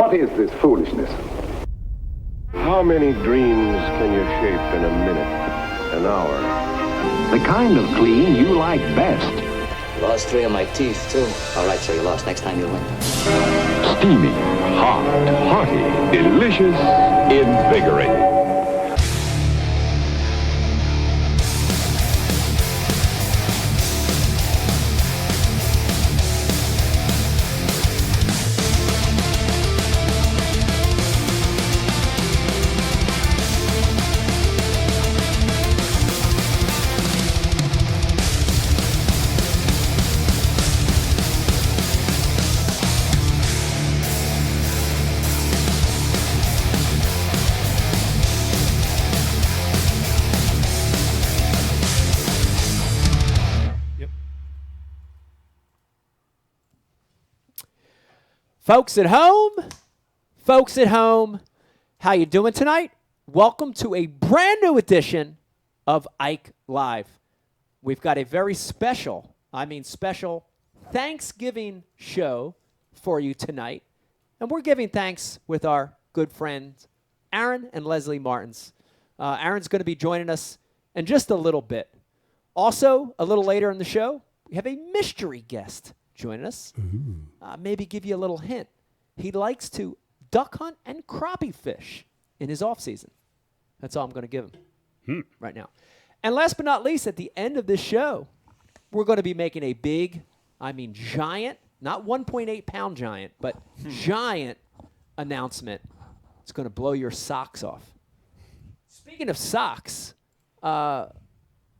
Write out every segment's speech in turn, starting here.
What is this foolishness? How many dreams can you shape in a minute, an hour? The kind of clean you like best. Lost 3 of my teeth, too. All right, so you lost. Next time you win. Steamy, hot, hearty, delicious, invigorating. Folks at home, how you doing tonight? Welcome to a brand new edition of Ike Live. We've got a very special Thanksgiving show for you tonight. And we're giving thanks with our good friends, Aaron and Leslie Martens. Aaron's going to be joining us in just a little bit. Also, a little later in the show, we have a mystery guest joining us. Maybe give you a little hint. He likes to duck hunt and crappie fish in his off season. That's all I'm going to give him right now. And last but not least, at the end of this show, we're going to be making a big, giant, not 1.8 pound giant, but giant announcement. It's going to blow your socks off. Speaking of socks, that's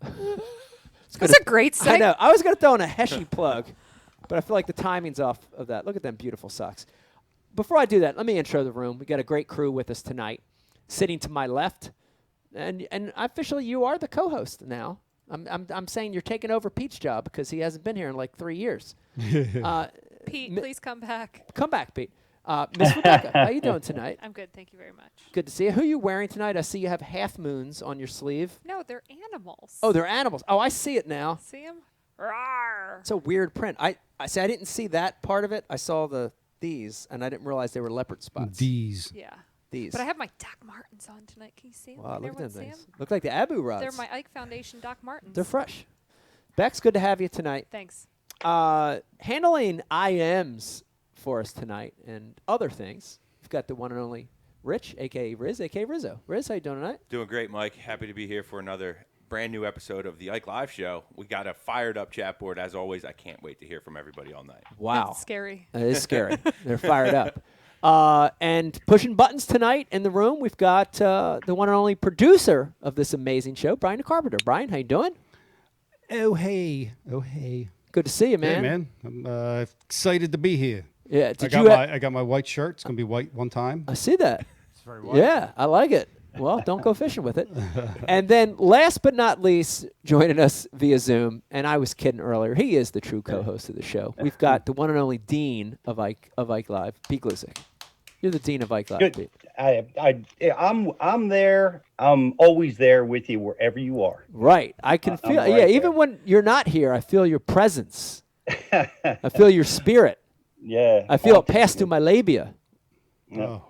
a great segment. I know. I was going to throw in a Heshy plug. But I feel like the timing's off of that. Look at them beautiful socks. Before I do that, let me intro the room. We got a great crew with us tonight. Sitting to my left, and officially you are the co-host now. I'm saying you're taking over Pete's job because he hasn't been here in like 3 years. Pete, please come back. Come back, Pete. Miss Rebecca, how you doing tonight? I'm good, thank you very much. Good to see you. Who are you wearing tonight? I see you have half moons on your sleeve. No, they're animals. Oh, they're animals. Oh, I see it now. See them? Rawr. It's a weird print. I didn't see that part of it. I saw these, and I didn't realize they were leopard spots. These. Yeah. These. But I have my Doc Martens on tonight. Can you see them? Wow, look at them See things. them? Look like the Abu rods. They're my Ike Foundation Doc Martens. They're fresh. Bex, good to have you tonight. Thanks. Handling IMs for us tonight and other things, we've got the one and only Rich, a.k.a. Riz, a.k.a. Rizzo. Riz, how you doing tonight? Doing great, Mike. Happy to be here for another brand new episode of the Ike Live Show. We got a fired up chat board as always. I can't wait to hear from everybody all night. Wow. That's scary. It is scary. They're fired up. And pushing buttons tonight in the room, we've got the one and only producer of this amazing show, Brian the Carpenter. Brian, how you doing? Oh, hey. Good to see you, man. Hey, man. I'm excited to be here. Yeah. I got my white shirt. It's going to be white one time. I see that. It's very white. Yeah, I like it. Well, don't go fishing with it. And then last but not least, joining us via Zoom, and I was kidding earlier, he is the true co-host of the show. We've got the one and only Dean of Ike Live, Pete Glusick. You're the Dean of Ike Live, Pete. I'm there. I'm always there with you wherever you are. Right. I can feel, right there. even when you're not here, I feel your presence. I feel your spirit. Yeah. I feel it pass through my labia. Oh.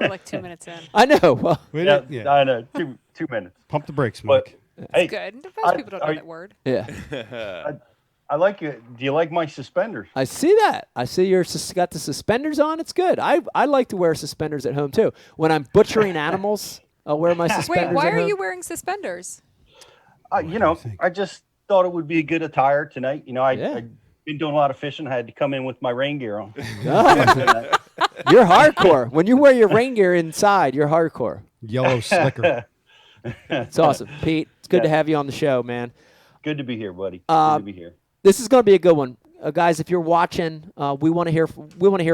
We're like 2 minutes in. I know. Well, I know. 2 minutes. Pump the brakes, Mike. Hey, Good. Most people don't know that word. yeah. I like it. Do you like my suspenders? I see that. I see you're got the suspenders on. It's good. I like to wear suspenders at home, too. When I'm butchering animals, I'll wear my suspenders Wait, why at are home. you wearing suspenders? I just thought it would be a good attire tonight. Yeah. I've been doing a lot of fishing. I had to come in with my rain gear on. Oh. You're hardcore. When you wear your rain gear inside, you're hardcore. Yellow slicker. It's awesome. Pete, it's good to have you on the show, man. Good to be here, buddy. Good to be here. This is going to be a good one. Guys, if you're watching, we want to hear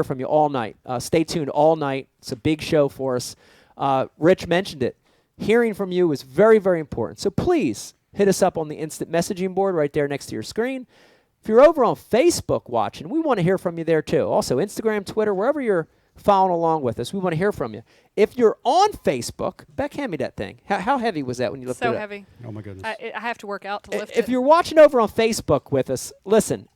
from you all night. Stay tuned all night. It's a big show for us. Rich mentioned it. Hearing from you is very, very important. So please hit us up on the instant messaging board right there next to your screen. If you're over on Facebook watching, we want to hear from you there too. Also, Instagram, Twitter, wherever you're following along with us, we want to hear from you. If you're on Facebook, Beck, hand me that thing. How heavy was that when you lifted it up? So heavy. Oh, my goodness. I have to work out to lift it. If you're watching over on Facebook with us, listen,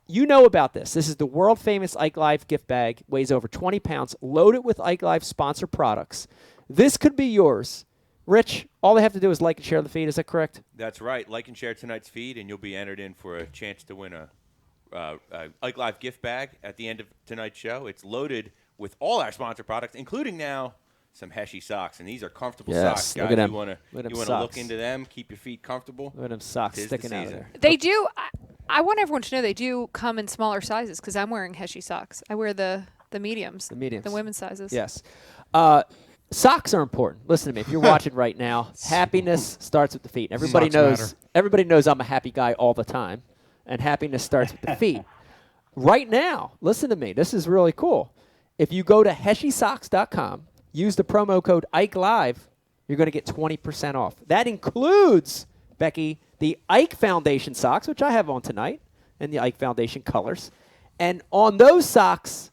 you know about this. This is the world famous Ike Live gift bag. Weighs over 20 pounds. Loaded with Ike Live sponsor products. This could be yours. Rich, all they have to do is like and share the feed. Is that correct? That's right. Like and share tonight's feed, and you'll be entered in for a chance to win a Ike Live gift bag at the end of tonight's show. It's loaded with all our sponsor products, including now some Heshy socks, and these are comfortable socks, guys. Look at them. You want to look into them, keep your feet comfortable. Look at them socks Tis sticking the out of season. there. They do. I want everyone to know they do come in smaller sizes because I'm wearing Heshy socks. I wear the mediums. The mediums. The women's sizes. Yes. Socks are important. Listen to me. If you're watching right now, happiness starts with the feet. Everybody Socks knows. matter. Everybody knows I'm a happy guy all the time, and happiness starts with the feet. Right now, listen to me. This is really cool. If you go to heshysocks.com, use the promo code Ike Live, you're going to get 20% off. That includes, Becky, the Ike Foundation socks, which I have on tonight, and the Ike Foundation colors. And on those socks,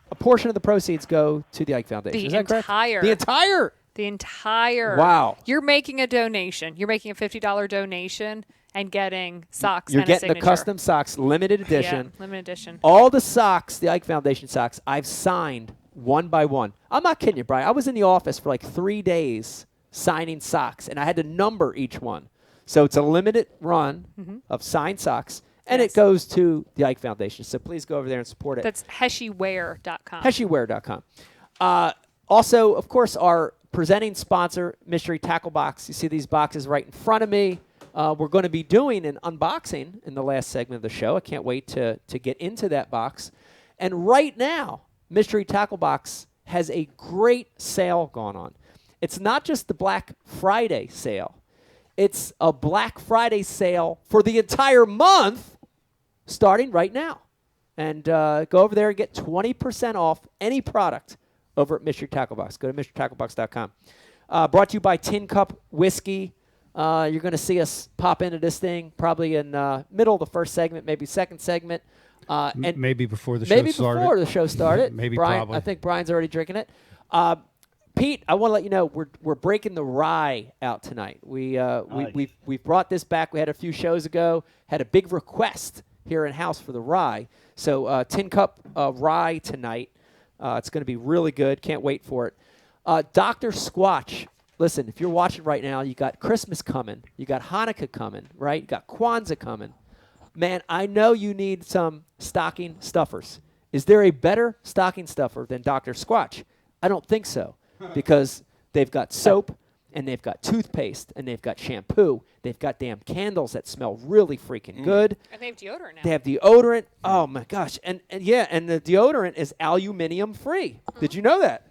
a portion of the proceeds go to the Ike Foundation. The Is that correct? entire. The entire. The entire. Wow. You're making a donation. You're making a $50 donation and getting socks. You're and getting a the signature. custom socks, limited edition. Yeah, limited edition. All the socks, the Ike Foundation socks, I've signed one by one. I'm not kidding you, Brian. I was in the office for like 3 days signing socks, and I had to number each one. So it's a limited run of signed socks, and Yes. it goes to the Ike Foundation. So please go over there and support it. That's heshyware.com. Heshyware.com. Also, of course, our presenting sponsor, Mystery Tackle Box. You see these boxes right in front of me. We're going to be doing an unboxing in the last segment of the show. I can't wait to get into that box. And right now, Mystery Tackle Box has a great sale going on. It's not just the Black Friday sale. It's a Black Friday sale for the entire month starting right now. And go over there and get 20% off any product over at Mystery Tackle Box. Go to MysteryTackleBox.com. Brought to you by Tin Cup Whiskey. You're going to see us pop into this thing probably in middle of the first segment, maybe second segment. And Maybe before the show maybe started. before the show started. Maybe Brian, probably. I think Brian's already drinking it. Pete, I want to let you know we're breaking the rye out tonight. We've brought this back. We had a few shows ago. Had a big request here in house for the rye. So Tin Cup rye tonight. It's going to be really good. Can't wait for it. Dr. Squatch. Listen, if you're watching right now, you got Christmas coming. You got Hanukkah coming, right? You got Kwanzaa coming. Man, I know you need some stocking stuffers. Is there a better stocking stuffer than Dr. Squatch? I don't think so, because they've got soap, and they've got toothpaste, and they've got shampoo. They've got damn candles that smell really freaking good. And they have deodorant now. They have deodorant. Oh, my gosh. And the deodorant is aluminum free. Did you know that?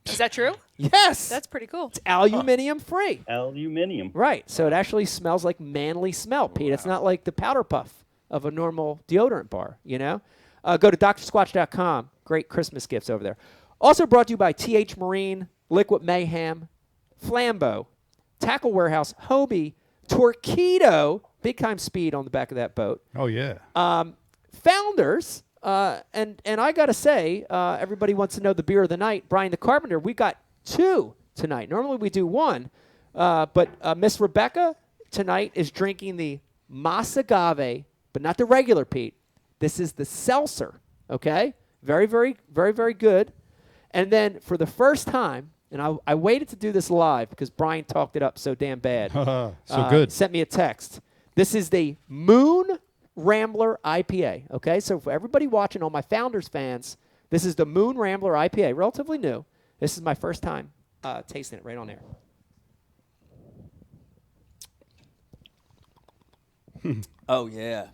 Is that true? Yes. That's pretty cool. It's aluminum free. Aluminium. Right. So it actually smells like manly smell, Pete. It's not like the powder puff of a normal deodorant bar, you know? Go to drsquatch.com. Great Christmas gifts over there. Also brought to you by TH Marine, Liquid Mayhem, Flambeau, Tackle Warehouse, Hobie, Torquedo, big time speed on the back of that boat. Oh, yeah. Founders, and I got to say, everybody wants to know the beer of the night. Brian the Carpenter, we got 2 tonight. Normally we do 1. But Miss Rebecca tonight is drinking the Mas Agave, but not the regular, Pete. This is the seltzer, okay? Very, very, very, very good. And then for the first time, and I waited to do this live because Brian talked it up so damn bad. So good. Sent me a text. This is the Moon Rambler IPA, okay? So for everybody watching, all my Founders fans, this is the Moon Rambler IPA, relatively new. This is my first time tasting it right on air. Oh, yeah.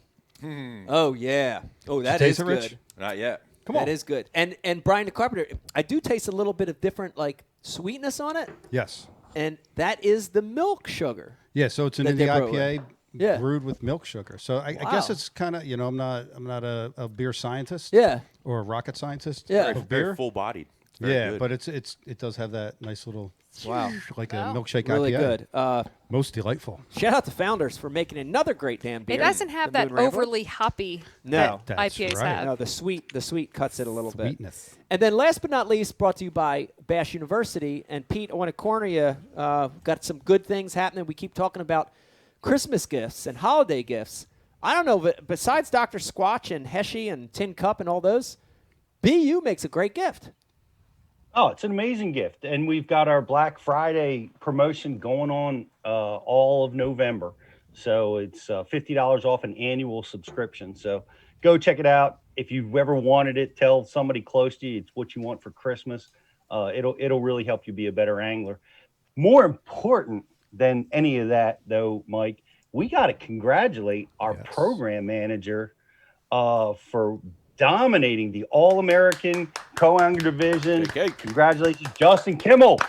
Oh, yeah. Oh, that is taste it, good. Rich? Not yet. Come on. That is good. And Brian the Carpenter, I do taste a little bit of different, like, sweetness on it, Yes. and that is the milk sugar. Yeah, so it's an That indie they brew it IPA Yeah. brewed with milk sugar. So I guess Wow. it's kind of, I'm not a beer scientist. Yeah. Or a rocket scientist. Yeah. Of Very beer. full-bodied. Yeah, but it does have that nice little Wow. like a milkshake Really IPA. good. Most delightful. Shout out to Founders for making another great damn beer. It doesn't have the that Moon Rambler. overly hoppy No. that That's IPAs right. have. No, the sweet cuts it a little bit. Sweetness. And then last but not least, brought to you by Bash University. And Pete, I want to corner you. Got some good things happening. We keep talking about Christmas gifts and holiday gifts. I don't know, but besides Dr. Squatch and Heshy and Tin Cup and all those, BU makes a great gift. Oh, it's an amazing gift. And we've got our Black Friday promotion going on all of November. So it's $50 off an annual subscription. So go check it out. If you've ever wanted it, tell somebody close to you it's what you want for Christmas. It'll really help you be a better angler. More important than any of that, though, Mike, we got to congratulate our program manager for dominating the All-American Co-Angler Division. Okay. Congratulations, Justin Kimmel.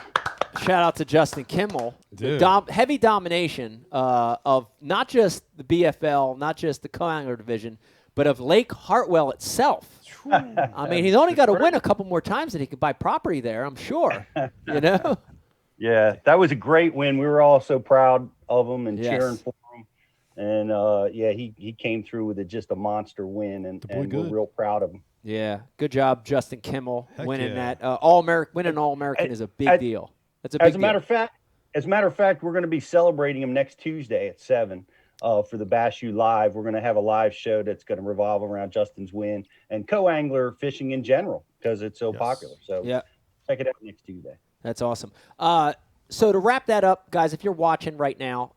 Shout out to Justin Kimmel. Dude. Heavy domination of not just the BFL, not just the Co-Angler Division, but of Lake Hartwell itself. I mean, he's only got to win a couple more times and he could buy property there, I'm sure. You know? Yeah, that was a great win. We were all so proud of him and Yes. cheering for him. And, he came through with just a monster win, and we're good. real proud of him. Yeah, good job, Justin Kimmel, Heck winning yeah. that. Winning All-American is a big deal. That's a big As a matter of fact, we're going to be celebrating him next Tuesday at 7 for the Bash U Live. We're going to have a live show that's going to revolve around Justin's win and co-angler fishing in general because it's so popular. So Yeah. check it out next Tuesday. That's awesome. So to wrap that up, guys, if you're watching right now,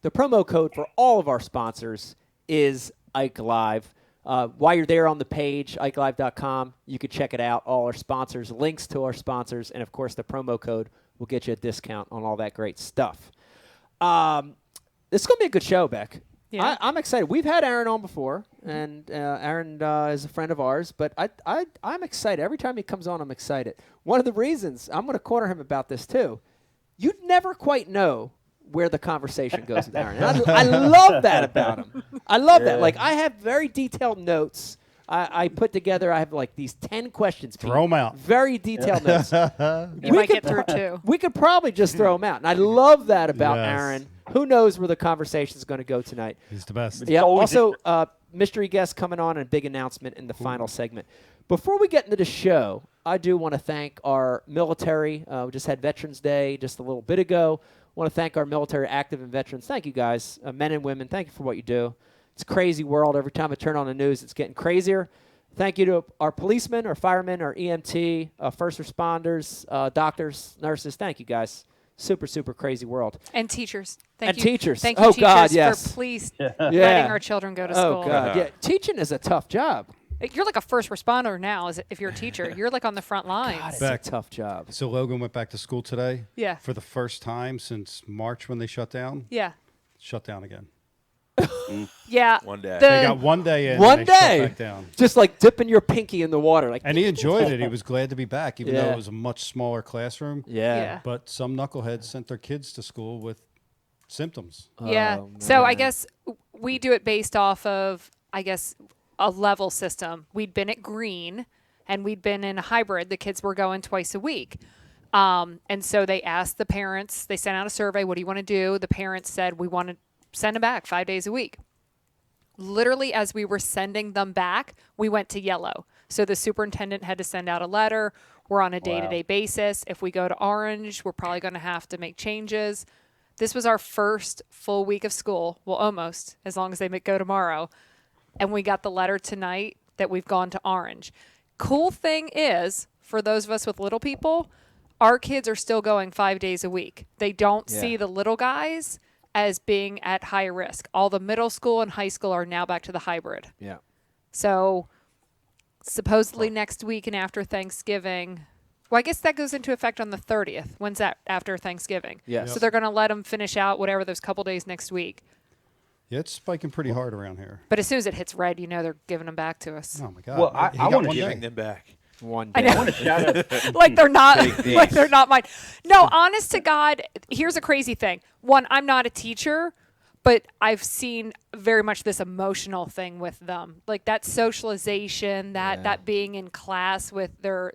the promo code for all of our sponsors is Ike Live. While you're there on the page, IkeLive.com, you can check it out. All our sponsors, links to our sponsors, and, of course, the promo code will get you a discount on all that great stuff. This is going to be a good show, Beck. Yeah. I'm excited. We've had Aaron on before, and Aaron is a friend of ours, but I'm excited. Every time he comes on, I'm excited. One of the reasons, I'm going to corner him about this, too. You'd never quite know where the conversation goes with Aaron. And I love that about him. I love that. Like, I have very detailed notes. I put together, I have like these 10 questions. Throw 'em out. Very detailed notes. You might get through two. We could probably just throw them out. And I love that about Yes. Aaron. Who knows where the conversation is going to go tonight. He's the best. Yeah. always Also, mystery guest coming on and a big announcement in the final segment. Before we get into the show, I do want to thank our military. We just had Veterans Day just a little bit ago. Want to thank our military active and veterans. Thank you guys, men and women. Thank you for what you do. It's a crazy world. Every time I turn on the news, it's getting crazier. Thank you to our policemen, our firemen, our EMT, first responders, doctors, nurses. Thank you guys. Super, super crazy world. And teachers. And teachers. Thank you, Oh, teachers, God, yes. for please Yeah. letting our children go to school. Oh, God. Yeah. Teaching is a tough job. You're like a first responder now if you're a teacher. You're like on the front lines. God, it's Beck. a tough job. So Logan went back to school today. Yeah. For the first time since March when they shut down. Yeah. Shut down again. Yeah. One day. They got one day in. One and they day. Shut back down. Just like dipping your pinky in the water. Like, And he enjoyed it. He was glad to be back, even though Yeah. it was a much smaller classroom. yeah. But some knuckleheads sent their kids to school with symptoms. Yeah. Oh, So I man. guess we do it based off of, a level system. We'd been at green and we'd been in a hybrid. The kids were going twice a week. And so they asked the parents, they sent out a survey, what do you want to do? The parents said, we want to send them back 5 days a week. Literally, as we were sending them back, we went to yellow. So the superintendent had to send out a letter. We're on a day-to-day basis. If we go to orange, we're probably going to have to make changes. This was our first full week of school. Well, almost, as long as they go tomorrow. And we got the letter tonight that we've gone to orange. Cool thing is, for those of us with little people, our kids are still going 5 days a week. They don't see the little guys as being at high risk. All the middle school and high school are now back to the hybrid. Yeah. So supposedly next week and after Thanksgiving, well, I guess that goes into effect on the 30th. When's that? After Thanksgiving. Yes. So they're going to let them finish out whatever those couple days next week. Yeah, it's spiking pretty hard around here. But as soon as it hits red, they're giving them back to us. Oh my God! Well, I He got wanna one Giving day. them back. One I day. know. Shout out. like they're not Big like things. they're not mine. No, honest to God, here's a crazy thing. One, I'm not a teacher, but I've seen very much this emotional thing with them. Like that socialization, that being in class with their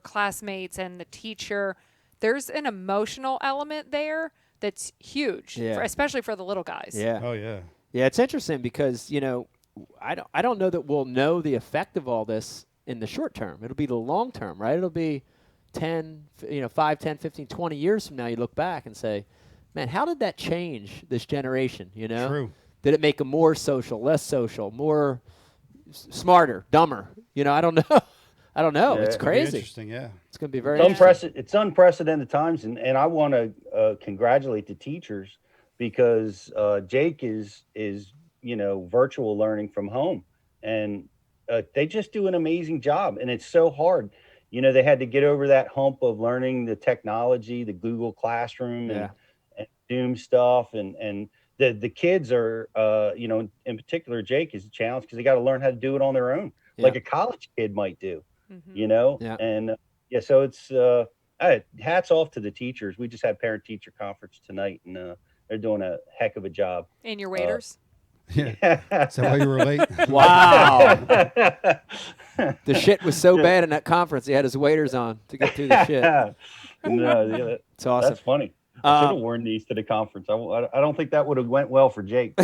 classmates and the teacher. There's an emotional element there that's huge, Yeah. especially for the little guys. Yeah. Oh yeah. Yeah, it's interesting because, I don't know that we'll know the effect of all this in the short term. It'll be the long term, right? It'll be 5, 10, 15, 20 years from now you look back and say, man, how did that change this generation, True. Did it make them more social, less social, more smarter, dumber? I don't know. I don't know. Yeah. It's It'll Be crazy. interesting, yeah. It's going to be very It's, interesting. it's unprecedented times, and I want to congratulate the teachers because Jake is virtual learning from home, and they just do an amazing job, and it's so hard. They had to get over that hump of learning the technology, the Google Classroom, and Zoom stuff, and the kids are in particular Jake is a challenge because they got to learn how to do it on their own, like a college kid might do. Mm-hmm. And so it's hats off to the teachers. We just had parent teacher conference tonight, and they're doing a heck of a job. And your waiters? Yeah. Is that why you were late? Wow. The shit was so bad in that conference. He had his waiters on to get through the shit. No, It's awesome. that's funny. I should have worn these to the conference. I don't think that would have went well for Jake. Do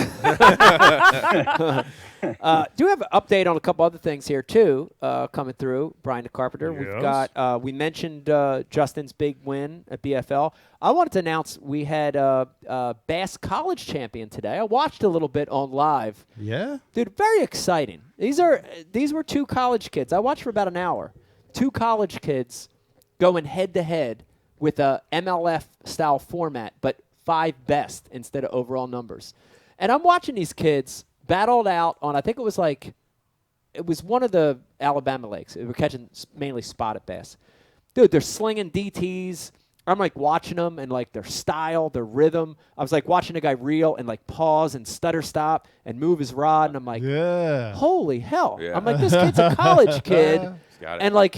have an update on a couple other things here too coming through. Brian the Carpenter. Yes. We've got. We mentioned Justin's big win at BFL. I wanted to announce we had Bass College champion today. I watched a little bit on live. Yeah. Dude, very exciting. These were two college kids. I watched for about an hour. Two college kids going head to head with a MLF style format, but 5 best instead of overall numbers. And I'm watching these kids battled out on, I think it was one of the Alabama lakes. They were catching mainly spotted bass. Dude, they're slinging DTs. I'm like watching them and like their style, their rhythm. I was like watching a guy reel and like pause and stutter stop and move his rod. And I'm like, holy hell. Yeah. I'm like, this kid's a college kid. He's got it. And like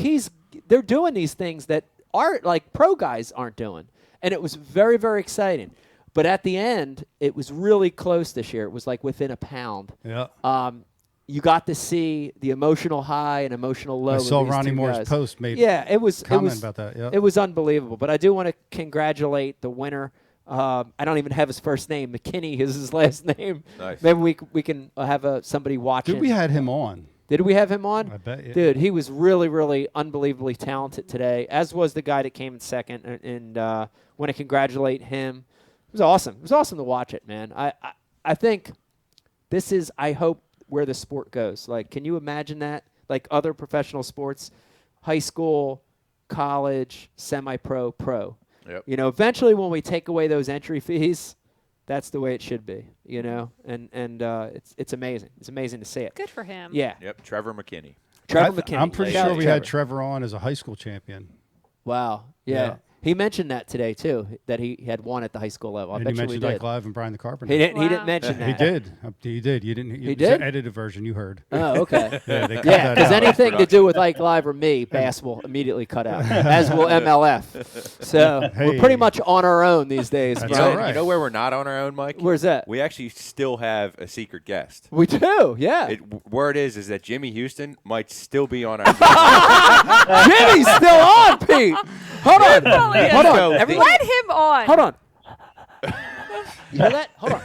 they're doing these things that are like pro guys aren't doing. And it was very, very exciting. But at the end, it was really close this year. It was like within a pound. Yeah. You got to see the emotional high and emotional low. I saw of these Ronnie two Moore's guys. post made it was comment about that. Yeah. It was unbelievable. But I do want to congratulate the winner. I don't even have his first name. McKinney is his last name. Nice. Maybe we can have somebody watching. Dude, we had him on. Did we have him on? I bet. Yeah. Dude, he was really, really unbelievably talented today, as was the guy that came in second. And want to congratulate him. It was awesome. It was awesome to watch it, man. I think this is, I hope, where the sport goes. Like, can you imagine that? Like other professional sports, high school, college, semi-pro, pro. Yep. Eventually when we take away those entry fees, that's the way it should be, and it's amazing. It's amazing to see it. Good for him. Yeah. Yep, Trevor McKinney. Trevor McKinney. I'm pretty Shout sure out we Trevor. had Trevor on as a high school champion. Wow. Yeah. He mentioned that today too, that he had won at the high school level. I And bet he you we mentioned did. Ike Live and Brian the Carpenter. He didn't. He Wow. didn't mention that. He did. He did. You didn't. He It was did? the edited version you heard. Oh, okay. Yeah, they cut Yeah, that because out. anything to do with Ike Live or me, Bass will immediately cut out, as will MLF. So we're pretty Hey. much on our own these days, That's Brian. all right. You know where we're not on our own, Mike? Where's that? We actually still have a secret guest. We do, yeah. Word is that Jimmy Houston might still be on our Jimmy's still on, Pete. Hold on. Really is. Hold on. So Everyone, Let him on. hold on. You hear that? Hold on.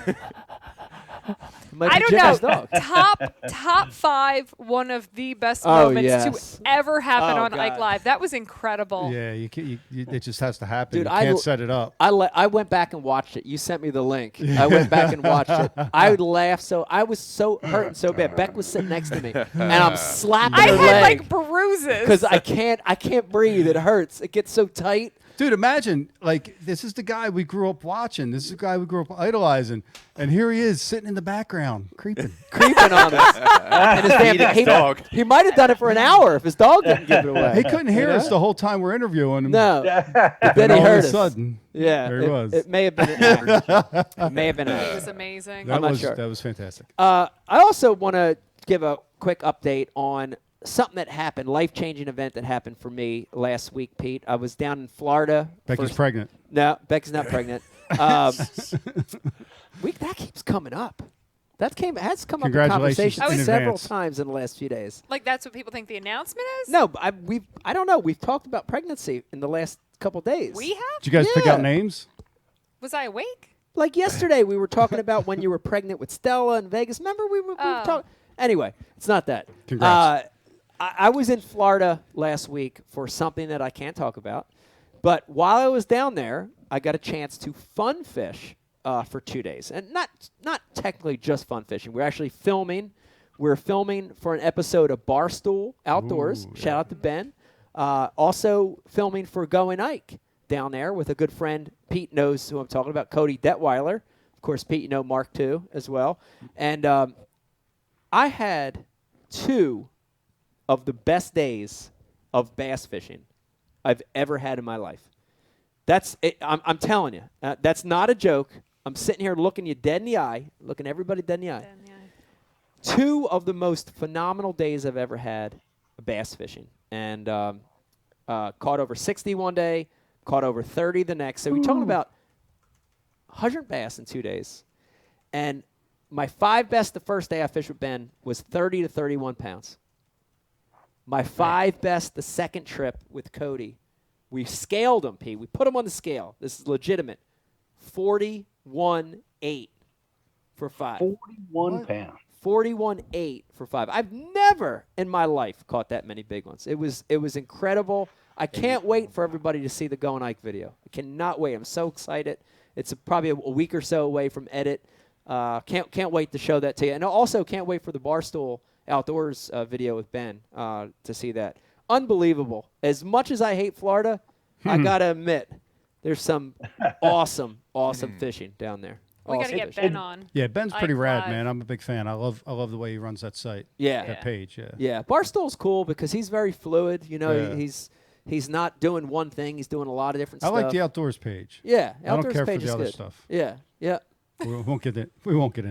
Might I be don't Jimmy's know. dog. Top 5, one of the best Oh, moments yes. to ever happen Oh, on Ike God. Live. That was incredible. Yeah, it just has to happen. Dude, you I can't l- set it up. I went back and watched it. You sent me the link. I went back and watched it. I laughed so I was so hurting so bad. Beck was sitting next to me, and I'm slapping I her had leg like bruises. because I can't breathe. It hurts. It gets so tight. Dude, imagine, like, this is the guy we grew up watching. This is the guy we grew up idolizing. And here he is sitting in the background, creeping. Creeping on us. And his damn Eating his dog. He might have done it for an hour if his dog didn't give it away. He couldn't hear You us know? the whole time we're interviewing him. No. But then And he all heard of a us. sudden, Yeah. there he was. It may have been an act. It may have been an It act. was amazing. I'm not sure. That was fantastic. I also want to give a quick update on something that happened, life-changing event that happened for me last week, Pete. I was down in Florida. Becky's pregnant. No, Becky's not pregnant. That keeps coming up. Has come up in Congratulations conversation in several advance. times in the last few days. Like that's what people think the announcement is? No, I don't know. We've talked about pregnancy in the last couple days. We have? Did you guys pick Yeah. out names? Was I awake? Like yesterday, we were talking about when you were pregnant with Stella in Vegas. Remember we were talking. Anyway, it's not that. Congrats. I was in Florida last week for something that I can't talk about. But while I was down there, I got a chance to fun fish for 2 days, and not technically just fun fishing. We're actually filming. We're filming for an episode of Barstool Outdoors. Ooh, Shout out to Ben. Also filming for Going Ike down there with a good friend. Pete knows who I'm talking about, Cody Detweiler. Of course, Pete, you know Mark too as well. And I had 2 of the best days of bass fishing I've ever had in my life. That's it. I'm telling you, that's not a joke. I'm sitting here looking you dead in the eye, looking everybody dead in the eye. 2 of the most phenomenal days I've ever had bass fishing. And caught over 60 one day, caught over 30 the next. So we're talking about 100 bass in 2 days. And my 5 best the first day I fished with Ben was 30 to 31 pounds. My 5 best the second trip with Cody, we scaled them, Pete. We put them on the scale. This is legitimate. 41.8 for 5. 41 pounds. 41.8 for 5. I've never in my life caught that many big ones. It was incredible. I can't wait for everybody to see the Going Ike video. I cannot wait. I'm so excited. It's probably a week or so away from edit. Can't wait to show that to you. And I also can't wait for the Barstool Outdoors video with Ben to see that. Unbelievable. As much as I hate Florida, I got to admit, there's some awesome fishing down there. We got to Awesome get fishing. Ben on. Yeah, Ben's pretty Ike rad, Live. man. I'm a big fan. I love the way he runs that site. Yeah. That page. Yeah. Yeah, Barstool's cool because he's very fluid. You know, Yeah. he's not doing one thing. He's doing a lot of different I stuff. like the outdoors page. Yeah, I don't outdoors care for page the is other good. stuff. Yeah, yeah. We won't get into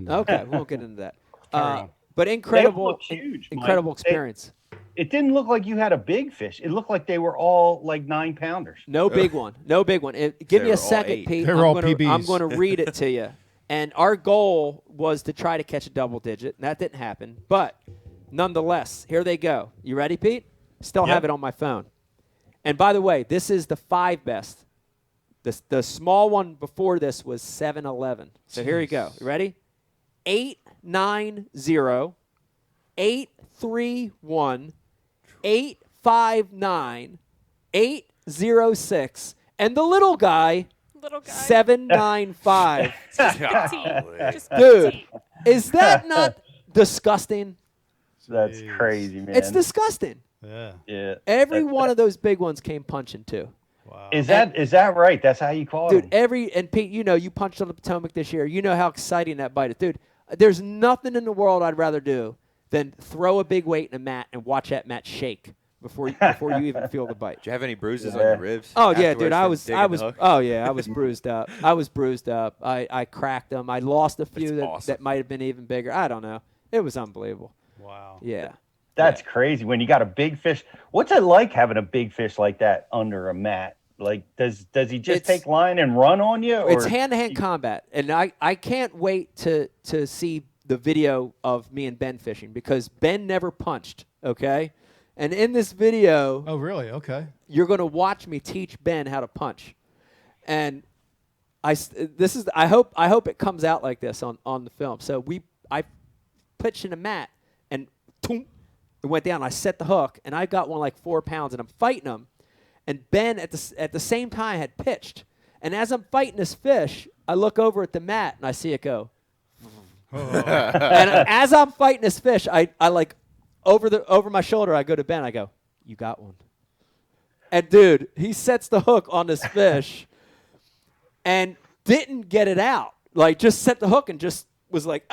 that. Okay, we won't get into that. on. But incredible, look huge, Mike. incredible experience. It didn't look like you had a big fish. It looked like they were all like 9-pounders. No big one. No big one. Give me They a were all second, 8. Pete. They were all I'm PBs. going to read it to you. And our goal was to try to catch a double digit. And that didn't happen. But nonetheless, here they go. You ready, Pete? Still have it on my phone. And by the way, this is the 5 best. The small one before this was 7-11. So here you go. You ready? 890 831 859 806 and the little guy Little guy. 795. Just Dude, petite. is that not disgusting? That's Jeez. crazy, man. It's disgusting. Yeah. Yeah. Every one of those big ones came punching too. Wow. Is that right? That's how you call Dude, it? and Pete, you know, you punched on the Potomac this year. You know how exciting that bite is. Dude, there's nothing in the world I'd rather do than throw a big weight in a mat and watch that mat shake before you even feel the bite. Do you have any bruises on your ribs? Oh yeah, dude, afterwards from I digging was the hook? oh yeah, I was bruised up. I cracked them. I lost a few That's that, awesome. that might have been even bigger. I don't know. It was unbelievable. Wow. Yeah. That's crazy. When you got a big fish, what's it like having a big fish like that under a mat? Like, does he just It's- take line and run on you? Or It's hand-to-hand combat, and I can't wait to see the video of me and Ben fishing because Ben never punched, okay? And in this video, Oh, really? Okay. you're going to watch me teach Ben how to punch. And I hope it comes out like this on the film. So I pitched in a mat and toom, it went down. I set the hook and I got one like 4 pounds and I'm fighting him. And Ben at the same time had pitched. And as I'm fighting this fish, I look over at the mat and I see it go. And as I'm fighting this fish, I like over my shoulder, I go to Ben. I go, "You got one." And dude, he sets the hook on this fish and didn't get it out. Like just set the hook and just was like,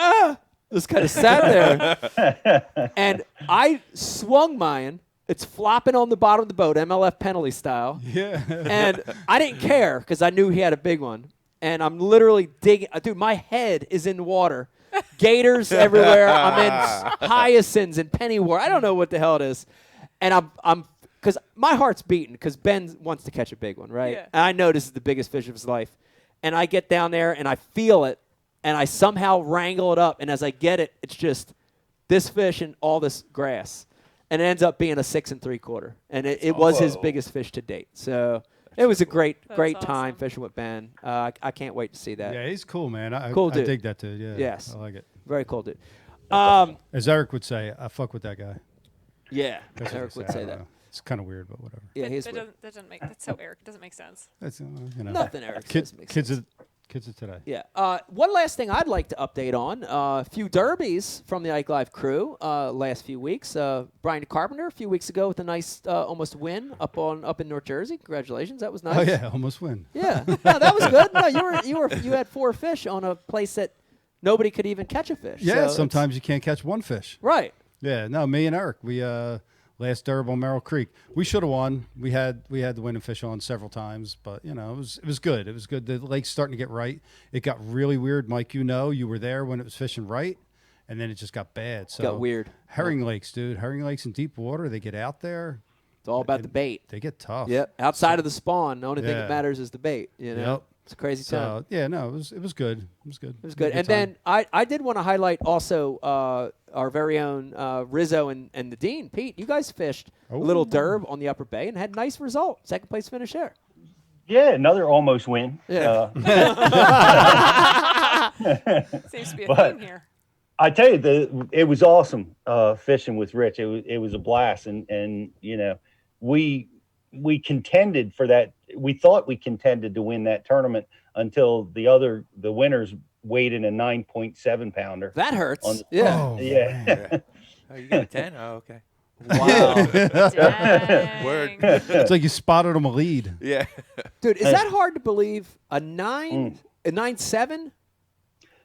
just kind of sat there. And I swung mine. It's flopping on the bottom of the boat, MLF penalty style. Yeah. And I didn't care because I knew he had a big one. And I'm literally digging. Dude, my head is in the water. Gators everywhere. I'm in hyacinths and pennywort. I don't know what the hell it is. And I'm because my heart's beating because Ben wants to catch a big one, right? Yeah. And I know this is the biggest fish of his life. And I get down there and I feel it. And I somehow wrangle it up. And as I get it, it's just this fish and all this grass. And it ends up being a 6 3/4. And it was his biggest fish to date. So it was a great That's time awesome. fishing with Ben. I can't wait to see that. Yeah, he's cool, man. I Cool dude. dig that dude. Yeah. Yes. I like it. Very cool, dude. As Eric would say, I fuck with that guy. Yeah, That's what Eric he would said. say I don't that. know. It's kind of weird, but whatever. Yeah, he's that weird. doesn't make that's so Eric. It doesn't make sense. That's you know. Nothing Eric Kid, says makes kids sense. are Kids of today. Yeah. One last thing I'd like to update on. A few derbies from the Ike Live crew last few weeks. Brian Carpenter a few weeks ago with a nice almost win up in North Jersey. Congratulations. That was nice. Oh yeah, almost win. Yeah. No, that was good. No, you had 4 fish on a place that nobody could even catch a fish. Yeah, So sometimes you can't catch one fish. right. Yeah, no, me and Eric, we last derb on Merrill Creek. We should have won. We had the winning fish on several times, but it was good. It was good. The lake's starting to get right. It got really weird, Mike. You were there when it was fishing right, and then it just got bad. So Got weird. Herring lakes, dude. Herring lakes in deep water. They get out there. It's all about the bait. They get tough. Yep. Outside of the spawn, the only thing that Yeah. matters is the bait. Yep. It's a crazy time. So yeah, no, it was good. It was good. It was good. And then I did want to highlight also our very own Rizzo and the Dean. Pete, you guys fished a little derb on the Upper Bay and had a nice result. Second place finish there. Yeah, another almost win. Yeah. Seems to be a But- theme here. I tell you, it was awesome fishing with Rich. It was a blast, and we contended for that. We thought we contended to win that tournament until the winners weighed in a 9.7 pounder. That hurts. On the- yeah. Oh, Yeah, Oh, you got a 10? Oh, okay. Wow. Dang. Word. it's like you spotted them a lead. Yeah. Dude, is that hard to believe? A 9.7?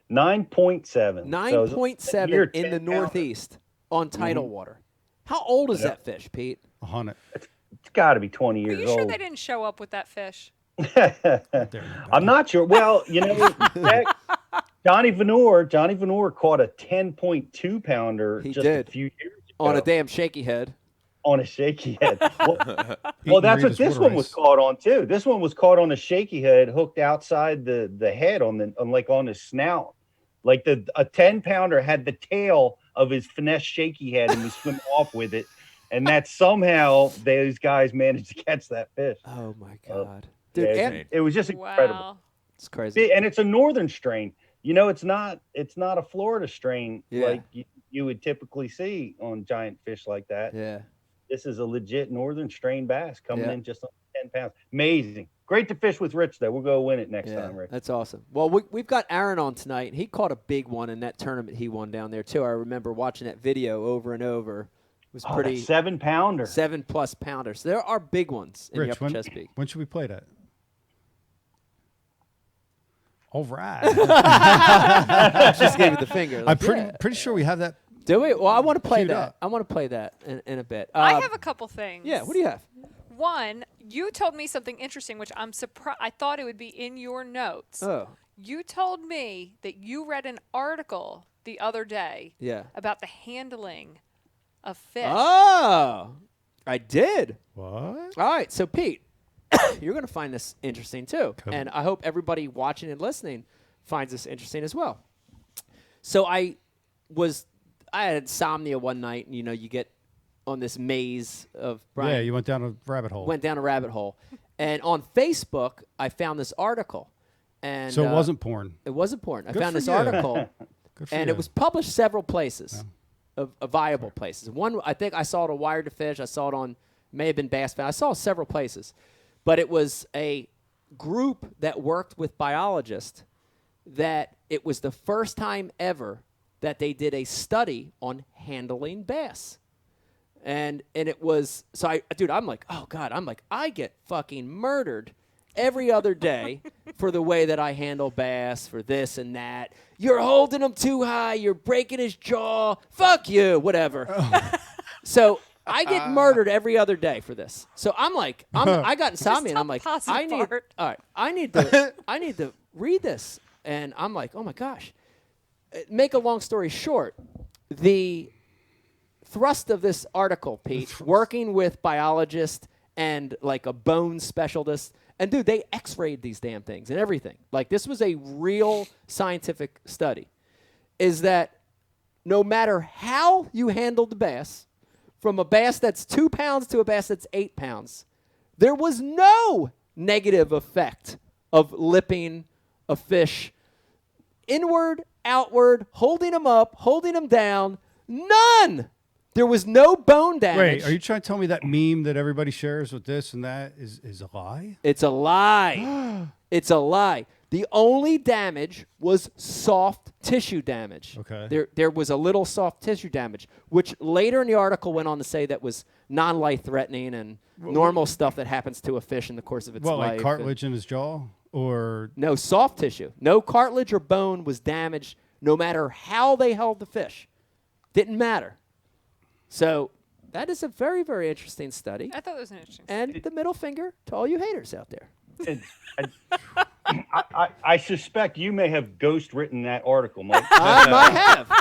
9.7. 9.7 in the 10 Northeast on tidal water. How old is that fish, Pete? 100. It's got to be 20 Are years you sure old. they didn't show up with that fish? I'm not sure. Well, Johnny Venor caught a 10.2 pounder He just did. a few years ago On a damn shaky head. on a shaky head. Well, Eating that's what Rita's this water one ice. was caught on too. This one was caught on a shaky head, hooked outside the head on his snout. Like a 10 pounder had the tail of his finesse shaky head and was swimming off with it. And that somehow those guys managed to catch that fish. Oh, my God. Dude, Yeah, and it was just incredible. Wow. it's crazy. And it's a northern strain. It's not a Florida strain Yeah. like you would typically see on giant fish like that. Yeah. This is a legit northern strain bass coming Yeah. in just on 10 pounds. Amazing. Great to fish with Rich, though. We'll go win it next time, Rich. That's awesome. Well, we've got Aaron on tonight, and he caught a big one in that tournament he won down there, too. I remember watching that video over and over. It was Oh, pretty that 7 pounder. 7+ pounders. There are big ones in the Rich, Upper Chesapeake. when should we play that? All right. Just gave it the finger. I'm Like, pretty yeah. pretty sure we have that. Do we? Well, I want to play Queued that. up. I want to play that in a bit. I have a couple things. Yeah, what do you have? One, you told me something interesting, which I'm surprised. I thought it would be in your notes. Oh, You told me that you read an article the other day yeah. about the handling of fish. Oh, I did. What? All right, so Pete, you're going to find this interesting too, and I hope everybody watching and listening finds this interesting as well. So I had insomnia one night, and you get on this maze of Brian. Yeah, you went down a rabbit hole. Went down a rabbit hole, and on Facebook I found this article, and so it wasn't porn. It wasn't porn. I Good found for this you. article, Good for and you. it was published several places, of viable places. One, I think I saw it on Wired to Fish. I saw it on, may have been Bass Fan. I saw it several places, but it was a group that worked with biologists that it was the first time ever that they did a study on handling bass. And it was, so I'm like, oh God, I get fucking murdered every other day for the way that I handle bass, for this and that. You're holding him too high. You're breaking his jaw. Fuck you, whatever. So I get murdered every other day for this. So I'm like, I got insomnia, and I'm like, Just tell I the need, positive all right, I need to read this. And I'm like, oh my gosh. Make a long story short, the thrust of this article, Pete, working with biologists and like a bone specialist, and dude, they x-rayed these damn things and everything. Like, this was a real scientific study, is that no matter how you handle the bass, from a bass that's 2 pounds to a bass that's 8 pounds, there was no negative effect of lipping a fish inward, outward, holding them up, holding them down. None. There was no bone damage. Wait, are you trying to tell me that meme that everybody shares with this and that is a lie? It's a lie. It's a lie. The only damage was soft tissue damage. Okay. There was a little soft tissue damage, which later in the article went on to say that was non-life threatening and normal stuff that happens to a fish in the course of its life. Like cartilage in his jaw, or no, soft tissue. No cartilage or bone was damaged, no matter how they held the fish. Didn't matter. So that is a very, very interesting study. I thought it was an interesting. And the middle finger to all you haters out there. And I suspect you may have ghost written that article, Mike. I might have.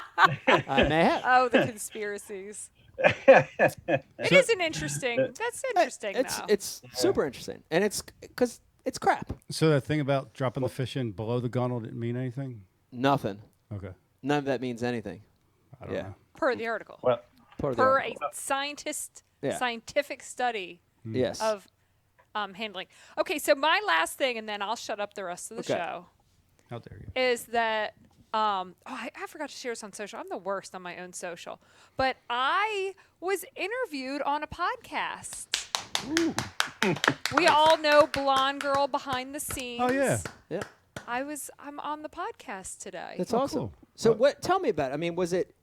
I may have. Oh, the conspiracies. It is an interesting. That's interesting. It's super interesting, and it's because it's crap. So that thing about dropping the fish in below the gunnel didn't mean anything? Nothing. Okay. None of that means anything. I don't know. Per the article. Well, per a scientific study Yes. of handling. Okay, so my last thing, and then I'll shut up the rest of the show, How dare you? is that I forgot to share this on social. I'm the worst on my own social. But I was interviewed on a podcast. We all know Blonde Girl Behind the Scenes. Oh, yeah. Yeah. I'm on the podcast today. That's Oh, awesome. cool. So what? Tell me about it. I mean, was it?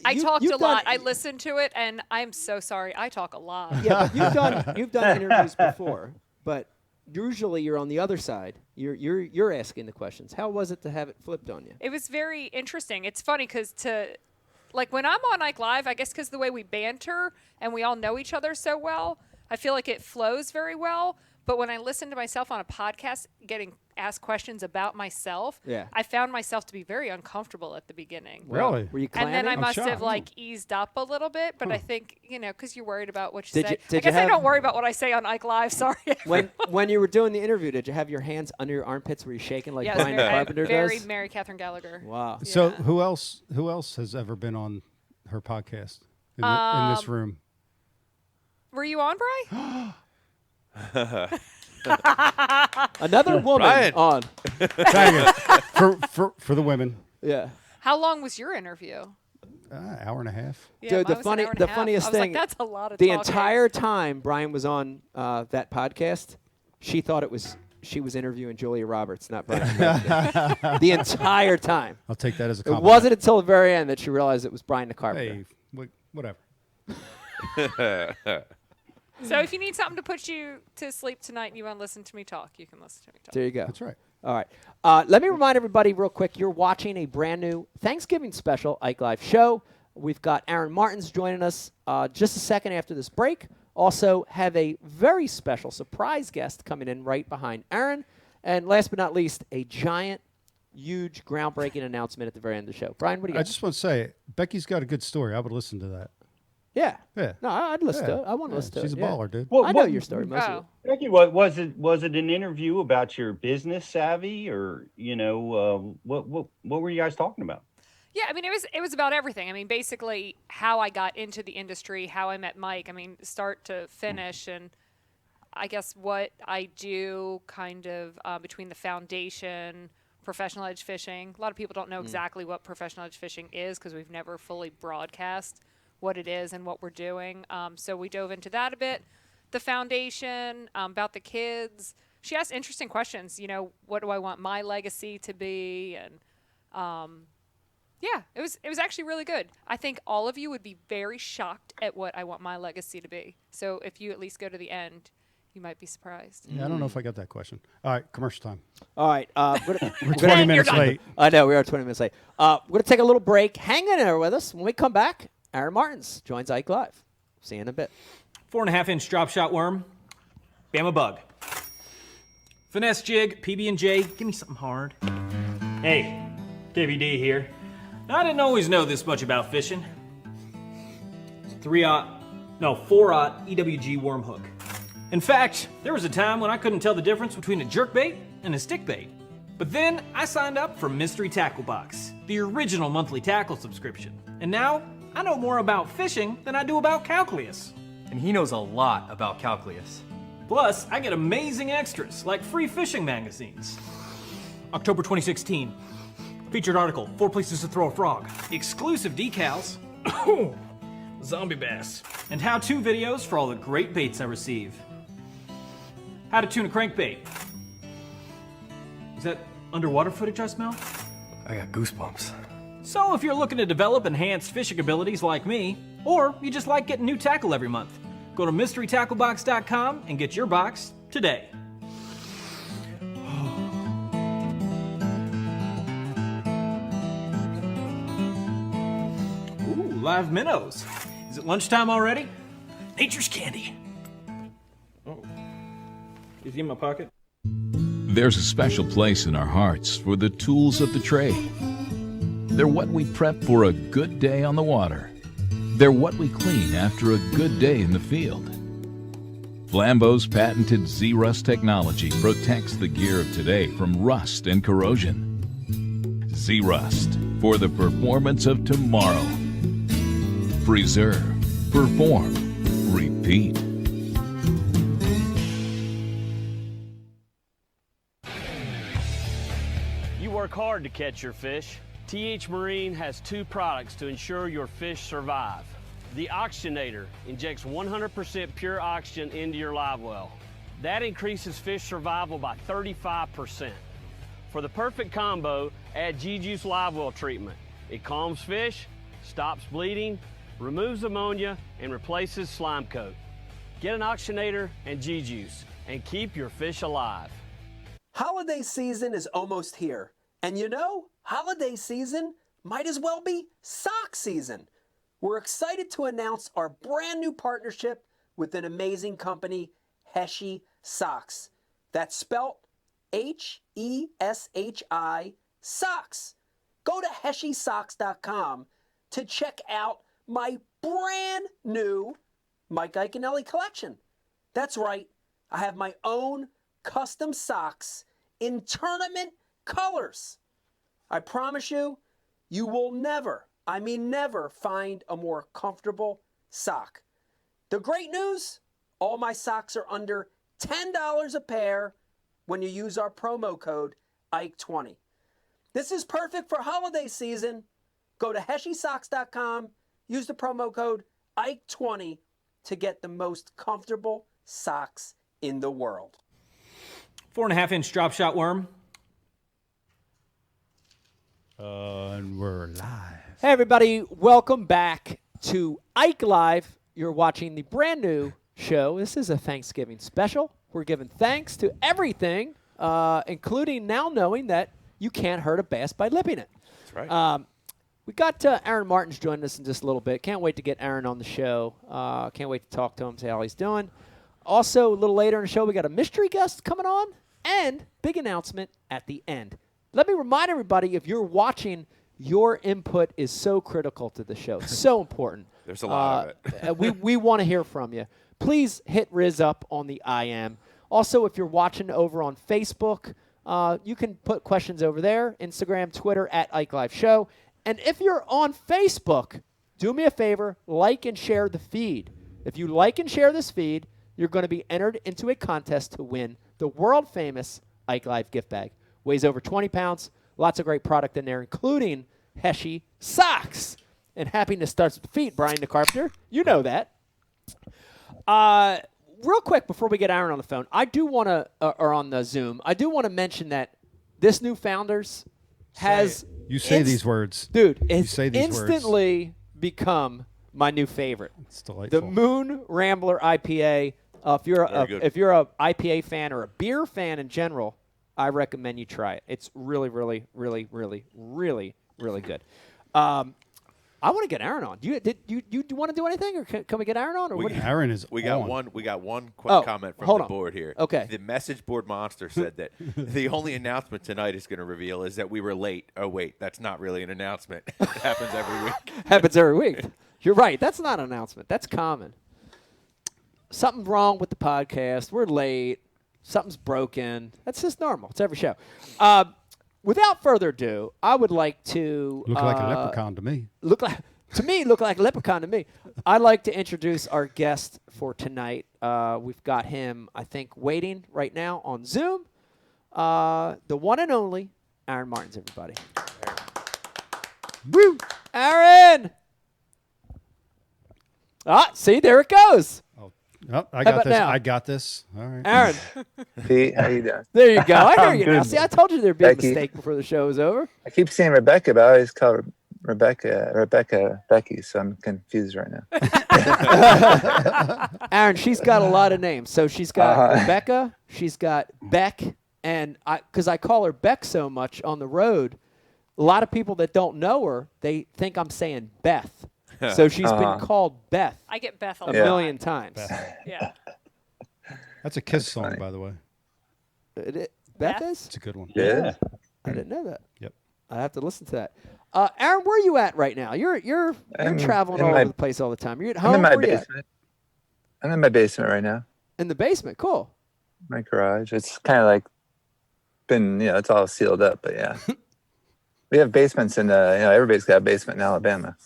I talked you've a lot. done- I listened to it, and I'm so sorry. I talk a lot. Yeah, but you've done interviews before, but usually you're on the other side. You're asking the questions. How was it to have it flipped on you? It was very interesting. It's funny because when I'm on Ike Live, I guess because the way we banter and we all know each other so well, I feel like it flows very well. But when I listen to myself on a podcast getting asked questions about myself, I found myself to be very uncomfortable at the beginning. Really? Were you And then I clamming? must have shocked. eased up a little bit, but I think, because you're worried about what you Did say. you- did I guess you I have- don't worry about what I say on Ike Live. Sorry. When you were doing the interview, did you have your hands under your armpits? Were you shaking like Yes, Brian the Carpenter very does? Mary Catherine Gallagher. Wow. So Yeah. who else has ever been on her podcast in this room? Were you on, Bri? Another woman Brian. on. Dang it. For the women, Yeah. How long was your interview? hour and a half. Yeah, Dude, mine was an hour and a half. funniest I was thing. like, that's a lot of the talking. entire time Brian was on that podcast, she thought she was interviewing Julia Roberts, not Brian. The entire time. I'll take that as a It compliment. wasn't until the very end that she realized it was Brian the Carpenter. Hey, whatever. So if you need something to put you to sleep tonight and you want to listen to me talk, you can listen to me talk. There you go. That's right. All right. Let me remind everybody real quick, you're watching a brand new Thanksgiving special Ike Live show. We've got Aaron Martens joining us just a second after this break. Also have a very special surprise guest coming in right behind Aaron. And last but not least, a giant, huge, groundbreaking announcement at the very end of the show. Brian, what do you I got? just want to say, Becky's got a good story. I would listen to that. Yeah. Yeah. No, I'd listen Yeah. to it. I want to Yeah, listen to it. she's a yeah. baller, dude. Well, I know your story, most of it. Becky, was it an interview about your business savvy, or what were you guys talking about? Yeah, I mean, it was about everything. I mean, basically how I got into the industry, how I met Mike. I mean, start to finish, and I guess what I do kind of between the foundation, professional edge fishing. A lot of people don't know exactly what professional edge fishing is because we've never fully broadcast what it is and what we're doing. So we dove into that a bit. The foundation, about the kids. She asked interesting questions. What do I want my legacy to be? And yeah, it was actually really good. I think all of you would be very shocked at what I want my legacy to be. So if you at least go to the end, you might be surprised. Yeah, I don't know if I got that question. All right, commercial time. All right. We're 20 minutes late. I know, we are 20 minutes late. We're going to take a little break. Hang in there with us. When we come back, Aaron Martens joins Ike Live. See you in a bit. 4.5-inch drop shot worm, Bama bug. Finesse jig, PB&J, give me something hard. Hey, KVD here. Now, I didn't always know this much about fishing. 4-aught EWG worm hook. In fact, there was a time when I couldn't tell the difference between a jerkbait and a stickbait. But then I signed up for Mystery Tackle Box, the original monthly tackle subscription. And now I know more about fishing than I do about calculus. And he knows a lot about calculus. Plus, I get amazing extras like free fishing magazines. October 2016. Featured article, 4 places to throw a frog. Exclusive decals. Zombie bass. And how-to videos for all the great baits I receive. How to tune a crankbait. Is that underwater footage I smell? I got goosebumps. So if you're looking to develop enhanced fishing abilities like me, or you just like getting new tackle every month, go to mysterytacklebox.com and get your box today. Ooh, live minnows. Is it lunchtime already? Nature's candy. Oh. Is he in my pocket? There's a special place in our hearts for the tools of the trade. They're what we prep for a good day on the water. They're what we clean after a good day in the field. Flambeau's patented Z-Rust technology protects the gear of today from rust and corrosion. Z-Rust, for the performance of tomorrow. Preserve, perform, repeat. You work hard to catch your fish. TH Marine has 2 products to ensure your fish survive. The Oxygenator injects 100% pure oxygen into your live well. That increases fish survival by 35%. For the perfect combo, add G-Juice Live Well treatment. It calms fish, stops bleeding, removes ammonia, and replaces slime coat. Get an Oxygenator and G-Juice and keep your fish alive. Holiday season is almost here. And you know, holiday season might as well be sock season. We're excited to announce our brand new partnership with an amazing company, Heshi Socks. That's spelt H-E-S-H-I Socks. Go to heshysocks.com to check out my brand new Mike Iaconelli collection. That's right, I have my own custom socks in tournament colors. I promise you, you will never, I mean never, find a more comfortable sock. The great news, all my socks are under $10 a pair when you use our promo code IKE20. This is perfect for holiday season. Go to heshysocks.com, use the promo code IKE20 to get the most comfortable socks in the world. 4.5-inch drop shot worm. And we're live. Hey, everybody. Welcome back to Ike Live. You're watching the brand new show. This is a Thanksgiving special. We're giving thanks to everything, including now knowing that you can't hurt a bass by lipping it. That's right. We got Aaron Martens joining us in just a little bit. Can't wait to get Aaron on the show. Can't wait to talk to him, see how he's doing. Also, a little later in the show, we got a mystery guest coming on and big announcement at the end. Let me remind everybody, if you're watching, your input is so critical to the show. It's so important. There's a lot of it. we want to hear from you. Please hit Riz up on the IM. Also, if you're watching over on Facebook, you can put questions over there, Instagram, Twitter, at Ike Live Show. And if you're on Facebook, do me a favor, like and share the feed. If you like and share this feed, you're going to be entered into a contest to win the world-famous Ike Live gift bag. Weighs over 20 pounds. Lots of great product in there, including Heshi Socks. And happiness starts with the feet, Brian the Carpenter. You know that. Real quick, before we get Aaron on the phone, I do want to, or on the Zoom, I do want to mention that this new Founders has... You say these words. Dude, it's say these instantly become my new favorite. It's delightful. The Moon Rambler IPA. If you're a IPA fan or a beer fan in general, I recommend you try it. It's really, really, really, really, really, really good. I want to get Aaron on. Do you want to do anything, or can we get Aaron on? Or Aaron is. We got one quick comment from the board here. Okay. The message board monster said that the only announcement tonight is going to reveal is that we were late. Oh wait, that's not really an announcement. It happens every week. Happens every week. You're right. That's not an announcement. That's common. Something's wrong with the podcast. We're late. Something's broken. That's just normal. It's every show. Without further ado, I would like to look like a leprechaun to me. Look like a leprechaun to me. I'd like to introduce our guest for tonight. We've got him, I think, waiting right now on Zoom. The one and only Aaron Martens, everybody. Woo! Aaron! See, there it goes. Oh, I How got about this. now? I got this. All right. Aaron. Pete, how you doing? There you go. I hear I'm you now. good. See, I told you there'd be a Becky. mistake before the show was over. I keep saying Rebecca, but I always call her Rebecca Becky, so I'm confused right now. Aaron, she's got a lot of names. So she's got Uh-huh. Rebecca, she's got Beck, and because I call her Beck so much on the road, a lot of people that don't know her, they think I'm saying Beth. So she's been called Beth. I get Beth a a lot. million times. Yeah. That's a Kiss song, by the way. Beth is? It's a good one. Yeah. I didn't know that. Yep. I have to listen to that. Aaron, where are you at right now? You're I'm traveling in all my- over the place all the time. You're at I'm home. in my Where you at? basement. I'm in my basement right now. In the basement. Cool. My garage. It's kind of like been, it's all sealed up, but yeah. We have basements in everybody's got a basement in Alabama.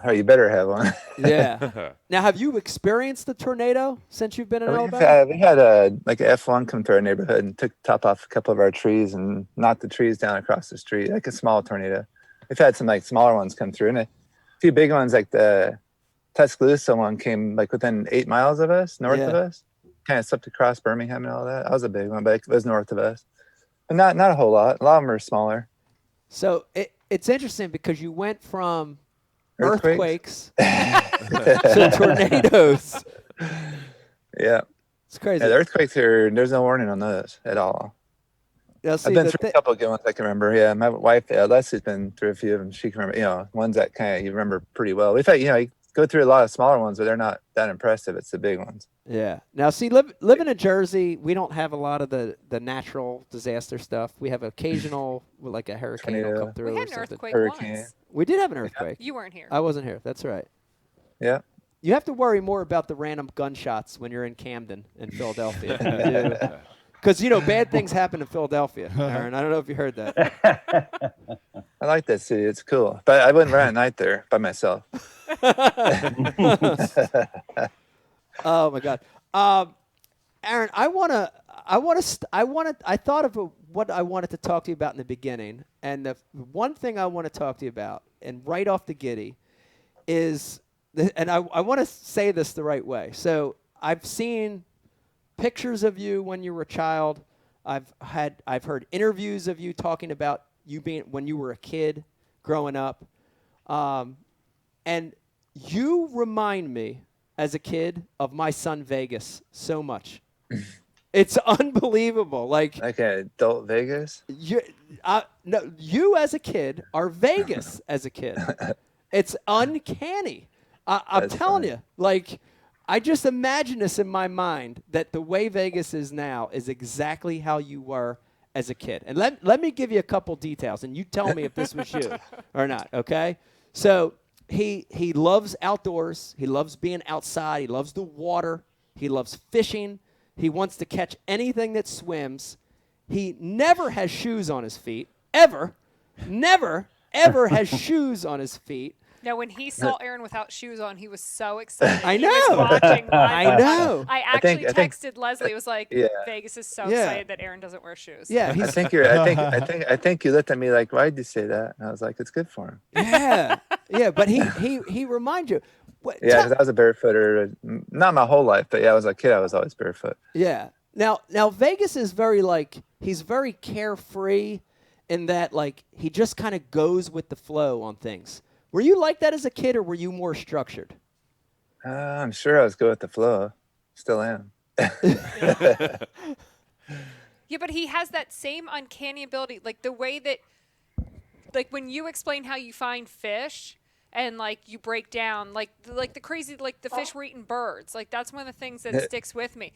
Oh, you better have one. Yeah. Now, have you experienced the tornado since you've been in We Alabama? had a F1 come through our neighborhood and took the top off a couple of our trees and knocked the trees down across the street, like a small tornado. We've had some smaller ones come through, and a few big ones, like the Tuscaloosa one came within 8 miles of us, north of us. Kind of swept across Birmingham and all that. That was a big one, but it was north of us. But not a whole lot. A lot of them are smaller. So it's interesting because you went from Earthquakes? to tornadoes. Yeah. It's crazy. Yeah, the earthquakes there's no warning on those at all. Now, see, I've been the through a couple of good ones I can remember. Yeah, my wife, Leslie's been through a few of them. She can remember, ones that kind of you remember pretty well. We've had, you go through a lot of smaller ones, but they're not that impressive. It's the big ones. Yeah. Now, see, living in Jersey, we don't have a lot of the natural disaster stuff. We have occasional, like a hurricane will come through. We had or an something. earthquake once. We did have an earthquake. You weren't here. I wasn't here. That's right. Yeah. You have to worry more about the random gunshots when you're in Camden in Philadelphia. than you do. Because, bad things happen in Philadelphia, Aaron. I don't know if you heard that. I like that city. It's cool. But I wouldn't run at night there by myself. Oh, my God. Aaron, I thought of what I wanted to talk to you about in the beginning. And the one thing I want to talk to you about, and right off the giddy, is, and I want to say this the right way. So I've seen pictures of you when you were a child. I've heard interviews of you talking about you being when you were a kid growing up. And you remind me as a kid of my son Vegas so much. It's unbelievable. Like adult Vegas? No, you as a kid are Vegas as a kid. It's uncanny. I'm telling you, I just imagine this in my mind that the way Vegas is now is exactly how you were as a kid. And let me give you a couple details, and you tell me if this was you or not, okay? So he loves outdoors. He loves being outside. He loves the water. He loves fishing. He wants to catch anything that swims. He never has shoes on his feet, ever. Never, ever has shoes on his feet. Now, when he saw Aaron without shoes on, he was so excited. I He was know. watching live. I know. I I think- texted Leslie. It was like, Yeah. Vegas is so Yeah. excited that Aaron doesn't wear shoes. Yeah, I think you looked at me like, why'd you say that? And I was like, it's good for him. Yeah, but he reminds you. Yeah, 'cause I was a barefooter, not my whole life, but yeah, I was a kid. I was always barefoot. Yeah. Now Vegas is very he's very carefree in that he just kind of goes with the flow on things. Were you like that as a kid, or were you more structured? I'm sure I was good with the flow. Still am. Yeah, but he has that same uncanny ability, like the way that, when you explain how you find fish, and you break down the crazy the fish were eating birds. That's one of the things that sticks with me.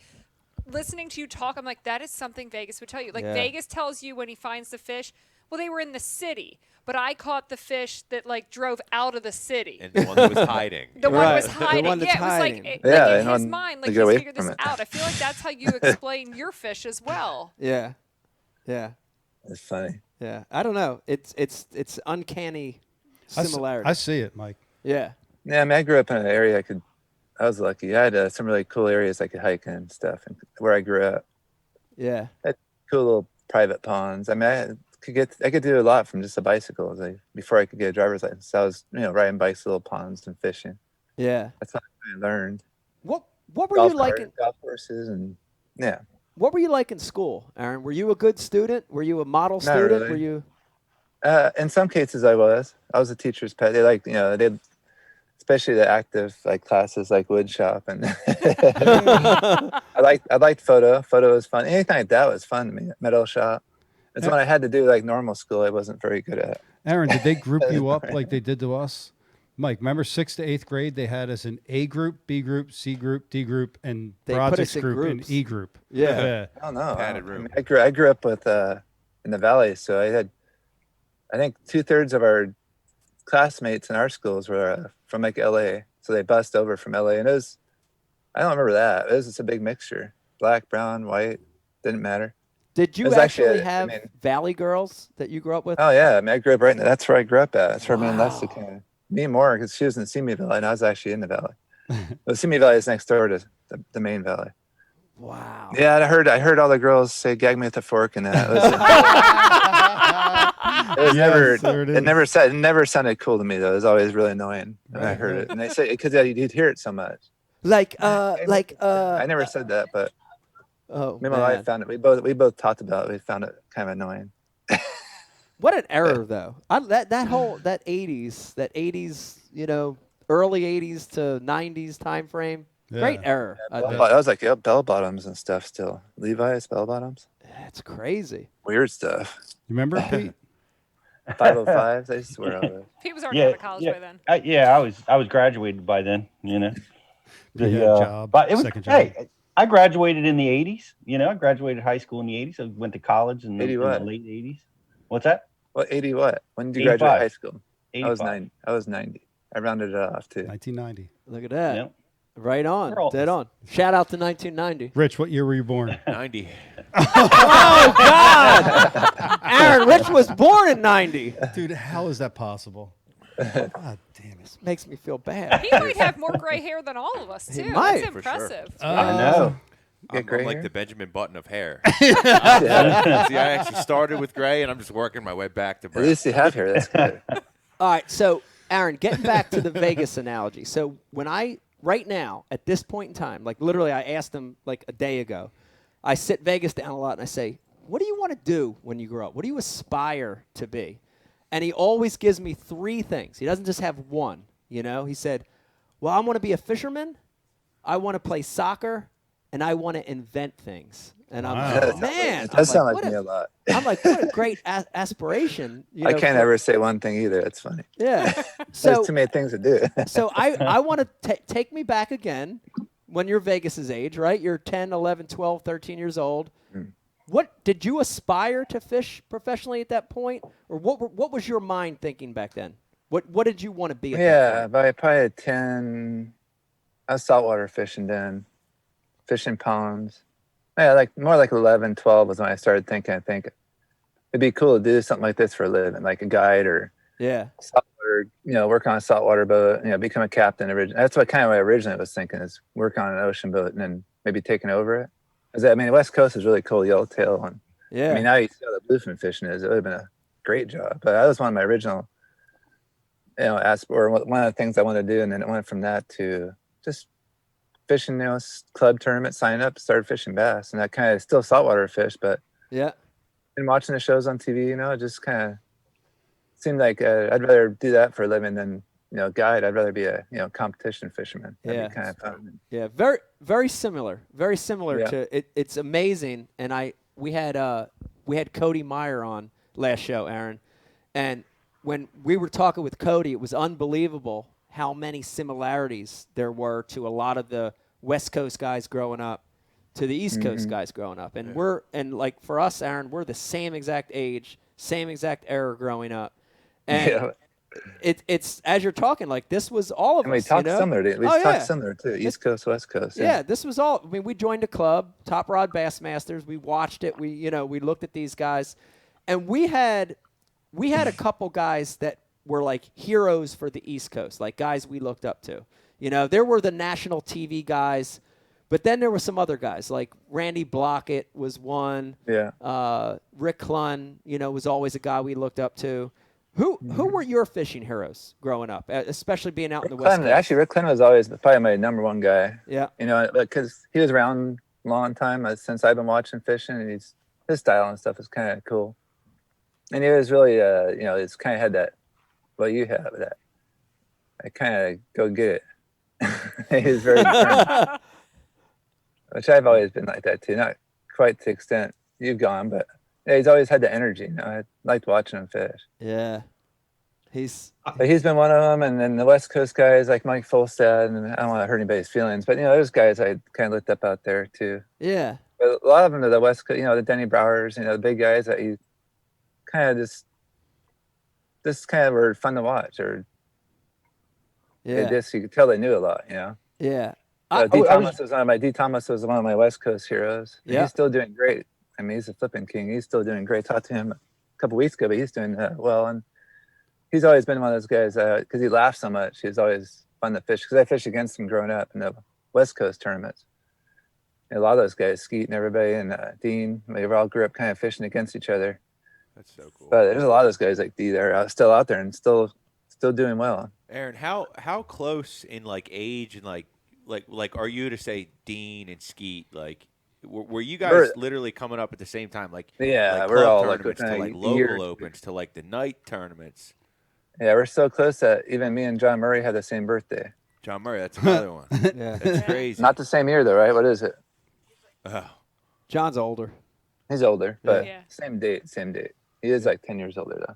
Listening to you talk, I'm like, that is something Vegas would tell you. Yeah. Vegas tells you when he finds the fish, well, they were in the city, but I caught the fish that drove out of the city. And the one that was hiding. The one Right. was The hiding. one that's Yeah, it was hiding. in his mind, to he's get away figured this from it. out. I feel like that's how you explain your fish as well. Yeah. It's funny. Yeah. I don't know. It's uncanny similarity. I see it, Mike. Yeah. Yeah, I grew up in an area I was lucky. I had some really cool areas I could hike in and stuff, and where I grew up. Yeah. I had cool little private ponds. I could do a lot from just a bicycle. Before I could get a driver's license, I was riding bikes to little ponds and fishing. Yeah. That's how I learned. What were you like in golf courses and yeah. What were you like in school, Aaron? Were you a good student? Were you a model Not student? really. Were you? In some cases, I was. I was a teacher's pet. They like, they, especially the active like classes like wood shop, and I liked photo. Photo was fun. Anything like that was fun to me. Metal shop. It's when I had to do like normal school, I wasn't very good at. Aaron, did they group you up like they did to us? Mike, remember 6th to 8th grade, they had us in A group, B group, C group, D group, and They put projects us in group groups. and E group. Yeah. I don't know. Padded room. I grew up with in the valley, so I think 2/3 of our classmates in our schools were from like LA, so they bussed over from LA, and I don't remember that. It was just a big mixture, black, brown, white, didn't matter. Did you It was actually actually have Valley girls that you grew up with? Oh yeah, I mean, I grew up right. That's where I grew up at. That's where me and Leslie came. Me more because she was in Simi Valley and I was actually in the valley. But Simi Valley is next door to the main valley. Wow. Yeah, I heard all the girls say "gag me with a fork" and that. It never sounded cool to me though. It was always really annoying when I heard it. And they say because you'd hear it so much. I never said that, but me and my wife found it. We both talked about it. We found it kind of annoying. What an error, though. That 80s, early 80s to 90s time frame. Yeah. Great error. I think. I was like, bell bottoms and stuff still. Levi's bell bottoms. It's crazy. Weird stuff. You remember Pete? 505s. I used to wear all those. He was already out of college by then. I was graduated by then. Job, but it was second job. hey. I graduated in the 80s. I graduated high school in the 80s. I went to college in the late 80s. What's that? What 80 what? When did you 85. graduate high school? 85. I was 90. I rounded it off too. 1990. Look at that. Yep. Right on. Dead on. Shout out to 1990. Rich, what year were you born? 90. Oh, God. Aaron, Rich was born in 90. Dude, how is that possible? God damn it. This makes me feel bad. He might have more gray hair than all of us, too. He might. That's For sure. impressive. I know. I'm gray like hair? the Benjamin Button of hair. See, I actually started with gray, and I'm just working my way back to At brown. least you have hair. That's good. All right, so, Aaron, getting back to the Vegas analogy. So right now, at this point in time, like literally I asked him like a day ago, I sit Vegas down a lot and I say, what do you want to do when you grow up? What do you aspire to be? And he always gives me 3 things. He doesn't just have one, He said, well, I want to be a fisherman, I want to play soccer, and I want to invent things. And I'm like, man. It does sound like what me a lot. I'm like, what a great aspiration. I can't ever say one thing either. It's funny. Yeah. There's too many things to do. So I want to take me back again when you're Vegas's age, right? You're 10, 11, 12, 13 years old. What did you aspire to fish professionally at that point? Or what was your mind thinking back then? What did you want to be at that point? By probably 10, I was saltwater fishing then, fishing ponds. Yeah, more like 11, 12 was when I started thinking, I think it'd be cool to do something like this for a living, like a guide or saltwater, work on a saltwater boat, become a captain. That's what I originally was thinking is work on an ocean boat and then maybe taking over it. The West Coast is really cool, yellowtail. And now you see how the bluefin fishing is. It would have been a great job. But that was one of my original, one of the things I wanted to do. And then it went from that to just fishing, club tournament, sign up, started fishing bass. And that kind of still saltwater fish, but and watching the shows on TV, it just kind of seemed like I'd rather do that for a living than guide. I'd rather be a competition fisherman. That'd be kind of fun. Yeah, very very similar. Very similar to it. It's amazing. And we had Cody Meyer on last show, Aaron, and when we were talking with Cody, it was unbelievable how many similarities there were to a lot of the West Coast guys growing up to the East Coast guys growing up. And like for us, Aaron, we're the same exact age, same exact era growing up. And it's as you're talking, like this was all of us. And we talked similar. We talked similar too. East Coast, West Coast. Yeah, this was all. I mean, we joined a club, Top Rod Bassmasters. We watched it. We looked at these guys, and we had a couple guys that were like heroes for the East Coast, like guys we looked up to. There were the national TV guys, but then there were some other guys like Randy Blockett was one. Yeah. Rick Clunn, was always a guy we looked up to. Who were your fishing heroes growing up, especially being out in the Rick West Clinton, Coast? actually, Rick Clinton was always probably my number one guy. Yeah. You know, because he was around a long time since I've been watching fishing, and his style and stuff is kind of cool. And he was really, you know, it's kind of had that, well, you have that. I kind of go get it. He was very determined, which I've always been like that too. Not quite to the extent you've gone, but yeah, he's always had the energy. You know, I liked watching him fish. Yeah. But he's been one of them, and then the West Coast guys like Mike Folstad, and I don't want to hurt anybody's feelings, but you know, there's guys I kind of looked up out there too. Yeah. But a lot of them are the West Coast, you know, the Denny Browers, you know, the big guys that you kind of just kind of were fun to watch, or Yeah. you could tell they knew a lot, you know. Yeah. D. Thomas was one of my West Coast heroes. Yeah. He's still doing great. I mean, he's a flipping king. He's still doing great. Talked to him a couple weeks ago, but he's doing well. And he's always been one of those guys because he laughs so much. He's always fun to fish. Because I fished against him growing up in the West Coast tournaments. And a lot of those guys, Skeet and everybody, and Dean, they all grew up kind of fishing against each other. That's so cool. But there's a lot of those guys like D that are still out there and still doing well. Aaron, how close in like age and like are you to say Dean and Skeet? Like, were you guys literally coming up at the same time? Like, yeah, like we're all tournaments like to like local opens to like the night tournaments. Yeah, we're so close that even me and John Murray had the same birthday. John Murray, that's another one. Yeah, that's crazy. Not the same year though, right? What is it? Oh. John's older. He's older, but Yeah. same date. He is like 10 years older though.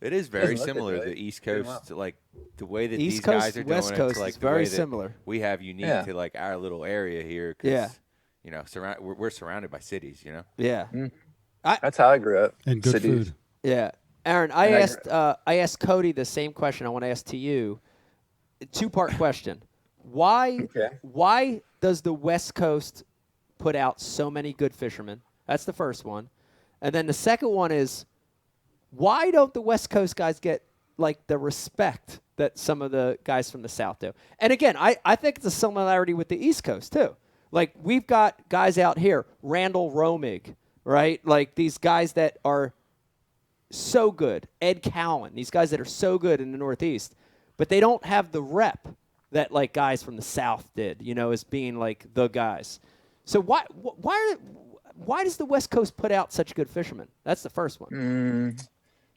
It is very Doesn't look similar. it, right? The East Coast, to like the way that East these Coast, guys are West doing Coast it, to, like is the very way that similar. we have unique Yeah. to like our little area here. 'Cause, Yeah. you know, we're surrounded by cities. You know. Yeah. That's how I grew up. And good Cities. food. Yeah. Aaron, I asked Cody the same question I want to ask to you. Two-part question. Why does the West Coast put out so many good fishermen? That's the first one. And then the second one is, why don't the West Coast guys get like the respect that some of the guys from the South do? And again, I think it's a similarity with the East Coast too. Like we've got guys out here, Randall Romig, right? Like these guys that are so good, Ed Cowan, these guys that are so good in the Northeast, but they don't have the rep that like guys from the South did, you know, as being like the guys. So why does the West Coast put out such good fishermen? That's the first one.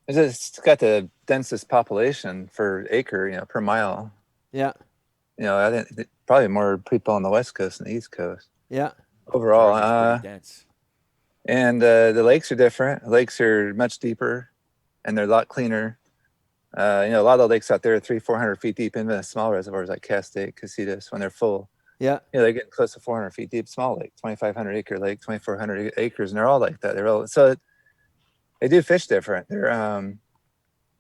It's got the densest population for acre, you know, per mile. Yeah. You know, I think probably more people on the West Coast than the East Coast. Yeah. Overall, pretty dense. And the lakes are different. The lakes are much deeper, and they're a lot cleaner. You know, a lot of the lakes out there are 300-400 feet deep, even the small reservoirs like Castaic, Casitas, when they're full. Yeah. You know, they're getting close to 400 feet deep. Small lake, 2,500 acre lake, 2,400 acres, and they're all like that. They're all so they do fish different. They're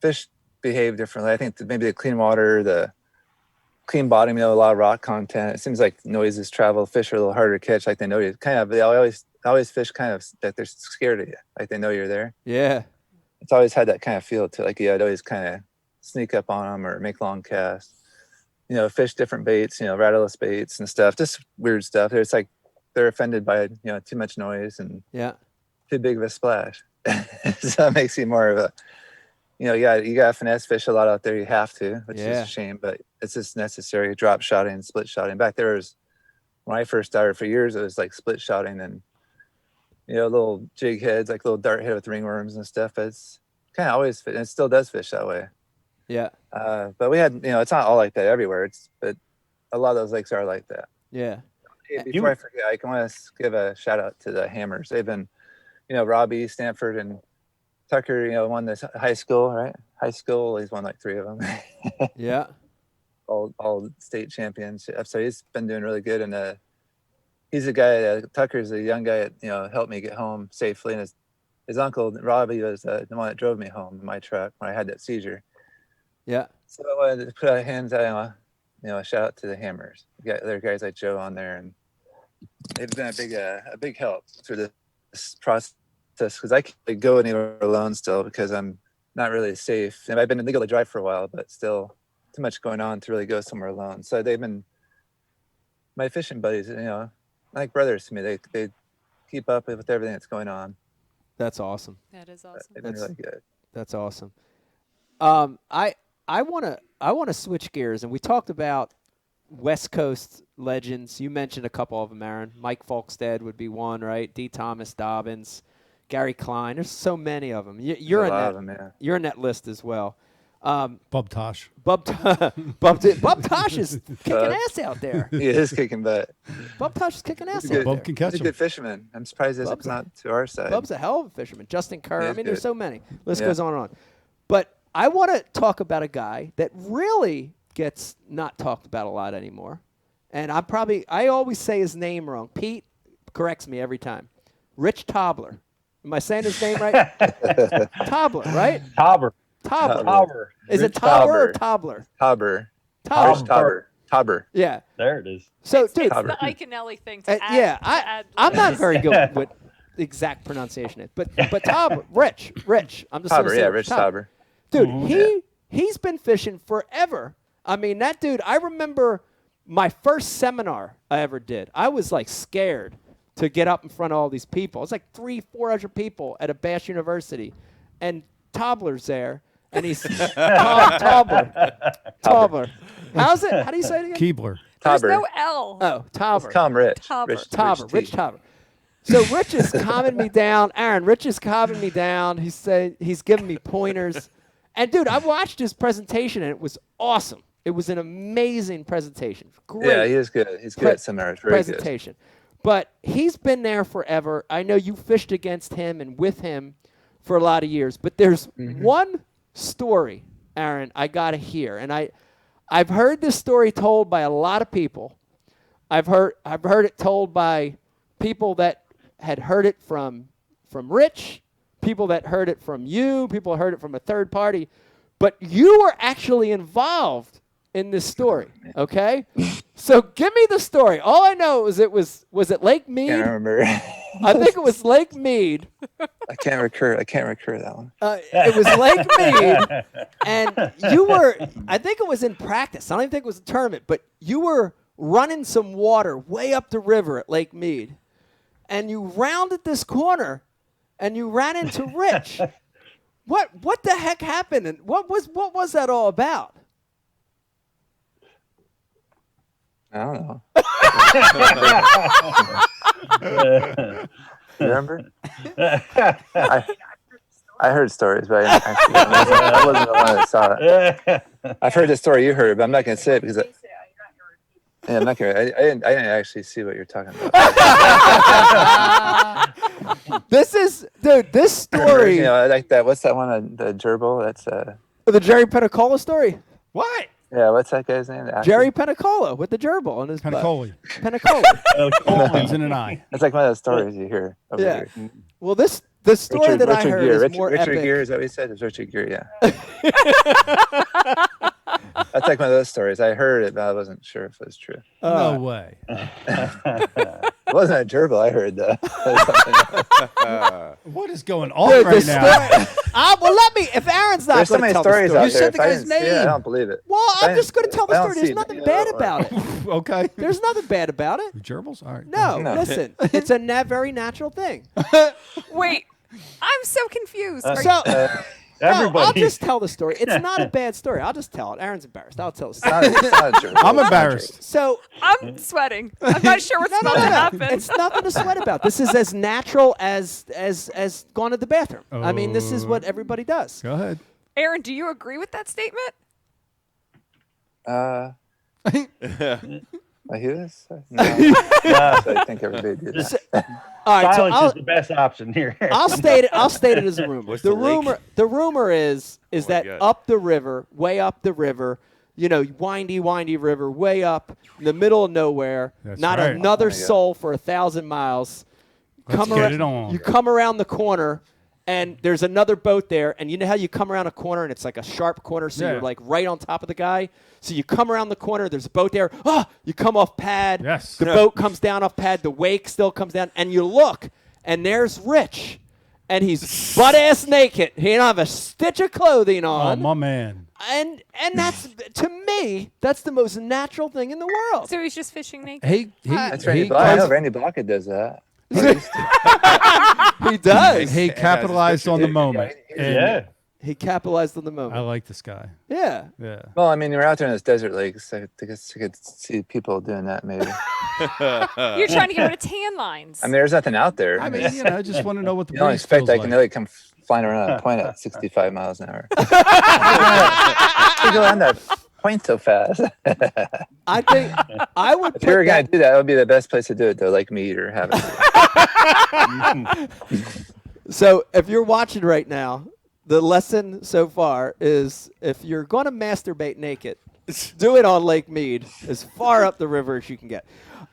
fish behave differently. I think maybe the clean water, the clean bottom, you know, a lot of rock content. It seems like noises travel. Fish are a little harder to catch. Like they know you. They always fish kind of that they're scared of you. Like they know you're there. Yeah. It's always had that kind of feel to it. Like I'd always kind of sneak up on them or make long casts. You know, fish different baits. You know, rattleless baits and stuff. Just weird stuff. It's like they're offended by too much noise and too big of a splash. So it makes you more of a, you got to finesse fish a lot out there. You have to, which is a shame, but it's just necessary. Drop shotting, split shotting. Back there was when I first started for years, it was like split shotting and little jig heads, like little dart head with ringworms and stuff. It's kind of always fit, and it still does fish that way. Yeah. But we had, it's not all like that everywhere. But a lot of those lakes are like that. Yeah. Hey, before I forget, I want to give a shout out to the Hammers. They've been, Robbie, Stanford, and Tucker, won this high school, right? High school, he's won like 3 of them. Yeah. All state championships. So he's been doing really good. And he's a guy, Tucker's a young guy that, helped me get home safely. And his uncle, Robbie, was the one that drove me home in my truck when I had that seizure. Yeah. So I wanted to put our hands out, a shout out to the Hammers. There are guys like Joe on there, and they've been a big help through this process, because I can't go anywhere alone still because I'm not really safe. And I've been illegal to drive for a while, but still too much going on to really go somewhere alone. So they've been my fishing buddies, like brothers to me. They keep up with everything that's going on. That's awesome. That is awesome. They've been really good. That's awesome. I want to switch gears, and we talked about West Coast legends. You mentioned a couple of them, Aaron. Mike Folkstead would be one, right? D. Thomas Dobbins, Gary Klein. There's so many of them. You're in that. You're in that list as well. Bob Tosh. Bob Tosh is kicking ass out there. He is kicking butt. Bob Tosh is kicking ass out Bob there. can catch He's a him. good fisherman. I'm surprised he's not to our side. Bub's a hell of a fisherman. Justin Kerr. He I is mean, there's good. so many. List goes on and on. But I want to talk about a guy that really gets not talked about a lot anymore. And I always say his name wrong. Pete corrects me every time. Rich Tobler. Am I saying his name right? Tobler, right? Tauber. Tobler. Is it Tauber or Tobler? Tauber. Tauber. Tauber. Yeah. There it is. So, It's dude. the Iaconelli thing to add. Yeah, to add I'm not layers. very good with the exact pronunciation. But Tauber, Rich. I'm just Tauber, gonna say yeah, Rich Tauber. Dude, he's been fishing forever. I mean, that dude, I remember my first seminar I ever did. I was like scared to get up in front of all these people. It's like 300-400 people at a Bass University. And Tobler's there. And he's Tobler. How's it? How do you say it again? Keebler. There's Tauber. no L. Oh, Tauber. Calm Rich. Tauber. Rich Tauber. So Rich is calming me down. Aaron, Rich is calming me down. He's giving me pointers. And, dude, I watched his presentation, and it was awesome. It was an amazing presentation. Great. Yeah, he is good. He's good at seminars. Very presentation. But he's been there forever. I know you fished against him and with him for a lot of years. But there's one story, Aaron, I got to hear. And I've heard this story told by a lot of people. I've heard it told by people that had heard it from Rich, people that heard it from you, people that heard it from a third party. But you were actually involved in this story, okay? So give me the story. All I know is was it Lake Mead? I can't remember. I think it was Lake Mead. I can't recur that one. It was Lake Mead, and you were, I think it was in practice. I don't even think it was a tournament, but you were running some water way up the river at Lake Mead, and you rounded this corner, and you ran into Rich. What the heck happened, and what was that all about? I don't know. You remember? I heard stories, but I wasn't the one that saw it. I've heard the story you heard, but I'm not going to say it because I'm not going to. I didn't actually see what you're talking about. This story. You know, like that. What's that one? The gerbil. That's the Jerry Penicola story. What? Yeah, what's that guy's name? Jerry Penicola with the gerbil on his Penicoli. Penicola. Ends in an I. It's like one of those stories you hear over here. Well, the story that I heard Gere. is more Richard epic. Gere, is that what he said? It's Richard Gere, yeah. That's like one of those stories. I heard it, but I wasn't sure if it was true. No way. It wasn't a gerbil, I heard though. What is going on right now? Well, if Aaron's not There's so going to many tell stories the story. out You there. said the If I guy's didn't see it, name. I don't believe it. Well, I'm just going to tell the I don't story. There's see nothing it. bad about it. Okay. There's nothing bad about it. Gerbils? All right. No, listen. It's a very natural thing. Wait, I'm so confused. Everybody. I'll just tell the story. It's not a bad story. I'll just tell it. Aaron's embarrassed. I'll tell the story. It's not a gerbil. I'm embarrassed. So I'm sweating. I'm not sure what's about to happen. It's nothing to sweat about. This is as natural as going to the bathroom. I mean, this is what everybody does. Go ahead. Aaron, do you agree with that statement? I hear this? No. I think everybody did that. All right, Silence so is the best option here. I'll state it as a rumor. What's The the lake? rumor is that God. up the river, way up the river, windy river, way up in the middle of nowhere, That's not right. another Oh my God. soul for 1,000 miles. Let's get it on. You come around the corner, and there's another boat there, and you know how you come around a corner and it's like a sharp corner, so Yeah. you're like right on top of the guy. So you come around the corner, there's a boat there. You come off pad. Yes. The boat comes down off pad. The wake still comes down, and you look, and there's Rich, and he's butt ass naked. He don't have a stitch of clothing Oh, on. my man. And that's, to me, that's the most natural thing in the world. So he's just fishing naked. That's Randy Block. I know Randy Block does that. He does. He capitalized on the moment. Yeah. He capitalized on the I moment. like this guy. Yeah. Yeah. Well, I mean, you're out there in this desert lake, so I guess you could see people doing that maybe. You're trying to get rid of tan lines. I mean, there's nothing out there. I mean, I just want to know what the You don't breeze expect feels Iaconelli like. to come flying around a point at 65 miles an hour. You go on that point so fast. I think I would. If you were going to do that, it would be the best place to do it, though, like Mead or have it. So if you're watching right now, the lesson so far is if you're going to masturbate naked, do it on Lake Mead, as far up the river as you can get.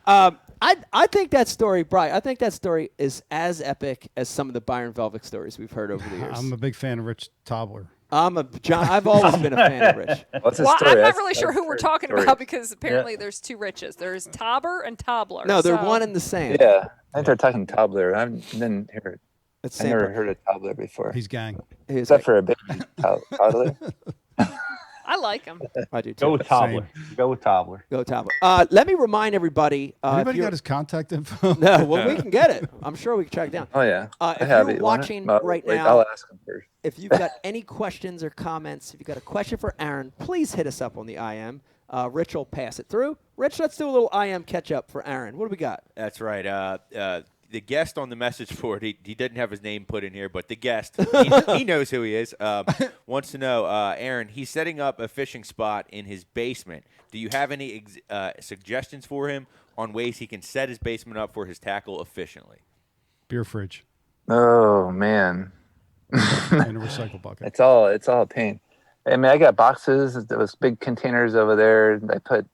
I think that story, Brian, I think that story is as epic as some of the Byron Velvick stories we've heard over the years. I'm a big fan of Rich Tobler. I've always been a fan of Rich. What's his Well, story? I'm not That's- really sure that's who we're her talking story. about because apparently there's two Riches. There's Tauber and Tobler. No, they're so- one and the same. Yeah, I think they're talking Tobler. I've been here. It's I've same never per- heard of Tobler before. He's gang. He's Except like- for a baby toddler. I like them. I do too. Go with Tobler. Go with Tobler. Go Tobler. Let me remind everybody. If Anybody you're- got his contact info? No, well, we can get it. I'm sure we can track it down. Oh, yeah. If I have you're it. You want it? watching Well, right wait, now, I'll ask him first. if you've got any questions or comments, if you've got a question for Aaron, please hit us up on the IM. Rich will pass it through. Rich, let's do a little IM catch-up for Aaron. What do we got? That's right. The guest on the message board, he didn't have his name put in here, but the guest, he knows who he is, wants to know, Aaron, he's setting up a fishing spot in his basement. Do you have any suggestions for him on ways he can set his basement up for his tackle efficiently? Beer fridge Oh, man. and a recycle bucket. It's all a pain. I mean, I got boxes, those big containers over there. I put,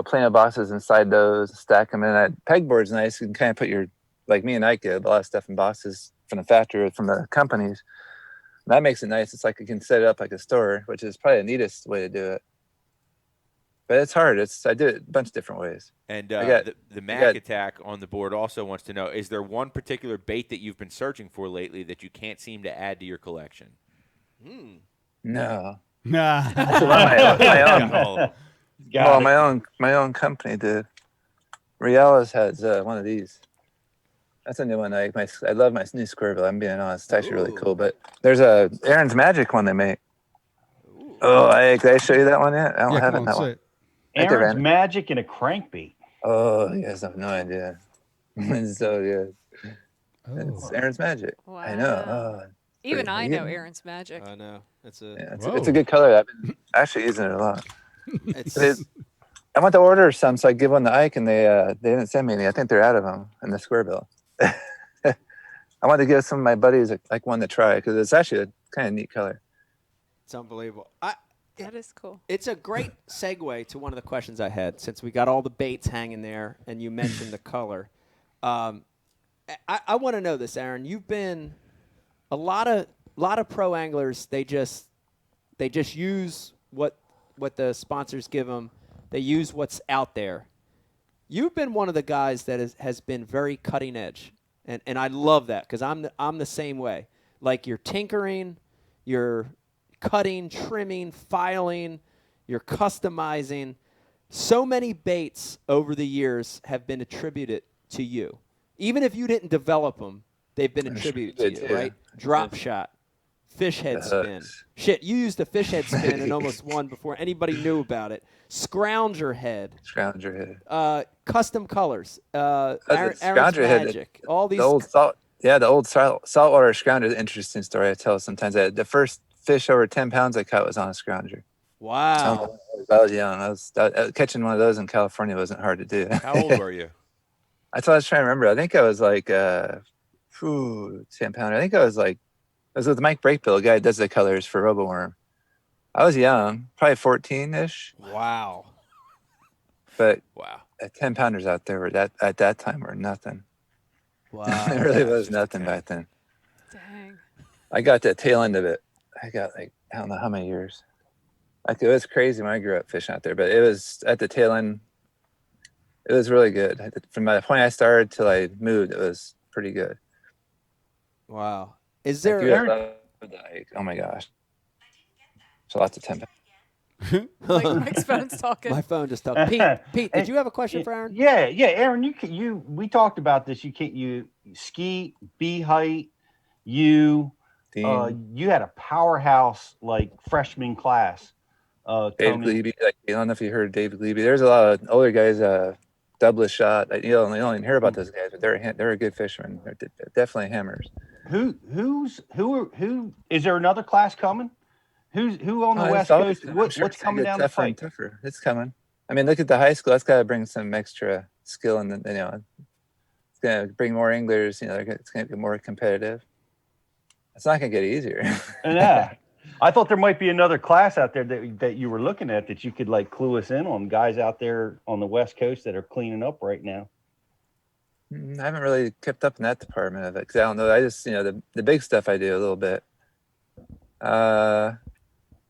plenty of boxes inside those, stack them in. That pegboard's nice. You can kind of put your, like me and Ike did, a lot of stuff in boxes from the factory, from the companies. And that makes it nice. It's like you can set it up like a store, which is probably the neatest way to do it. But it's hard. I do it a bunch of different ways. And the Mac Attack on the board also wants to know, is there one particular bait that you've been searching for lately that you can't seem to add to your collection? No. Nah. That's my own. Got Well, it. my own company did. Riala's has one of these. That's a new one. I love my new square bill. I'm being honest. It's actually really cool. But there's a Aaron's Magic one they make. Oh, did I show you that one yet? I don't Yeah, have come it. on, That say one. it. I think I Aaron's ran it. Magic and a crankbait. Oh, you guys have no idea. It's so good. It's Aaron's Magic. I know. Wow. Oh, Even pretty I good. know Aaron's Magic. I know. It's a. yeah, Whoa. it's a good color. I've been actually using it a lot. It's, I want to order some, so I give one to Ike, and they didn't send me any. I think they're out of them in the square bill. I wanted to give some of my buddies like one to try because it's actually a kind of neat color. it's unbelievable. That is cool. It's a great segue to one of the questions I had, since we got all the baits hanging there, and you mentioned the color. I want to know this, Aaron. You've been a lot of pro anglers. They just use what the sponsors give them. They use what's out there. You've been one of the guys that has been very cutting edge, and I love that because I'm the same way. Like you're tinkering, you're cutting, trimming, filing, you're customizing. So many baits over the years have been attributed to you. Even if you didn't develop them, they've been attributed to you, Yeah. right? Drop shot, fish head The spin. hooks. Shit, you used a fish head spin and almost won before anybody knew about it. Scrounger head, Scrounger head. custom colors, Aaron's Scrounger head, Magic, all these. The old saltwater scrounger is an interesting story I tell sometimes. The first fish over 10 pounds I caught was on a scrounger. Wow. I was young. I was catching one of those in California wasn't hard to do. How old were you? That's what I was trying to remember. I think I was like 10 pounder. I think I was with Mike Breakbill, the guy that does the colors for RoboWorm. I was young, probably 14-ish. Wow. But Wow. 10 pounders out there at that time were nothing. Wow. It really was nothing back then. Dang. I got the tail end of it. I got I don't know how many years. It was crazy when I grew up fishing out there, but it was at the tail end. It was really good. From the point I started till I moved, it was pretty good. Wow. Is there? Oh my gosh. So lots of 10 pounds. Mike's phone's talking. My phone just talked. Pete, did you have a question for Aaron? Yeah, Aaron, we talked about this. You ski, bee height, you had a powerhouse like freshman class. David Tony. Glebe. Like, I don't know if you heard of David Glebe. There's a lot of older guys. Douglas shot. You don't even hear about those guys, but they're a good fisherman. They're definitely hammers. Who is there another class coming? Who on the West Coast? What's coming down the pike? Tougher. It's coming. I mean, look at the high school. That's got to bring some extra skill, and it's gonna bring more anglers. It's gonna be more competitive. It's not gonna get easier. Yeah, I thought there might be another class out there that you were looking at that you could like clue us in on, guys out there on the West Coast that are cleaning up right now. I haven't really kept up in that department of it because I don't know. I just the big stuff I do a little bit.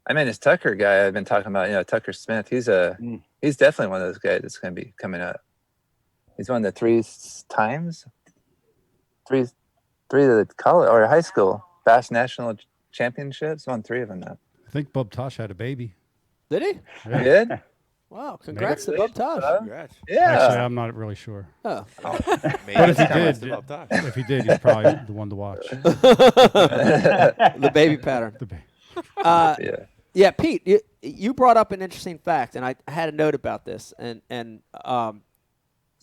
I mean, this Tucker guy I've been talking about. Tucker Smith. He's definitely one of those guys that's going to be coming up. He's won the three of the college or high school Bass National Championships. Won 3 of them now. I think Bub Tosh had a baby. Did he? Yeah. He did? Wow! Congrats to Bub Tosh. Congrats. Yeah. Actually, I'm not really sure. Oh. But if he did, he's probably the one to watch. The baby pattern. The baby. Yeah, Pete, you brought up an interesting fact, and I had a note about this. And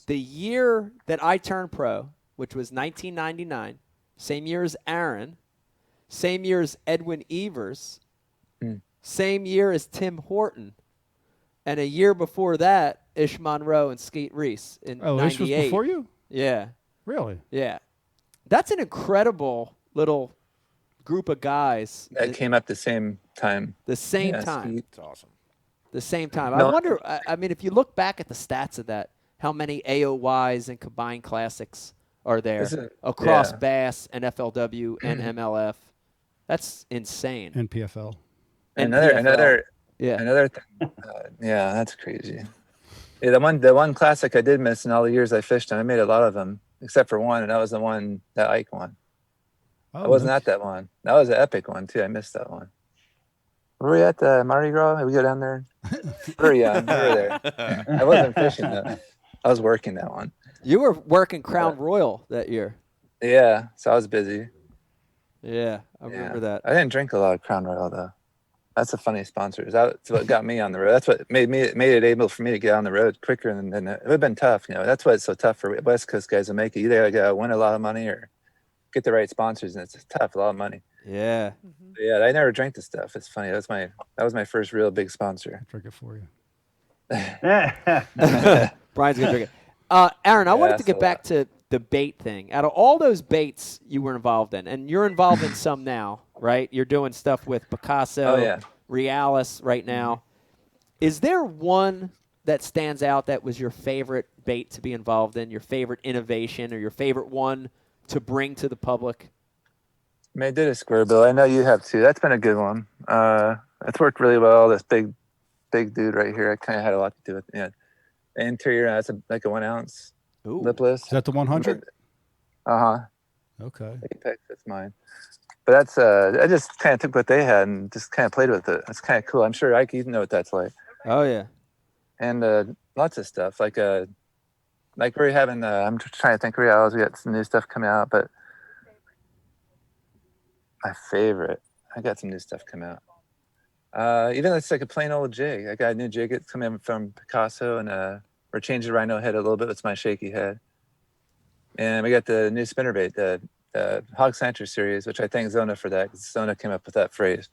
the year that I turned pro, which was 1999, same year as Aaron, same year as Edwin Evers, same year as Tim Horton, and a year before that, Ish Monroe and Skeet Reese in 98. Ish was before you? Yeah. Really? Yeah. That's an incredible little group of guys that came up the same time. The same time. It's awesome. The same time. No. I wonder, I mean, if you look back at the stats of that, how many AOYs and combined classics are there across Bass and FLW and MLF? That's insane. And PFL. Another thing. Yeah, that's crazy. Yeah, the one classic I did miss in all the years I fished, and I made a lot of them, except for one, and that was the one that Ike won. I wasn't at that one. That was an epic one too. I missed that one. Were we at the Mardi Gras? Did we go down there? We were there. I wasn't fishing though. I was working that one. You were working Crown Royal that year. Yeah, so I was busy. Yeah, I remember that. I didn't drink a lot of Crown Royal though. That's a funny sponsor. That's what got me on the road. That's what made it able for me to get on the road quicker than it would have been tough. That's why it's so tough for West Coast guys to make it. Either gotta win a lot of money or get the right sponsors, and it's tough, a lot of money. Yeah. Yeah, I never drank the stuff. It's funny. That was my first real big sponsor. I'll drink it for you. Brian's gonna drink it. Aaron, I wanted to get back to the bait thing. Out of all those baits you were involved in, and you're involved in some now, right? You're doing stuff with Picasso, Realis right now. Is there one that stands out that was your favorite bait to be involved in, your favorite innovation, or your favorite one to bring to the public? I mean, I did a square bill. I know you have too. That's been a good one. It's worked really well. This big dude right here, I kind of had a lot to do with it. The interior, that's like a 1 ounce lipless. Is that the 100? Okay. Apex, that's mine. But that's I just kind of took what they had and just kind of played with it. That's kind of cool. I'm sure Ike, you know what that's like. Oh yeah. And lots of stuff like we're having. I'm trying to think. We got some new stuff coming out, but my favorite, I got some new stuff coming out. Even it's like a plain old jig. I got a new jig that's coming from Picasso, and we're changing the rhino head a little bit. It's my shaky head, and we got the new spinnerbait, the Hog Sancher series, which I thank Zona for that, because Zona came up with that phrase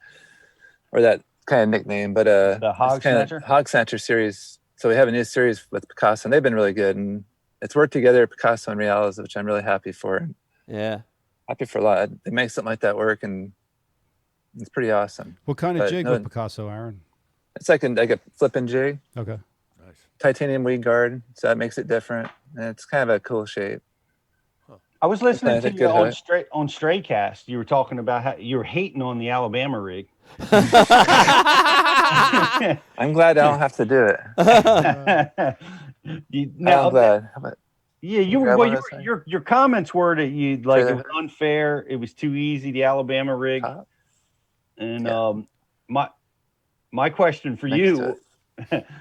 or that kind of nickname. But the Hog Sancher series. So we have a new series with Picasso, and they've been really good, and it's worked together, Picasso and Realis, which I'm really happy for. Yeah, happy for a lot. They make something like that work, and it's pretty awesome. What kind of jig with Picasso, Aaron? It's like a flipping jig. Okay. Nice. Titanium weed guard, so that makes it different, and it's kind of a cool shape. I was listening to you on Straycast. You were talking about how you were hating on the Alabama rig. I'm glad I don't have to do it. I'm glad. Yeah, your comments were that you it was unfair. It was too easy, the Alabama rig. And my question for you.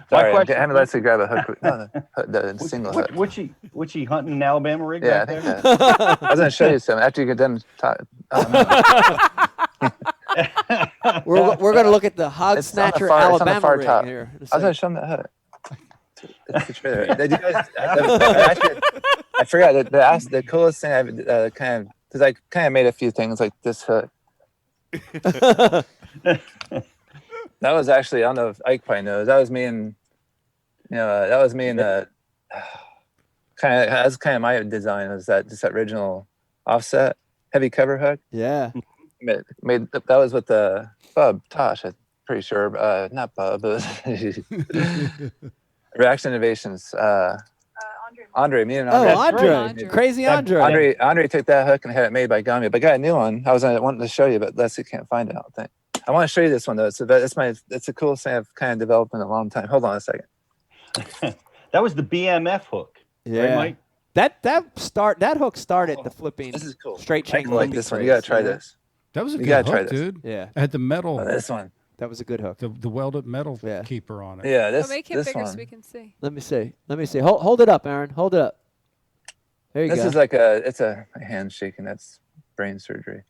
Sorry, I haven't let you grab a hook. The single hook. What's he hunting an Alabama rig? Yeah, back I think there? I was going to show you some after you get done talking. we're going to look at the Hog It's on the Snatcher far, it's on Alabama the far ring top. here. I was going to show them that hook. It's the trailer. Did you guys, actually, I forgot the coolest thing I've because I kind of made a few things like this hook. That was actually, I don't know if Ike probably knows. That was me and that's kind of my design, was that just that original offset heavy cover hook. Yeah. Made that was with the Bub Tosh, I'm pretty sure. Not Bub, but Reaction Innovations. Andre, me and Andre. Oh, Andre. Crazy Andre. Andre took that hook and had it made by Gummy, but I got a new one. I was wanting to show you, but Leslie can't find it, I don't think. I want to show you this one though. It's the coolest thing I've kind of developed in a long time. Hold on a second. That was the BMF hook. Yeah. Right, Mike? That hook started the flipping This is cool. straight chain. I like this one. You gotta try this. That was a You good gotta try hook, this. dude. Yeah. It had the metal. This one. That was a good hook. The welded metal keeper on it. Yeah, this Make it this bigger one. so we can see. Let me see. Hold it up, Aaron. Hold it up. There you This go. is like it's a hand shaking. That's brain surgery.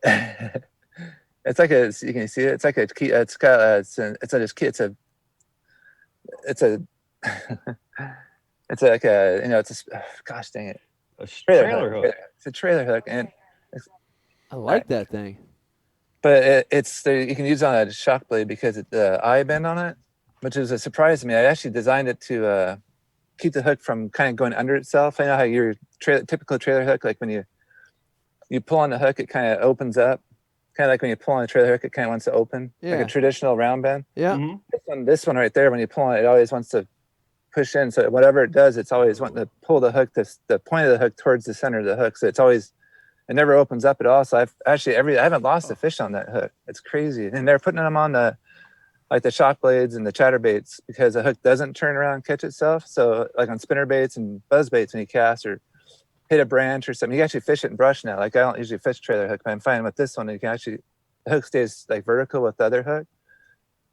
It's like you can see it. It's like a key. It's got it's a gosh dang it. A trailer hook. It's a trailer hook, and I like that thing. but you can use it on a shock blade because the eye bend on it, which is a surprise to me. I actually designed it to keep the hook from kind of going under itself. I know how your typical trailer hook, like when you pull on the hook, it kind of opens up. Kind of like when you pull on a trailer hook, it kind of wants to open, like a traditional round bend. Yeah. Mm-hmm. This one right there, when you pull on it, it always wants to push in. So whatever it does, it's always wanting to pull the hook, the point of the hook towards the center of the hook. So it never opens up at all. So I haven't lost a fish on that hook. It's crazy. And they're putting them on the shock blades and the chatterbaits because the hook doesn't turn around and catch itself. So like on spinner baits and buzz baits, when you cast or hit a branch or something, you can actually fish it in brush now. Like I don't usually fish trailer hook, but I'm finding with this one, the hook stays like vertical with the other hook.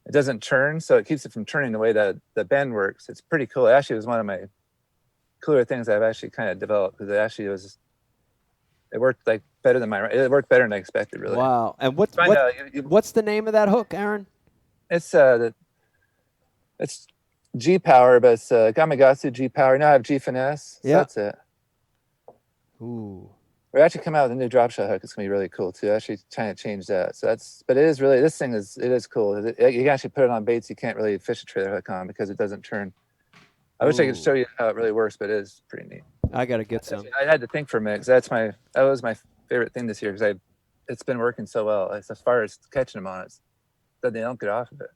It doesn't turn, so it keeps it from turning the way that the bend works. It's pretty cool. It actually was one of my cooler things I've actually kind of developed because it worked like better than it worked better than I expected, really. Wow. And what's the name of that hook, Aaron? It's G Power, but it's Gamakatsu G Power. Now I have G Finesse. So that's it. Ooh. We're actually coming out with a new drop shot hook. It's gonna be really cool too. Actually trying to change that. But it is really, this thing is cool. You can actually put it on baits you can't really fish a trailer hook on because it doesn't turn. I wish I could show you how it really works, but it is pretty neat. I gotta get some. I had to think for a minute because that was my favorite thing this year because it's been working so well. As far as catching them on it, that they don't get off of it.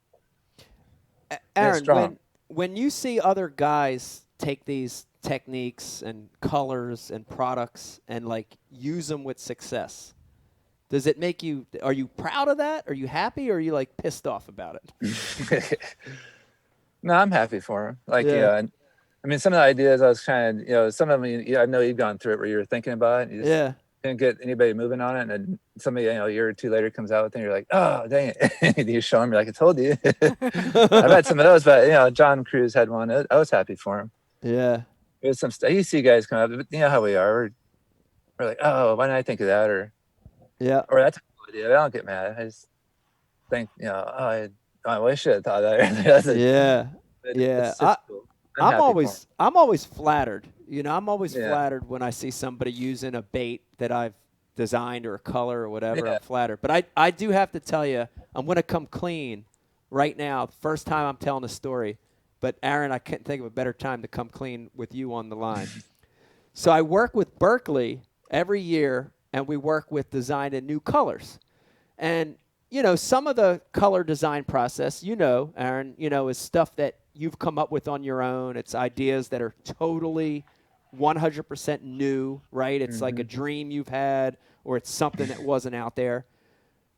Aaron, when you see other guys take these techniques and colors and products and like use them with success, does it make you, are you proud of that? Are you happy or are you like pissed off about it? No, I'm happy for him. Like, I mean, some of the ideas I was trying to, some of them, I know you've gone through it where you were thinking about it. You just didn't get anybody moving on it. And then somebody, a year or two later comes out with it and you're like, oh, dang it. You show them, you're like, I told you. I've had some of those, but, John Cruz had one. I was happy for him. Yeah. There's some stuff. You see guys come up, but you know how we are. We're like, oh, why didn't I think of that? Or that's a cool idea. I don't get mad. I just think, I should have thought that. Cool. I'm always flattered. I'm always flattered when I see somebody using a bait that I've designed or a color or whatever. I'm flattered. But I do have to tell you, I'm going to come clean right now. First time I'm telling a story. But Aaron, I can't think of a better time to come clean with you on the line. So I work with Berkeley every year, and we work with designing new colors. And, some of the color design process, Aaron, is stuff that you've come up with on your own. It's ideas that are totally 100% new, right? It's like a dream you've had, or it's something that wasn't out there.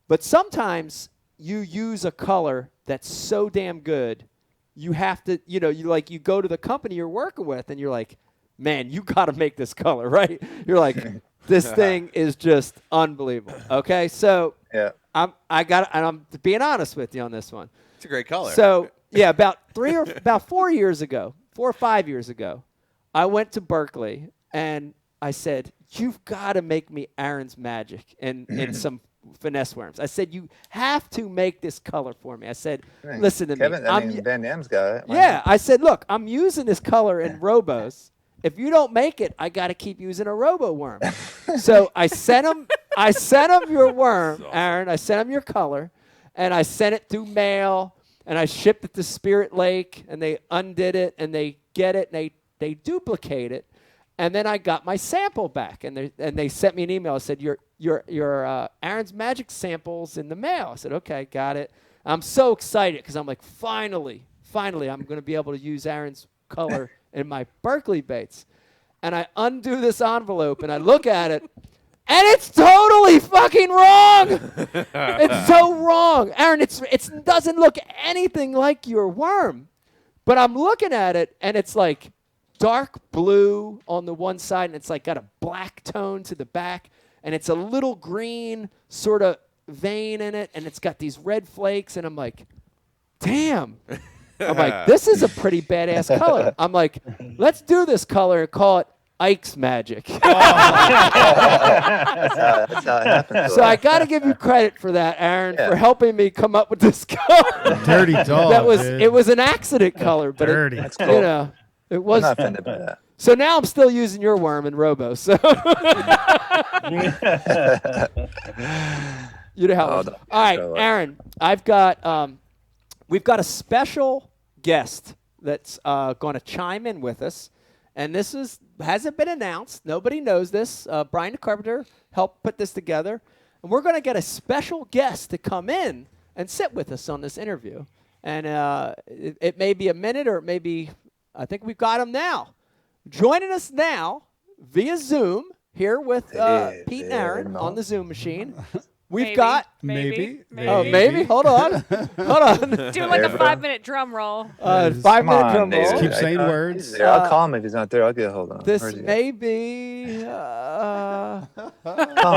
But sometimes you use a color that's so damn good, you have to, you go to the company you're working with and you're like, man, you got to make this color, right? You're like, this thing is just unbelievable. Okay. So I'm being honest with you on this one. It's a great color. So about 4 years ago, 4 or 5 years ago, I went to Berkeley and I said, you've got to make me Aaron's Magic in some finesse worms. I said, you have to make this color for me. I said, I mean, listen to Kevin, me. I mean, Van Dam's got it. Why Yeah, not? I said, look, I'm using this color in Robos. If you don't make it, I got to keep using a Robo worm. So I sent him your worm, Aaron. I sent him your color, and I sent it through mail, and I shipped it to Spirit Lake, and they undid it, and they get it, and they duplicate it, and then I got my sample back, and they sent me an email. I said, your Aaron's Magic sample's in the mail. I said, okay, got it. I'm so excited because I'm like, finally, I'm going to be able to use Aaron's color in my Berkeley baits. And I undo this envelope and I look at it, and it's totally fucking wrong. It's so wrong. Aaron, it doesn't look anything like your worm. But I'm looking at it, and it's like dark blue on the one side, and it's like got a black tone to the back, and it's a little green sort of vein in it, and it's got these red flakes, and I'm like, damn. I'm like, this is a pretty badass color. I'm like, let's do this color and call it Ike's Magic. That's how it happens. So I got to give you credit for that, Aaron, for helping me come up with this color. Dirty dog. It was an accident color, but Dirty. That's cool. you know, it was. I'm not offended by that. So now I'm still using your worm in Robo. So you know how. All right, Aaron, we've got a special guest that's going to chime in with us, and this hasn't been announced. Nobody knows this. Brian the Carpenter helped put this together, and we're going to get a special guest to come in and sit with us on this interview. And it may be a minute, or it may be, I think we've got him now. Joining us now via Zoom here with Pete and Aaron on the Zoom machine. We've got maybe. Oh, maybe. Hold on. Do like a 5-minute drum roll. 5-minute drum roll. Just keep saying words. I'll call him if he's not there. I'll get a hold of him. This Where's he may be. Call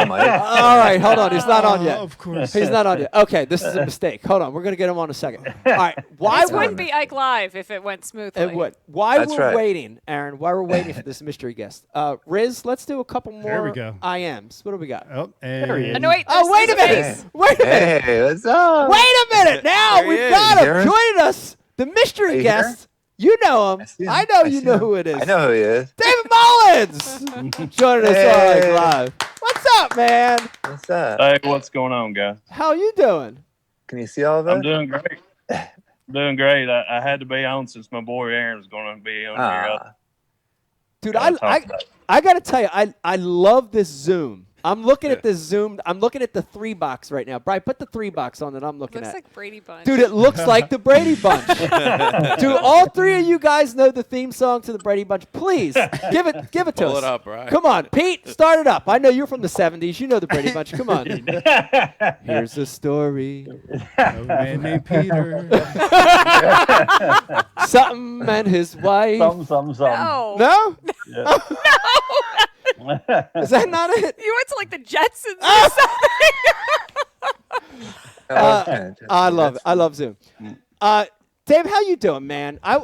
him, Mike. All right, hold on. He's not on yet. Of course. He's not on yet. Okay, this is a mistake. Hold on. We're going to get him on in a second. All right. This wouldn't be Ike Live if it went smoothly. It would. Why That's we're right. waiting, Aaron, why we're waiting for this mystery guest. Riz, let's do a couple more There we go. IMs. What do we got? Oh, There he is. No, wait. Oh, wait a minute. Hey. Wait a minute. Hey, what's up? Wait a minute. Now There he we've is. got him Aaron? joining us. The mystery you guest. You know him. see him. I know I you see know him. who it is. I know who he is. David Mullins joining us on Hey. Live. What's up, man? What's up? Hey, what's going on, guys? How you doing? Can you see all of it? I'm doing great. Doing great. I had to be on since my boy Aaron was going to be on here. Dude, Gotta talk about it. I got to tell you, I love this Zoom. I'm looking at this Zoom. I'm looking at the 3-box right now. Brian, put the 3-box on that I'm looking Looks at. like Brady Bunch. Dude, it looks like the Brady Bunch. Do all three of you guys know the theme song to the Brady Bunch? Please, give it to Pull us. it up, Brian. Come on, Pete, start it up. I know you're from the 70s. You know the Brady Bunch. Come on. Here's the story. A man named Peter. Something and his wife. Something. No. No? Yeah. Is that not it? You went to like the Jetsons or something. I love it. I love Zoom. Dave, how you doing, man? I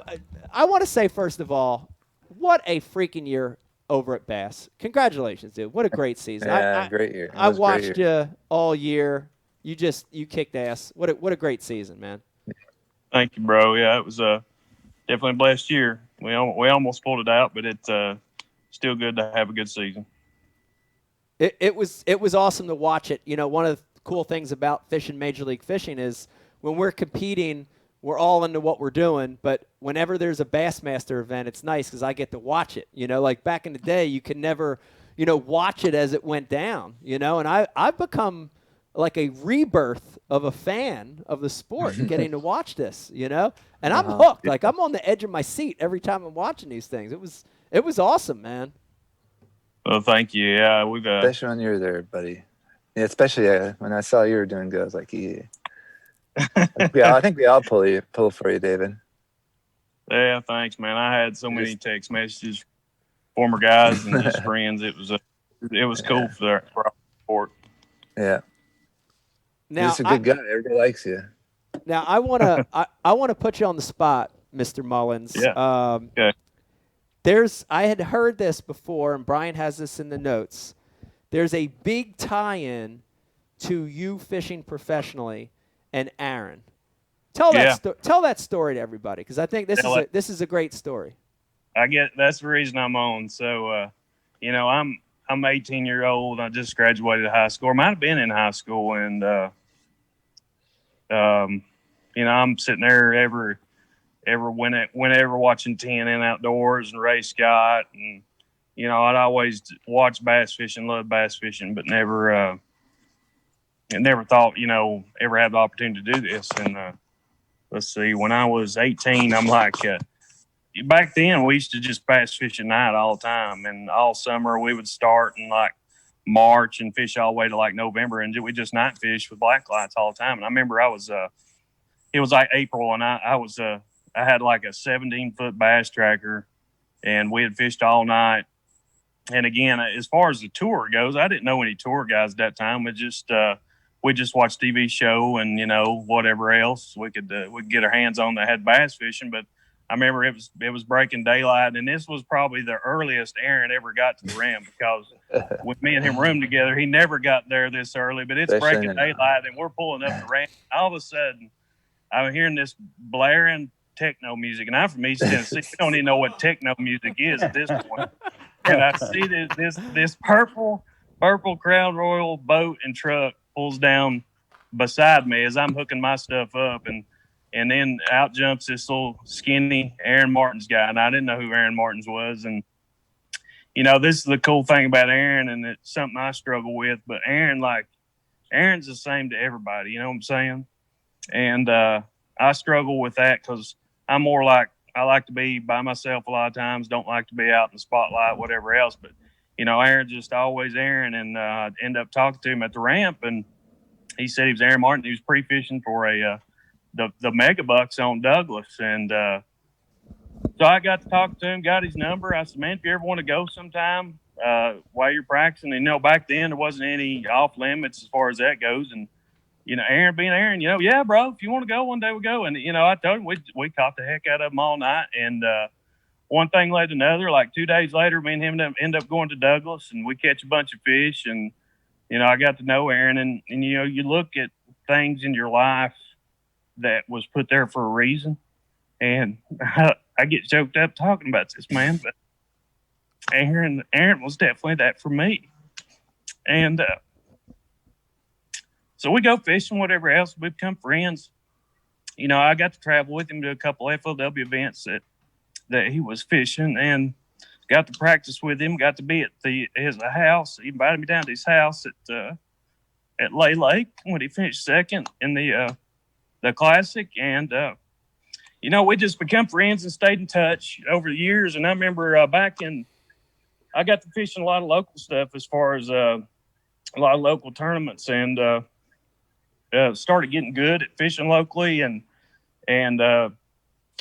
want to say, first of all, what a freaking year over at Bass. Congratulations, dude. What a great season. Yeah, great year. It I was a great watched year. you all year. You kicked ass. What a great season, man. Thank you, bro. Yeah, it was definitely a blessed year. We almost pulled it out, but it's still good to have a good season. It was awesome to watch it. You know, one of the cool things about fishing Major League Fishing is when we're competing, we're all into what we're doing. But whenever there's a Bassmaster event, it's nice because I get to watch it. You know, like back in the day, you could never, watch it as it went down. You know, and I've become like a rebirth of a fan of the sport, getting to watch this. You know, and I'm hooked. Like I'm on the edge of my seat every time I'm watching these things. It was awesome, man. Well, thank you. Yeah, we've Especially when you were there, buddy. Yeah, especially when I saw you were doing good, I was like, yeah. I think we all pull for you, David. Yeah, thanks, man. I had so many text messages from former guys and just friends. It was cool for our sport. Yeah. Now, You're just a good guy. Everybody likes you. Now I wanna put you on the spot, Mr. Mullins. Yeah. Okay. I had heard this before, and Brian has this in the notes. There's a big tie-in to you fishing professionally and Aaron. Tell Yeah. that story to everybody, because I think this is a great story. I get that's the reason I'm on. So, I'm 18-year-old. I just graduated high school. I might have been in high school, and I'm sitting there whenever watching TNN Outdoors and Ray Scott, and I'd always watch bass fishing, loved bass fishing, but never thought ever had the opportunity to do this. And let's see, when I was 18, I'm like. Back then, we used to just bass fish at night all the time, and all summer we would start in like March and fish all the way to like November, and we just night fish with black lights all the time. And I remember it was like April, and I had like a 17-foot bass tracker, and we had fished all night. And again, as far as the tour goes, I didn't know any tour guys at that time. We just watched TV show and whatever else we could get our hands on that had bass fishing, but. I remember it was breaking daylight, and this was probably the earliest Aaron ever got to the rim, because when me and him roomed together, he never got there this early. But it's breaking daylight, and we're pulling up the ramp. All of a sudden, I'm hearing this blaring techno music, and I'm from East Tennessee. We don't even know what techno music is at this point. And I see this purple Crown Royal boat and truck pulls down beside me as I'm hooking my stuff up, and then out jumps this little skinny Aaron Martens guy. And I didn't know who Aaron Martens was. And, this is the cool thing about Aaron, and it's something I struggle with. But Aaron's the same to everybody. You know what I'm saying? And I struggle with that because I'm more like, I like to be by myself a lot of times, don't like to be out in the spotlight, whatever else. But, Aaron's just always Aaron. And I end up talking to him at the ramp, and he said he was Aaron Martin. He was pre-fishing for the mega bucks on Douglas. And so I got to talk to him, got his number. I said, man, if you ever want to go sometime while you're practicing, and back then there wasn't any off limits as far as that goes. And, Aaron being Aaron, yeah, bro, if you want to go, one day we'll go. And, I told him we caught the heck out of them all night. And one thing led to another. Like 2 days later, me and him end up going to Douglas, and we catch a bunch of fish. And, I got to know Aaron. And you look at things in your life that was put there for a reason. And I get choked up talking about this, man, but Aaron was definitely that for me. And so we go fishing, whatever else, we become friends. I got to travel with him to a couple FLW events that he was fishing, and got to practice with him, got to be at his house. He invited me down to his house at Lay Lake when he finished second in the Classic. And we just become friends and stayed in touch over the years. And I remember I got to fish in a lot of local stuff as far as a lot of local tournaments, and started getting good at fishing locally, and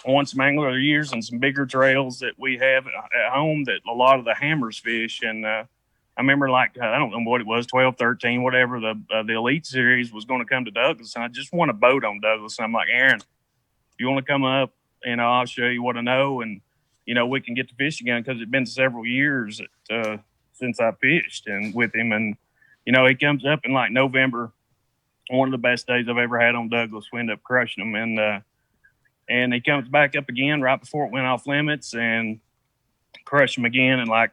won some angler years and some bigger trails that we have at home that a lot of the hammers fish. And I remember I don't know what it was, 12, 13, whatever, the Elite Series was going to come to Douglas, and I just won a boat on Douglas. And I'm like, Aaron, if you want to come up, I'll show you what I know, and, we can get to fish again, because it's been several years since I fished and with him. And, he comes up in like November, one of the best days I've ever had on Douglas. We end up crushing him, and he comes back up again right before it went off limits and crushed him again. And I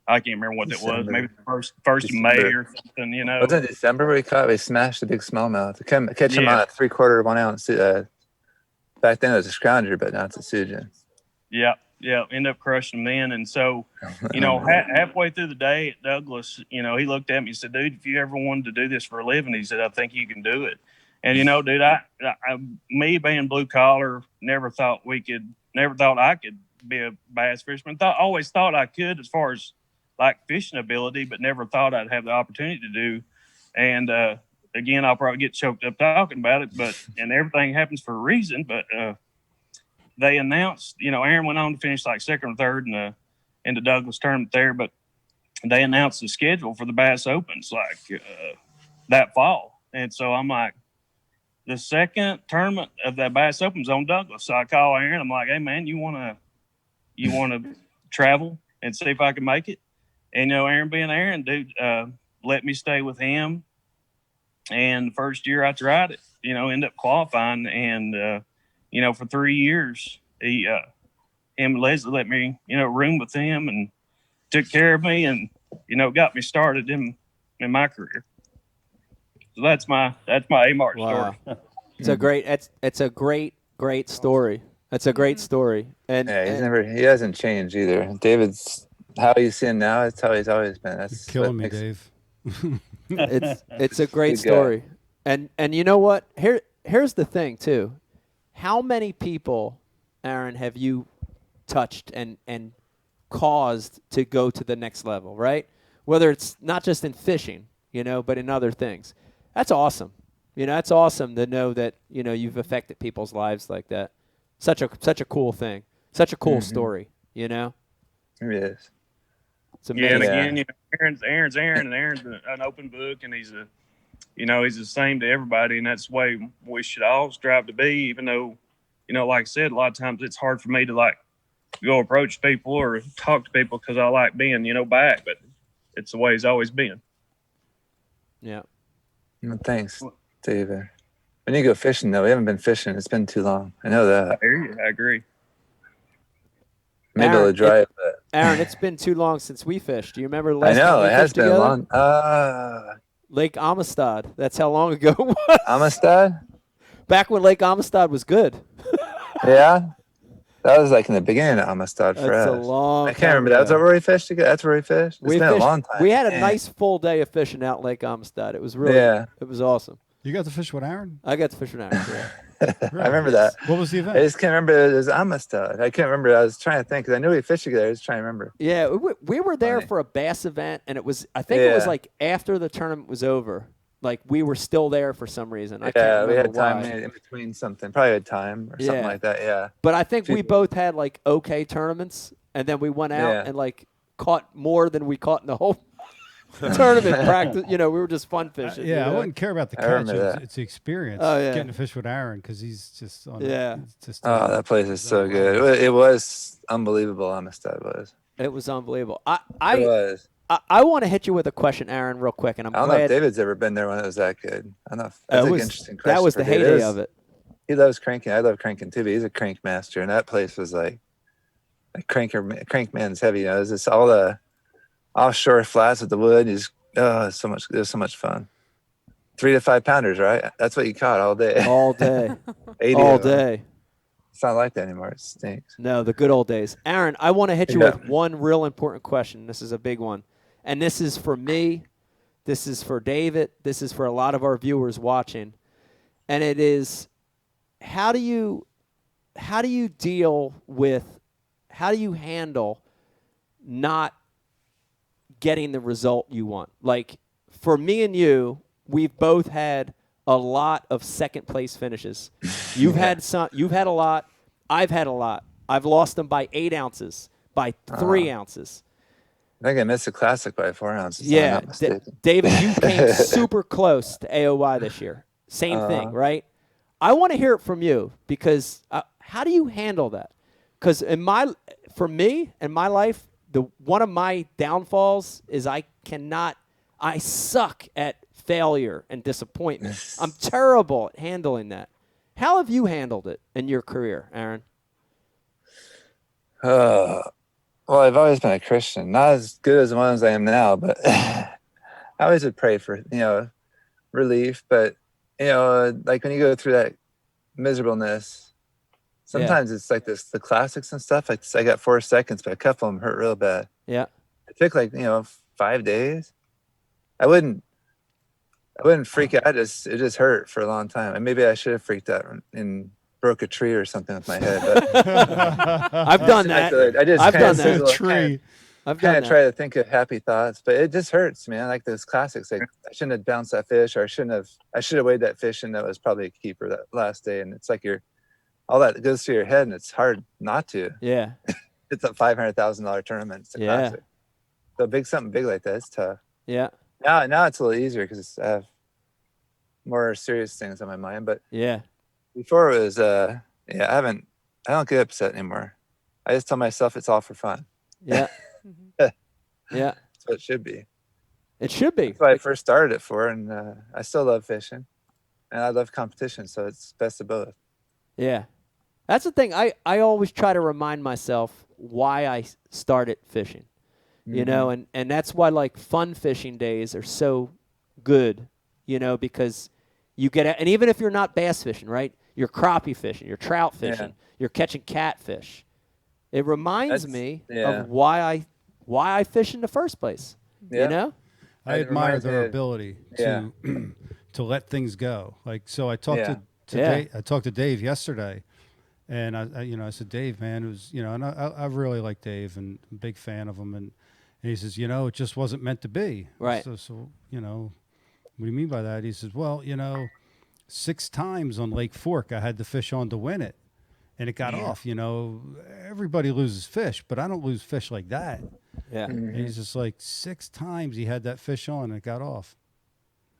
can't remember what December. that was. Maybe the first of May or something, Wasn't it December we smashed the big smallmouth. Catch him on a 3/4 1 ounce. Back then it was a scrounger, but now it's a Suja. Yeah. End up crushing him then. And so, halfway through the day at Douglas, he looked at me and said, dude, if you ever wanted to do this for a living, he said, I think you can do it. And, dude, I me being blue collar, never thought I could be a bass fisherman. Always thought I could as far as like fishing ability, but never thought I'd have the opportunity to do. And again, I'll probably get choked up talking about it, and everything happens for a reason. But they announced, Aaron went on to finish like second or third in the Douglas tournament there, but they announced the schedule for the Bass Opens like that fall. And so I'm like, the second tournament of that Bass Open's on Douglas. So I call Aaron. I'm like, hey man, you want to travel and see if I can make it? And Aaron being Aaron, dude, let me stay with him. And the first year I tried it, ended up qualifying. And, for 3 years, him and Leslie let me, room with him and took care of me and, got me started in my career. So that's my A-Mart story. It's a great story. That's a great story. And he hasn't changed either. David's how he's seen now. It's how he's always been. That's killing me, Dave. it's a great Good guy. story. And you know what? Here's the thing too. How many people, Aaron, have you touched and caused to go to the next level, right? Whether it's not just in fishing, but in other things. That's awesome. That's awesome to know that, you've affected people's lives like that. Such a cool thing. Such a cool story, It is. It's amazing. And again, Aaron's Aaron, and Aaron's an open book, and he's the same to everybody, and that's the way we should all strive to be. Even though, like I said, a lot of times it's hard for me to go approach people or talk to people because I like being, back, but it's the way it's always been. Yeah. Well, thanks, David. We need to go fishing though. We haven't been fishing. It's been too long. I know that. I hear you. I agree. Maybe I'll drive. Aaron, it's been too long since we fished. Do you remember the last I know time we it has fished been together? long. Lake Amistad. That's how long ago it was. Amistad? Back when Lake Amistad was good. Yeah. That was like in the beginning of Amistad for That's us. a long I can't remember. That's where we fished together. That's where we fished. It's been a long time. We had a nice full day of fishing out in Lake Amistad. It was really, it was awesome. You got to fish with Aaron? I got to fish with Aaron. Yeah. I remember that. What was the event? I just can't remember. It was Amistad. I can't remember. I was trying to think because I knew we fished together. I was trying to remember. Yeah, we were there for a bass event, and it was. I think it was like after the tournament was over. Like we were still there for some reason. I can't we had remember time why. in between something. Probably had time or something like that. Yeah. But I think we both had like okay tournaments, and then we went out and like caught more than we caught in the whole tournament practice. We were just fun fishing. I wouldn't care about the catch. It's the experience. Oh, yeah. Getting to fish with Aaron because he's just on that place is so good. It was unbelievable. Amistad was. It was unbelievable. It was. I want to hit you with a question, Aaron, real quick, and I don't know if David's ever been there when it was that good. I don't know. That's an interesting question. That was the heyday of it. He loves cranking. I love cranking too, but he's a crank master, and that place was like a crank man's heavy. It was just all the offshore flats with the wood. It was so much fun. 3 to 5 pounders, right? That's what you caught all day. All day. 80 all day. It's not like that anymore. It stinks. No, the good old days. Aaron, I want to hit you with one real important question. This is a big one. And this is for me. This is for David. This is for a lot of our viewers watching. And it is, how do you handle not getting the result you want? Like for me and you, we've both had a lot of second place finishes. You've had a lot. I've had a lot. I've lost them by 8 ounces, by 3 ounces. I think I missed the classic by 4 ounces. Yeah, David, you came super close to AOY this year. Same thing, right? I want to hear it from you because how do you handle that? Because for me in my life, one of my downfalls is I suck at failure and disappointment. I'm terrible at handling that. How have you handled it in your career, Aaron? Well, I've always been a Christian, not as good as one as I am now, but I always would pray for, relief. But, like when you go through that miserableness, sometimes it's like the classics and stuff. Like I got 4 seconds, but a couple of them hurt real bad. Yeah. It took 5 days. I wouldn't freak out. It just hurt for a long time. And maybe I should have freaked out and broke a tree or something with my head. But I've done that. I've done that. Tree. I've kind of try to think of happy thoughts, but it just hurts, man. Like those classics. Like I shouldn't have bounced that fish, or I should have weighed that fish, and that was probably a keeper that last day. And it's like all that goes through your head, and it's hard not to. Yeah. It's a $500,000 tournament. It's a classic. So something big like that, it's tough. Yeah. Now it's a little easier because I have more serious things on my mind. But before it was I don't get upset anymore. I just tell myself it's all for fun. Yeah. Yeah. That's what it should be. It should be. That's what I first started it for, and I still love fishing, and I love competition, so it's best of both. Yeah. That's the thing. I always try to remind myself why I started fishing, you know, and that's why, like, fun fishing days are so good, you know, because you get and even if you're not bass fishing, right, you're crappie fishing, you're trout fishing, you're catching catfish. It reminds me of why I fish in the first place, you know? I admire their ability to to let things go. Like, so I talked to Dave yesterday, and I said, Dave, man, it was, and I really like Dave and I'm a big fan of him, and he says, it just wasn't meant to be. Right. So what do you mean by that? He says, well, 6 times on Lake Fork I had the fish on to win it, and it got off. Everybody loses fish, but I don't lose fish like that. Yeah. And he's just like, 6 times he had that fish on and it got off.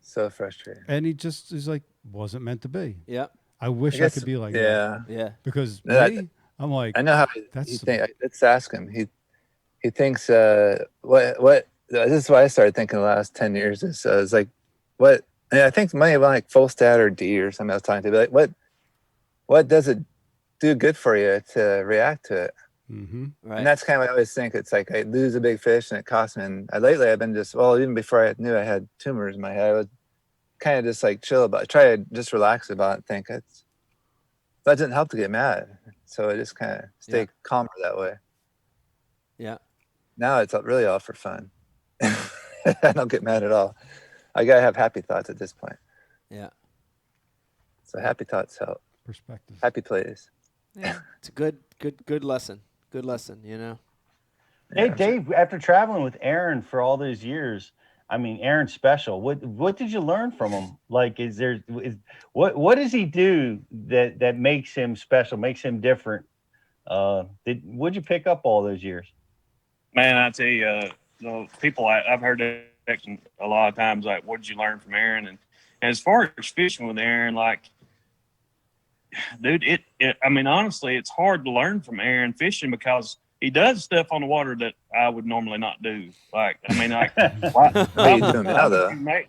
So frustrating. And he's like, wasn't meant to be. Yep. I wish I could be like that. Yeah. Because I'm like, I know how let's ask him. He thinks what this is why I started thinking the last 10 years is it's like what I think maybe like full stat or D or something I was talking to, like what does it do good for you to react to it? Right. And that's kind of what I always think. It's like I lose a big fish and it costs me. And lately I've been even before I knew I had tumors in my head, I would kind of just like chill about it, try to just relax about it and think that doesn't help to get mad. So I just kind of stay calmer that way. Yeah. Now it's really all for fun. I don't get mad at all. I gotta have happy thoughts at this point. Yeah. So happy thoughts help. Perspective. Happy plays. Yeah. It's a good lesson. Good lesson, Hey, Dave, after traveling with Aaron for all those years, I mean, Aaron's special. What did you learn from him? Like, what does he do that makes him special, makes him different? What'd you pick up all those years? Man, I tell you, the people I've heard that a lot of times, like, what did you learn from Aaron? And as far as fishing with Aaron, like, dude, I mean, honestly, it's hard to learn from Aaron fishing because he does stuff on the water that I would normally not do. Like, I mean, like,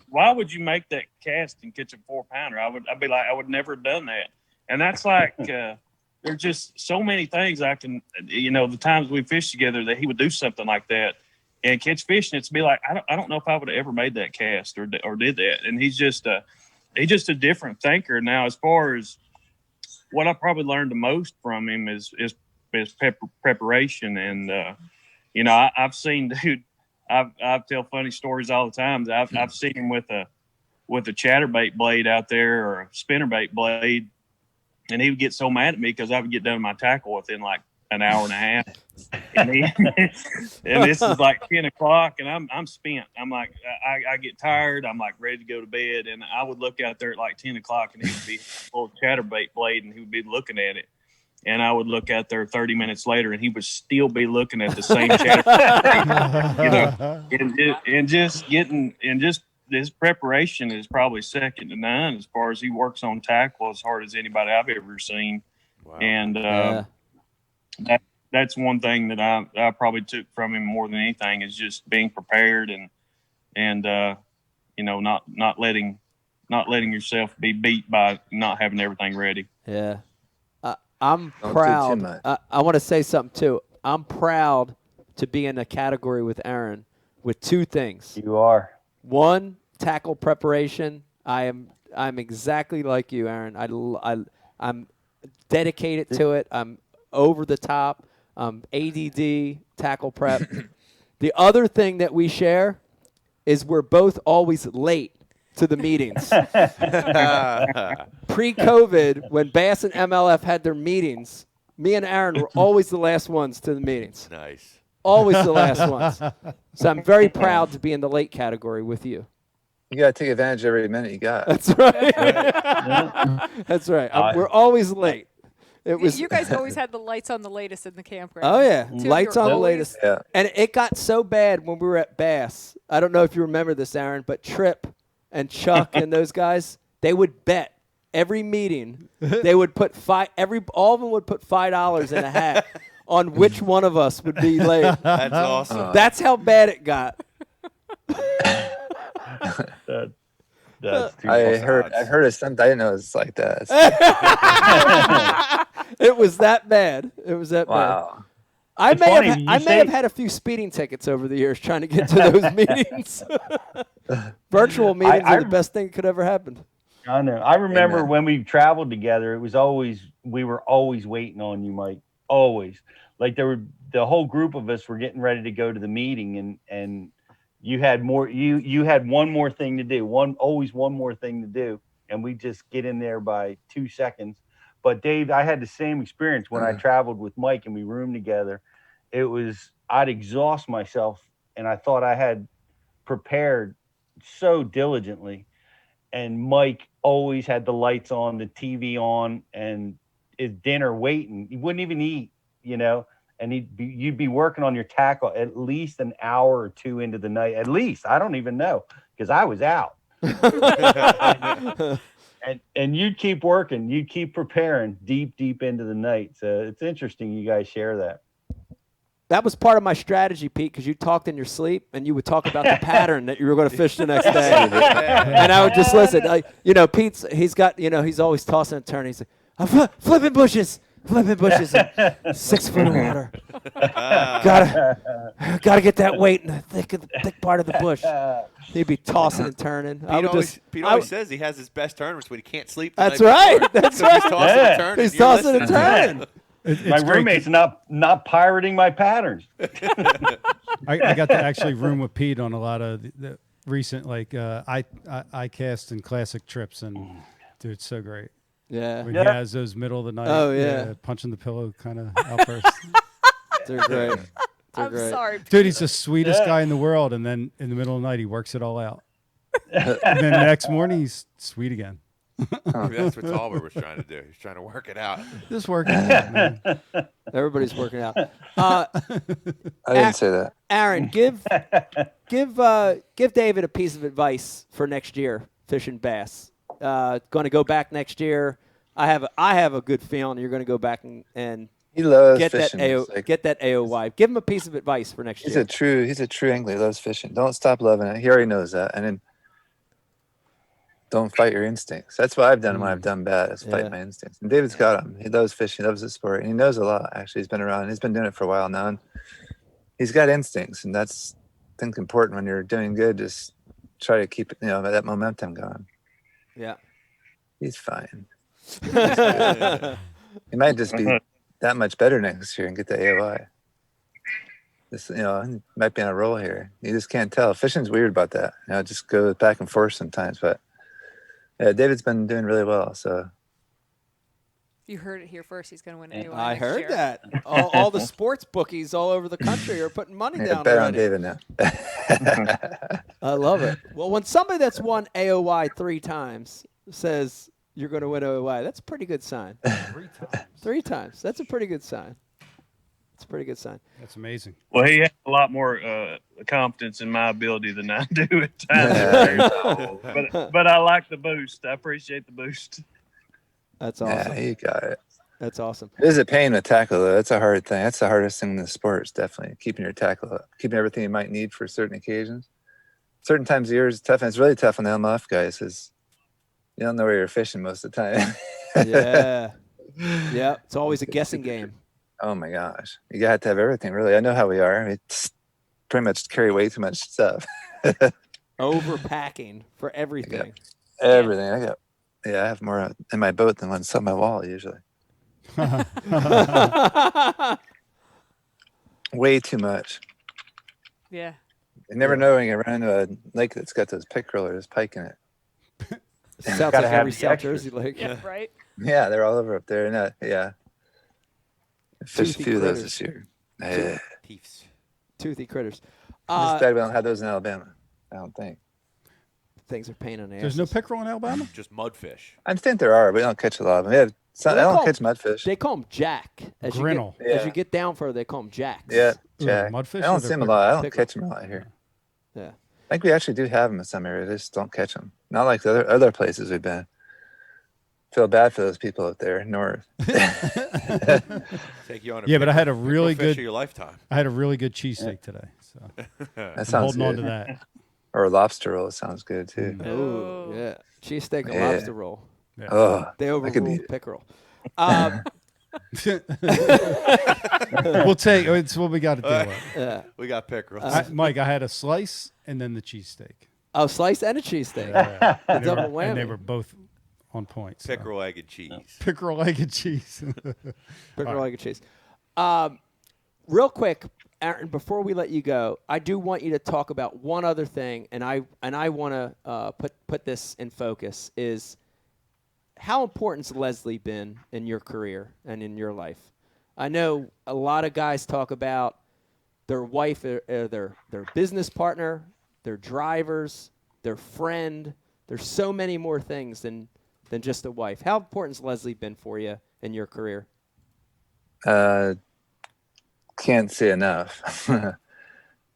why would you make that cast and catch a 4-pounder? I'd be like, I would never have done that. And that's like, there's just so many things I can, the times we fished together that he would do something like that and catch fish, and it's be like, I don't know if I would have ever made that cast or did that. And he's just a different thinker. Now, as far as what I probably learned the most from him is preparation. And, I've seen, dude, I tell funny stories all the time. I've seen him with a chatterbait blade out there or a spinnerbait blade, and he would get so mad at me because I would get done with my tackle within like an hour and a half. And this is like 10 o'clock and I'm spent. I'm like, I get tired. I'm like ready to go to bed. And I would look out there at like 10 o'clock and he would be full of chatterbait blade and he would be looking at it. And I would look out there 30 minutes later and he would still be looking at the same chatterbait. Just his preparation is probably second to none as far as he works on tackle as hard as anybody I've ever seen. Wow. And that's one thing that I probably took from him more than anything is just being prepared and not letting yourself be beat by not having everything ready. Yeah. I'm proud. I want to say something too. I'm proud to be in a category with Aaron with 2 things. You are. 1, tackle preparation. I'm exactly like you, Aaron. I'm dedicated to it. I'm over the top. ADD, tackle prep. The other thing that we share is we're both always late to the meetings. Pre-COVID, when Bass and MLF had their meetings, me and Aaron were always the last ones to the meetings. Nice. Always the last ones. So I'm very proud to be in the late category with you. You got to take advantage of every minute you got. That's right. That's right. We're always late. You guys always had the lights on the latest in the campground. Oh, yeah. Lights on the latest. Yeah. And it got so bad when we were at Bass. I don't know if you remember this, Aaron, but Tripp and Chuck and those guys, they would bet every meeting. They would put all of them would put $5 in a hat on which one of us would be late. That's awesome. That's how bad it got. That's too I funny. heard of something. I didn't know it was like that. It was that bad. It was that bad. Wow. I It's may funny, have you I may say- have had a few speeding tickets over the years trying to get to those meetings. Virtual meetings are the best thing that could ever happen. I know. I remember Amen. when we traveled together, we were always waiting on you, Mike. Always. Like the whole group of us were getting ready to go to the meeting, and you had you had one more thing to do. Always one more thing to do, and we just get in there by 2 seconds. But Dave, I had the same experience when I traveled with Mike and we roomed together. I'd exhaust myself, and I thought I had prepared so diligently. And Mike always had the lights on, the TV on, and his dinner waiting. He wouldn't even eat, and you'd be working on your tackle at least an hour or two into the night. At least, I don't even know, because I was out. and you'd keep working, you'd keep preparing deep into the night. So it's interesting you guys share that. That was part of my strategy, Pete, because you talked in your sleep and you would talk about the pattern that you were going to fish the next day. And I would just listen. Pete's, he's always tossing and turning. He's like, I'm flipping bushes, and 6 foot of water. Gotta get that weight in the thick part of the bush. He'd be tossing and turning. Pete always says he has his best tournaments when he can't sleep. That's right. That's right. He's tossing and turning. He's tossing and turning. My roommate's not pirating my patterns. I got to actually room with Pete on a lot of the recent iCast and classic trips, and dude, it's so great. Yeah, when he has those middle of the night, punching the pillow kind of outbursts. They're great. I'm sorry, dude. He's the sweetest guy in the world, and then in the middle of the night, he works it all out. And then the next morning, he's sweet again. Maybe that's what Tolbert was trying to do. He's trying to work it out. Just working it out, man. Everybody's working out. I didn't say that. Aaron, give David a piece of advice for next year fishing bass. Going to go back next year. I have a good feeling you're going to go back and he loves get fishing. Get that AOY. Give him a piece of advice for next year. He's a true angler. He loves fishing. Don't stop loving it. He already knows that. And then don't fight your instincts. That's what I've done when I've done bad, is fight my instincts. And David's got them. He loves fishing. He loves the sport. And he knows a lot, actually. He's been around. He's been doing it for a while now. And he's got instincts. And that's, I think, important when you're doing good. Just try to keep that momentum going. Yeah. He's fine. He might just be that much better next year and get the AOI. This, he might be on a roll here. You just can't tell. Fishing's weird about that. It just goes back and forth sometimes. But yeah, David's been doing really well. So you heard it here first. He's going to win AOI. I next heard year. that. All the sports bookies all over the country are putting money down bet already. on David now. I love it. Well, when somebody that's won AOI 3 times says you're going to win AOI, that's a pretty good sign. 3 times. 3 times. That's a pretty good sign. It's a pretty good sign. That's amazing. Well, he has a lot more confidence in my ability than I do at times. but I like the boost. I appreciate the boost. That's awesome. Yeah, you got it. That's awesome. It is a pain with tackle, though. That's a hard thing. That's the hardest thing in the sport, is definitely keeping your tackle up, keeping everything you might need for certain occasions. Certain times of year is tough, and it's really tough on the LMF guys, because you don't know where you're fishing most of the time. Yeah. Yeah. It's always a guessing game. Oh my gosh. You got to have everything, really. I know how we are. It's pretty much carry way too much stuff. Overpacking for everything. Everything. I have more in my boat than what's on my wall usually. Way too much. Yeah. You never know when you run into a lake that's got those pick rollers, pike in it. Sounds like every South Jersey lake. Yeah, right? Yeah, they're all over up there. Yeah. I fished a Toothy few of those critters. this year. Toothy critters. It's bad we don't have those in Alabama, I don't think. Things are pain in the ass. There's no pickerel in Alabama? Just mudfish. I think there are, but we don't catch a lot of them. I don't catch mudfish. They call them jack. Grinnell. As you get down further, they call them jacks. Yeah, Ooh, jack. mudfish I don't or see them a pickerel? lot. I don't Pickerel. catch them a lot here. Yeah. I think we actually do have them in some areas. I just don't catch them. Not like the other places we've been. Feel bad for those people out there north. Take you on a Yeah, but I had a pickerel really fish good of your lifetime. I had a really good cheesesteak today. So That I'm sounds holding on good. to that. Or a lobster roll sounds good too. Oh, yeah. Cheesesteak and Yeah. lobster roll. Oh, They I could overruled eat it. pickerel. We'll take. It's what we got to do. Yeah. We got pickerel. Mike, I had a slice and then the cheesesteak. Oh, slice and a cheesesteak. Yeah. A And they were- double whammy. And they were both on point. so. Pickerel, egg, and cheese. Pickerel, egg, and cheese. Pickerel, egg, and cheese. Real quick, Aaron, before we let you go, I do want you to talk about one other thing, and I want to put this in focus, is how important's Leslie been in your career and in your life? I know a lot of guys talk about their wife, their business partner, their drivers, their friend. There's so many more things than just a wife. How important's Leslie been for you in your career? Can't say enough.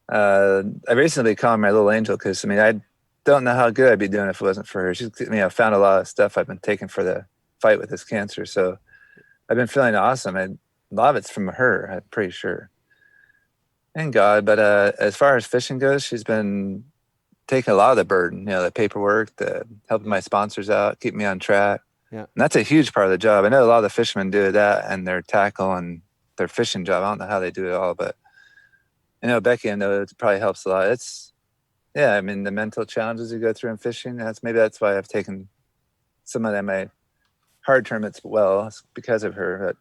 I recently called her my little angel because, I mean, I don't know how good I'd be doing if it wasn't for her. She's, I found a lot of stuff I've been taking for the fight with this cancer. So I've been feeling awesome. And a lot of it's from her, I'm pretty sure. Thank God. But as far as fishing goes, she's been taking a lot of the burden, the paperwork, the helping my sponsors out, keep me on track. Yeah. And that's a huge part of the job. I know a lot of the fishermen do that and their tackle and their fishing job. I don't know how they do it all, but Becky, I know it probably helps a lot. The mental challenges you go through in fishing, that's why I've taken some of them my hard tournaments well. It's because of her. But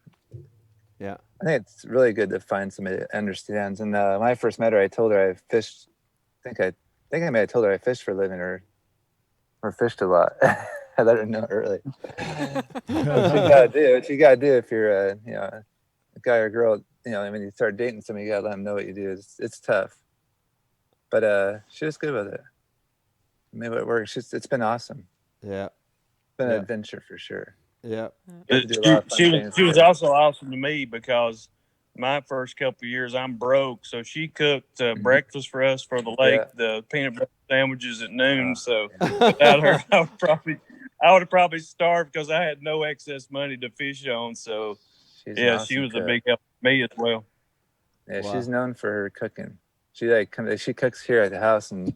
yeah, I think it's really good to find somebody that understands. And when I first met her, I told her I fished. I think I may have told her I fished for a living or fished a lot. I let her know early. What you gotta do if you're a guy or girl. When you start dating somebody, you gotta let them know what you do. It's tough. But she was good with it. Maybe it works. It's been awesome. Yeah. It's been an adventure for sure. Yeah. She was also awesome to me because my first couple of years I'm broke, so she cooked breakfast for us for the lake, the peanut butter sandwiches at noon. So without her, I would have probably starved because I had no excess money to fish on. So she was a big help to me as well. Yeah, she's known for her cooking. She cooks here at the house, and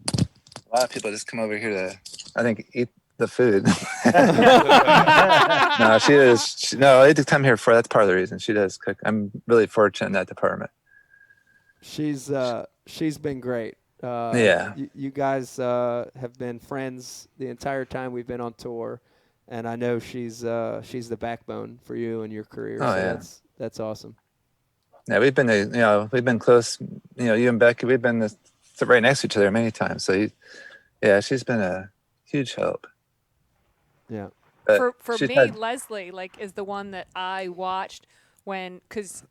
a lot of people just come over here to, I think, eat the food. No, she is. They just come here for. That's part of the reason she does cook. I'm really fortunate in that department. She's been great. You guys have been friends the entire time we've been on tour, and I know she's the backbone for you and your career. That's awesome. Yeah, we've been close. You and Becky, we've been right next to each other many times. So, she's been a huge help. Yeah. For me, Leslie is the one that I watched because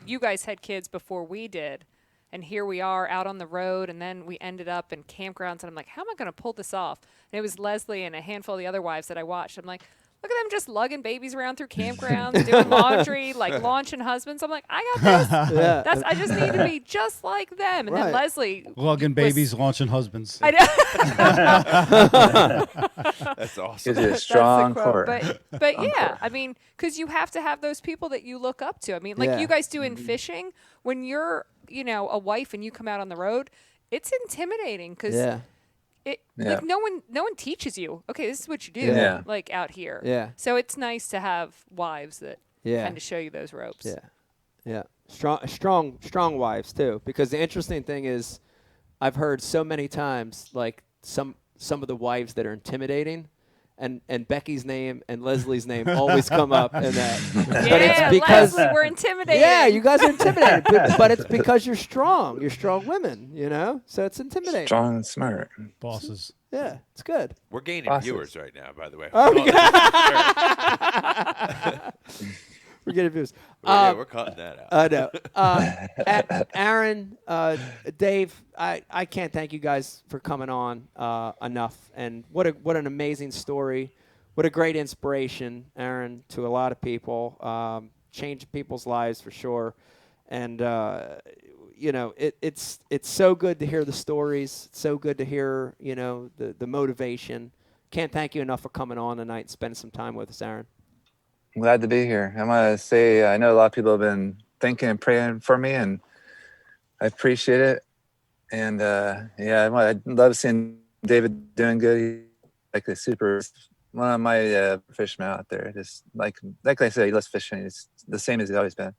you guys had kids before we did, and here we are out on the road, and then we ended up in campgrounds, and I'm like, how am I going to pull this off? And it was Leslie and a handful of the other wives that I watched. I'm like, look at them just lugging babies around through campgrounds, doing laundry, launching husbands. I'm like, I got this. I just need to be just like them. And then Leslie lugging babies, launching husbands. I know. That's awesome. Gives you a strong core. But yeah, because you have to have those people that you look up to. You guys do in fishing, when you're, a wife and you come out on the road, it's intimidating because no one teaches you. Okay, this is what you do. Out here. Yeah. So it's nice to have wives that kind of show you those ropes. Yeah. Strong wives too. Because the interesting thing is, I've heard so many times some of the wives that are intimidating, and Becky's name and Leslie's name always come up in that. But it's because Leslie, we're intimidating. Yeah, you guys are intimidating, but it's because you're strong. You're strong women, so it's intimidating. Strong and smart. Bosses. Yeah, it's good. We're gaining viewers right now, by the way. We're getting views. We're cutting that out. I know. Aaron, Dave, I can't thank you guys for coming on enough. And what an amazing story. What a great inspiration, Aaron, to a lot of people. Changed people's lives for sure. And, it's so good to hear the stories. It's so good to hear, the motivation. Can't thank you enough for coming on tonight and spending some time with us, Aaron. I'm glad to be here. I want to say I know a lot of people have been thinking and praying for me, and I appreciate it. And I love seeing David doing good. He's like a super one of my fishermen out there. Just like I said, he loves fishing. It's the same as he's always been.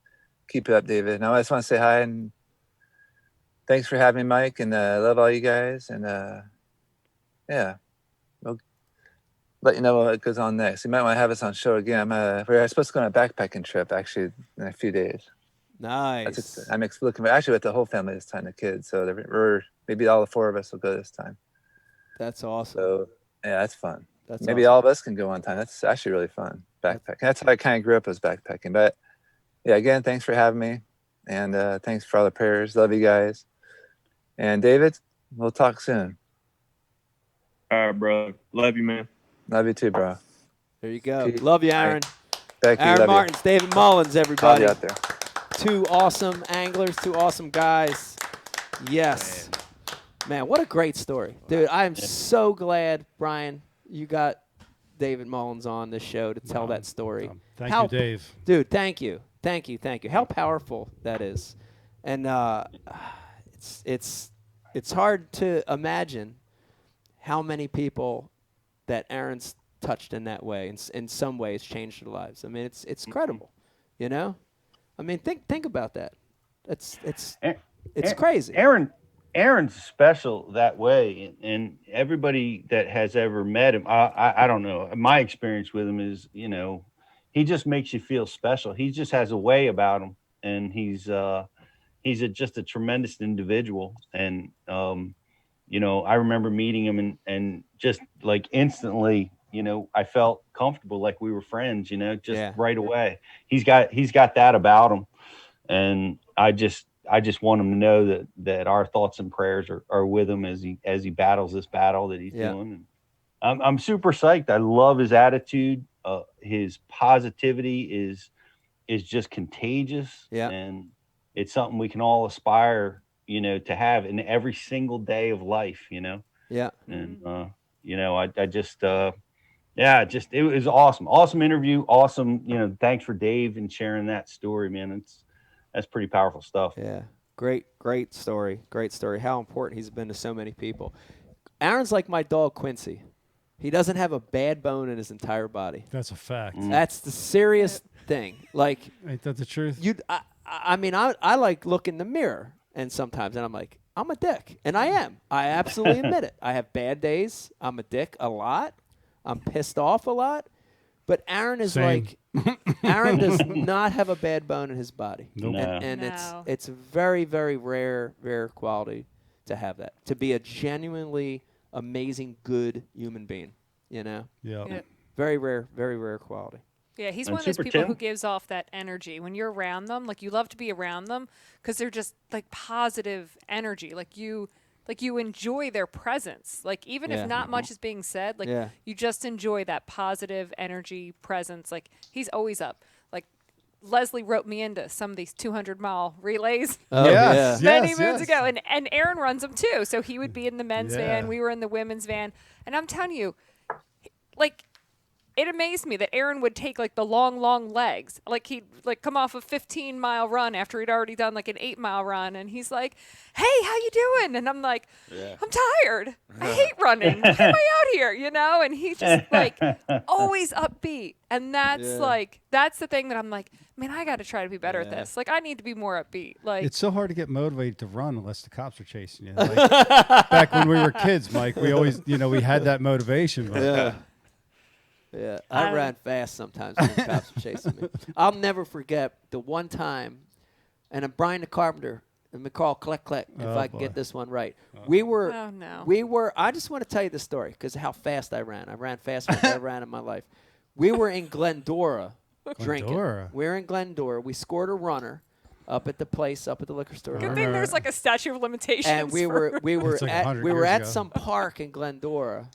Keep it up, David. And I just want to say hi and thanks for having me, Mike. And I love all you guys. And yeah, we'll let you know what goes on next. You might want to have us on show again. We're supposed to go on a backpacking trip actually in a few days. Nice. I'm looking actually with the whole family this time, the kids. So we're maybe all the 4 of us will go this time. That's awesome. So yeah, that's fun. That's maybe awesome. all of us can go one time. That's actually really fun. Backpacking. That's how I kind of grew up, was backpacking. But yeah, again, thanks for having me, and thanks for all the prayers. Love you guys. And David, we'll talk soon. All right, bro. Love you, man. Love you too, bro. There you go. Love you, Aaron. Becky, Aaron love Martens, you. David Mullins, everybody. Out there. 2 awesome anglers, 2 awesome guys. Yes. Man, what a great story. Dude, I'm so glad, Brian, you got David Mullins on this show to tell that story. Thank you, Dave. Dude, thank you. Thank you. How powerful that is. And it's hard to imagine how many people that Aaron's touched in that way, in some ways changed their lives. I mean, it's credible, you know? I mean, think about that. It's crazy. Aaron's special that way, and everybody that has ever met him, I don't know. My experience with him is, he just makes you feel special. He just has a way about him, and he's just a tremendous individual. And I remember meeting him, and just like instantly, I felt comfortable, like we were friends, right away. He's got that about him, and I just want him to know that our thoughts and prayers are with him as he battles this battle that he's doing. And I'm super psyched. I love his attitude. His positivity is just contagious. Yeah. And it's something we can all aspire, to have in every single day of life, Yeah. And it was awesome. Awesome interview. Awesome. Thanks for Dave and sharing that story, man. That's pretty powerful stuff. Yeah. Great story. Great story. How important he's been to so many people. Aaron's like my dog, Quincy. He doesn't have a bad bone in his entire body. That's a fact. That's the serious thing. Like, ain't that the truth? I mean, I like look in the mirror and sometimes, and I'm like, I'm a dick. And I am. I absolutely admit it. I have bad days. I'm a dick a lot. I'm pissed off a lot. But Aaron is Aaron does not have a bad bone in his body. Nope. And it's very, very rare quality to have that. To be a genuinely amazing, good human being, Yeah. Very rare quality. Yeah, he's one of those people who gives off that energy. When you're around them, like you love to be around them because they're just like positive energy. Like you enjoy their presence. Like even if not much is being said, like you just enjoy that positive energy presence. Like he's always up. Like Leslie roped me into some of these 200-mile relays many moons ago. And Aaron runs them too. So he would be in the men's van. We were in the women's van. And I'm telling you, like, it amazed me that Aaron would take like the long legs. Like he'd like come off a 15-mile run after he'd already done like an 8-mile run. And he's like, hey, how you doing? And I'm like, I'm tired. I hate running. Why am I out here? And he's just like always upbeat. And that's that's the thing that I'm like, man, I got to try to be better at this. Like I need to be more upbeat. Like it's so hard to get motivated to run unless the cops are chasing you. Like, back when we were kids, Mike, we always, we had that motivation. But Yeah, I ran fast sometimes when the cops were chasing me. I'll never forget the one time, and Brian the Carpenter and McCall Kleck, if I can get this one right. We were, I just want to tell you the story because of how fast I ran. I ran faster than I ever ran in my life. We were in Glendora drinking. We were in Glendora. We scored a runner up at the liquor store. Good thing there's like a statute of limitations. And we were at ago. some park in Glendora.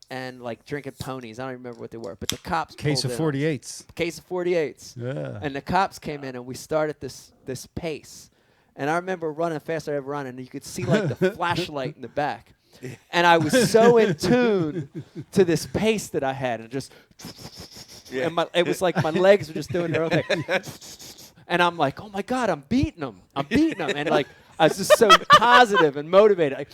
And like drinking ponies. I don't remember what they were, but the cops Case of 48s. Case of 48s. Yeah. And the cops came in and we started this pace. And I remember running faster than I ever run, and you could see like the flashlight in the back. And I was so in tune to this pace that I had, and just and it was like my legs were just doing their own thing. And I'm like, oh my God, I'm beating them. And like I was just so positive and motivated.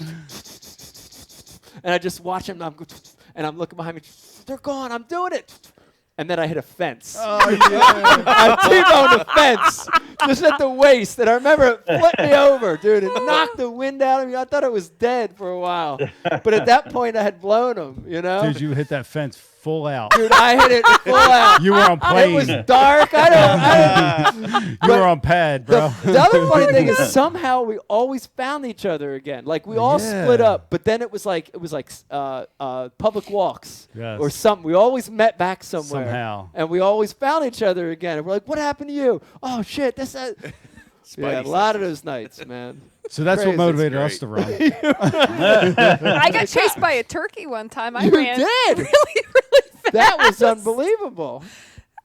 And I just watch them, and I'm looking behind me. They're gone. I'm doing it. And then I hit a fence. Oh, yeah. I T-boned a fence just at the waist. And I remember it flipped me over, dude. It knocked the wind out of me. I thought it was dead for a while. But at that point, I had blown him, you know? Dude, you hit that fence full out. Dude, I hit it full out. You were on plane. It was dark. I don't You were on pad, bro. The other funny thing is somehow we always found each other again. Like we all split up, but then it was like public walks or something. We always met back somewhere. Somehow. And we always found each other again. And we're like, what happened to you? Oh shit, this that. Yeah, a lot of those nights, man. So that's Crazy. what motivated us to run. I got chased by a turkey one time. I ran did? really, really fast. That was unbelievable.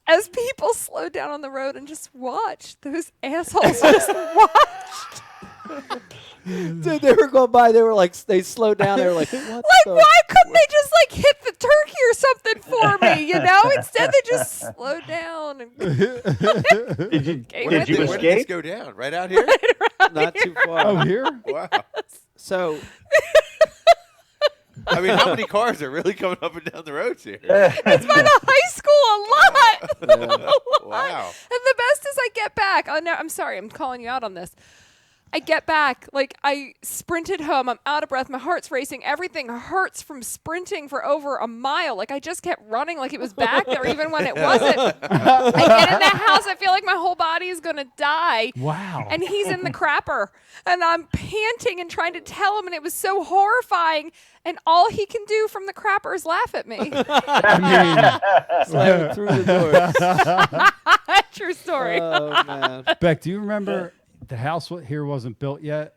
As people slowed down on the road and just watched, those assholes just watched. Dude, they were going by. They were like, they slowed down. They were like, what Why couldn't they just like hit the turkey or something for me? You know, instead they just slowed down. And Where did this go down? Right out here? Not too far. Oh, here? Wow. So, I mean, how many cars are really coming up and down the roads here? It's by the high school a lot. A lot. Wow. And the best is I get back. Oh no, I'm sorry, I'm calling you out on this. I get back, like I sprinted home. I'm out of breath. My heart's racing. Everything hurts from sprinting for over a mile. Like I just kept running like it was back there even when it wasn't. I get in the house. I feel like my whole body is going to die. Wow. And he's in the crapper. And I'm panting and trying to tell him. And it was so horrifying. And all he can do from the crapper is laugh at me. Slam through the door. True story. Oh, man. Beck, do you remember the house here wasn't built yet?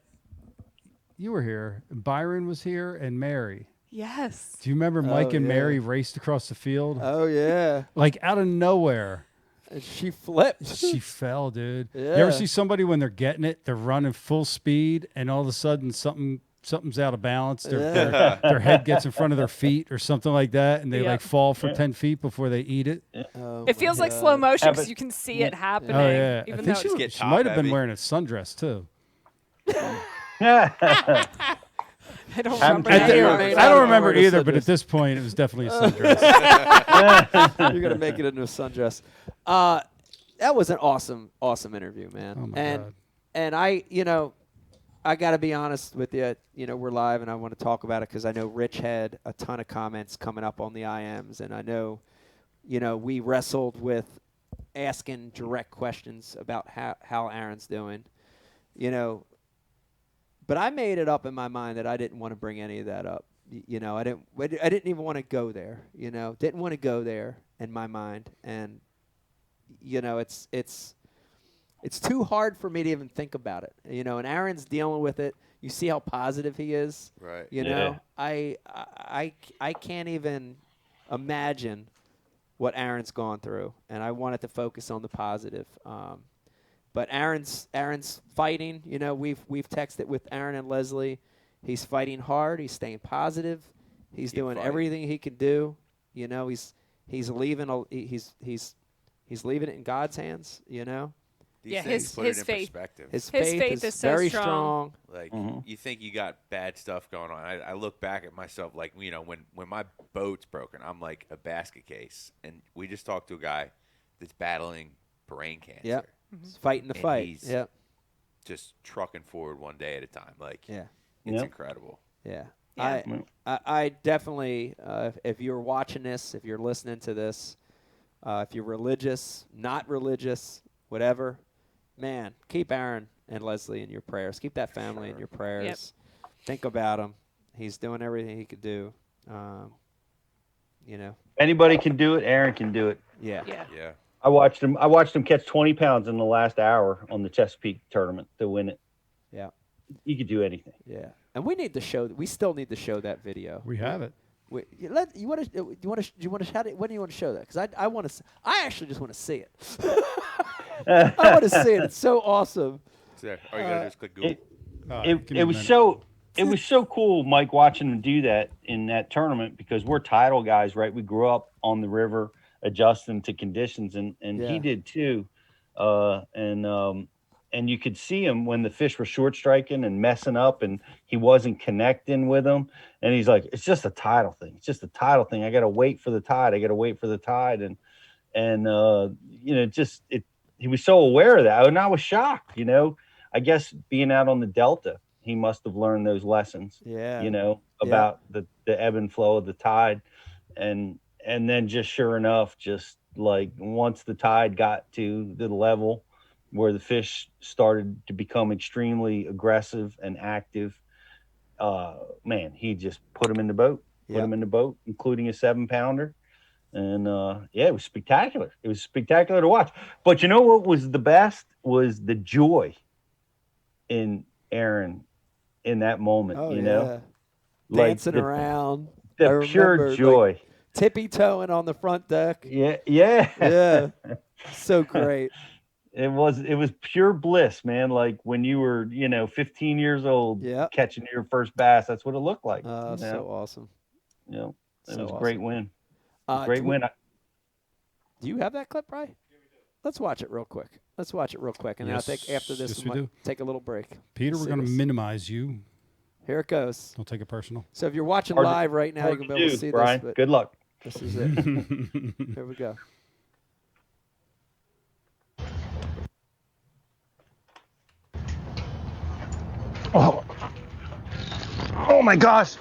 You were here. Byron was here and Mary. Yes. Do you remember Mike and yeah. Mary raced across the field? Oh, yeah. Like out of nowhere. And she flipped. She fell, dude. Yeah. You ever see somebody when they're getting it, they're running full speed, and all of a sudden something's out of balance. Their head gets in front of their feet or something like that, and they like fall for 10 feet before they eat it. Oh it feels like slow motion because you can see it happening. Oh, yeah. Even I though think it's she might have been wearing a sundress, too. I don't remember. I don't remember either, but at this point, it was definitely a sundress. You're going to make it into a sundress. That was an awesome, awesome interview, man. Oh, my God. And I got to be honest with you. You know, we're live, and I want to talk about it because I know Rich had a ton of comments coming up on the IMs, and I know, we wrestled with asking direct questions about how Aaron's doing, But I made it up in my mind that I didn't want to bring any of that up. I didn't even want to go there. Didn't want to go there in my mind, and it's too hard for me to even think about it. And Aaron's dealing with it. You see how positive he is. Right. I can't even imagine what Aaron's gone through, and I wanted to focus on the positive. But Aaron's fighting. We've texted with Aaron and Leslie. He's fighting hard. He's staying positive. He's doing everything he can do. He's leaving. He's leaving it in God's hands. Yeah, his faith. His faith is so very strong. Like you think you got bad stuff going on. I look back at myself like when my boat's broken, I'm like a basket case, and we just talked to a guy that's battling brain cancer. Yep. He's fighting the fight. He's just trucking forward one day at a time. Like it's incredible. Yeah. I definitely, if you're watching this, if you're listening to this, if you're religious, not religious, whatever, man, keep Aaron and Leslie in your prayers. Keep that family in your prayers. Yep. Think about him. He's doing everything he could do. Anybody can do it. Aaron can do it. Yeah. I watched him catch 20 pounds in the last hour on the Chesapeake tournament to win it. Yeah. You could do anything. Yeah. And we still need to show that video. We have it. You want to shout it? When do you want to show that? Because I actually just want to see it. I want to see it. It's so awesome. All you gotta do is click Google. It was so cool, Mike, watching him do that in that tournament because we're tidal guys, right? We grew up on the river, adjusting to conditions, and he did too. you could see him when the fish were short striking and messing up and he wasn't connecting with them. And he's like, it's just a tidal thing. It's just a tidal thing. I got to wait for the tide. And he was so aware of that. And I was shocked, I guess being out on the Delta, he must have learned those lessons, about the ebb and flow of the tide. And then just sure enough, just like once the tide got to the level where the fish started to become extremely aggressive and active, he just put him in the boat, including a 7-pounder. And it was spectacular. It was spectacular to watch. But you know what was the best was the joy in Aaron in that moment, dancing around. The pure joy. Tippy toeing on the front deck. Yeah. So great. It was pure bliss, man. Like when you were, 15 years old, catching your first bass. That's what it looked like. So awesome. It was a awesome. great win. Great win. Do you have that clip, Bri? Let's watch it real quick. And Yes. I think after this, Yes, we we might do. take a little break. Peter, we're going to minimize you. Here it goes. Don't take it personal. So if you're watching Hard to- live right now, you hard can to be able to do, see Brian. this. But Good luck. This is it. Here we go. Oh my gosh.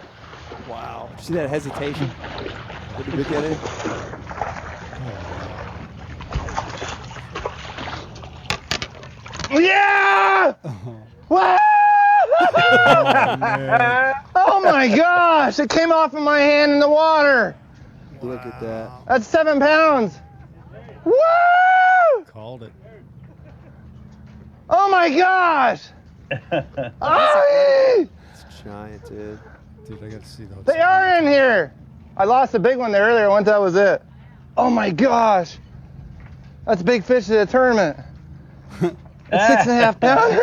Wow. See that hesitation at the beginning? Yeah! Wow! Oh my gosh! It came off of my hand in the water. Look at that. That's 7 pounds. Woo! Called it. Oh my gosh! Oh, It's giant, dude. Dude, I got to see those. they are in here. I lost a big one there earlier. Once that was it. Oh my gosh! That's a big fish at the tournament. A 6.5 pounder.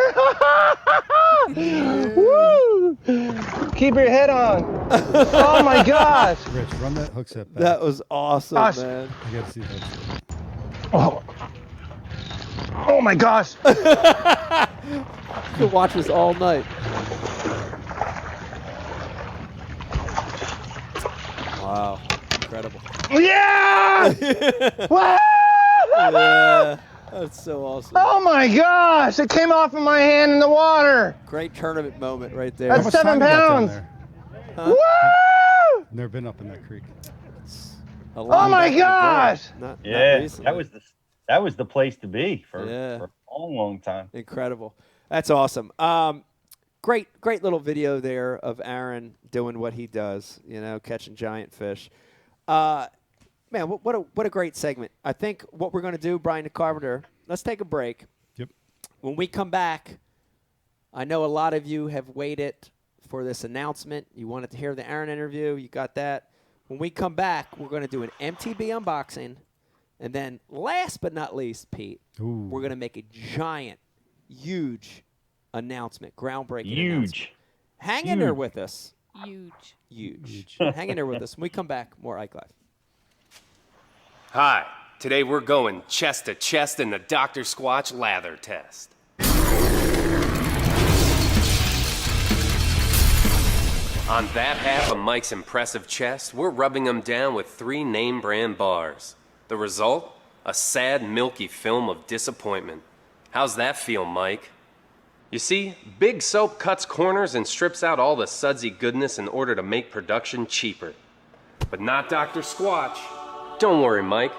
Woo! Keep your head on. Oh my gosh! Rich, run that hook set back. That was awesome, Gosh. man. I got to see that. Oh my gosh! You could watch this all night. Wow. Incredible. Yeah! Wow! Yeah. That's so awesome. Oh my gosh! It came off of my hand in the water. Great tournament moment right there. That's How much 7 time you got down pounds. there? Huh? Woo! Never been up in that creek. A lot Oh my back in the day. gosh! Not Yeah, recently. that was the place to be for Yeah. a long time. Incredible. That's awesome. Great little video there of Aaron doing what he does, catching giant fish. Man, what a great segment. I think what we're going to do, Brian Carpenter, let's take a break. Yep. When we come back, I know a lot of you have waited for this announcement. You wanted to hear the Aaron interview. You got that. When we come back, we're going to do an MTB unboxing. And then last but not least, Pete, we're going to make a giant, huge announcement, groundbreaking announcement. Hang in there with us. Huge. Hang in there with us. When we come back, more Ike Live. Hi, today we're going chest to chest in the Dr. Squatch lather test. On that half of Mike's impressive chest, we're rubbing him down with 3 name brand bars. The result? A sad, milky film of disappointment. How's that feel, Mike? You see, Big Soap cuts corners and strips out all the sudsy goodness in order to make production cheaper. But not Dr. Squatch. Don't worry, Mike.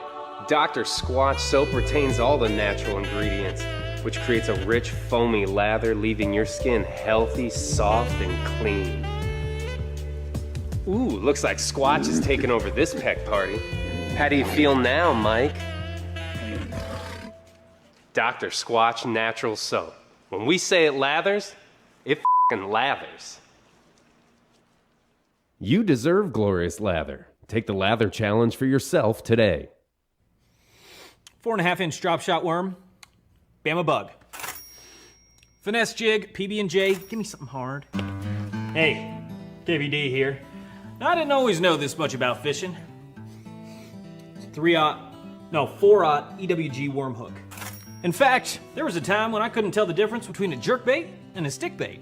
Dr. Squatch soap retains all the natural ingredients, which creates a rich, foamy lather, leaving your skin healthy, soft, and clean. Ooh, looks like Squatch is taking over this peck party. How do you feel now, Mike? Dr. Squatch Natural Soap. When we say it lathers, it f***ing lathers. You deserve glorious lather. Take the lather challenge for yourself today. 4.5-inch drop shot worm, Bama bug. Finesse jig, PB&J, give me something hard. Hey, KVD here. Now, I didn't always know this much about fishing. 4-aught EWG worm hook. In fact, there was a time when I couldn't tell the difference between a jerkbait and a stickbait.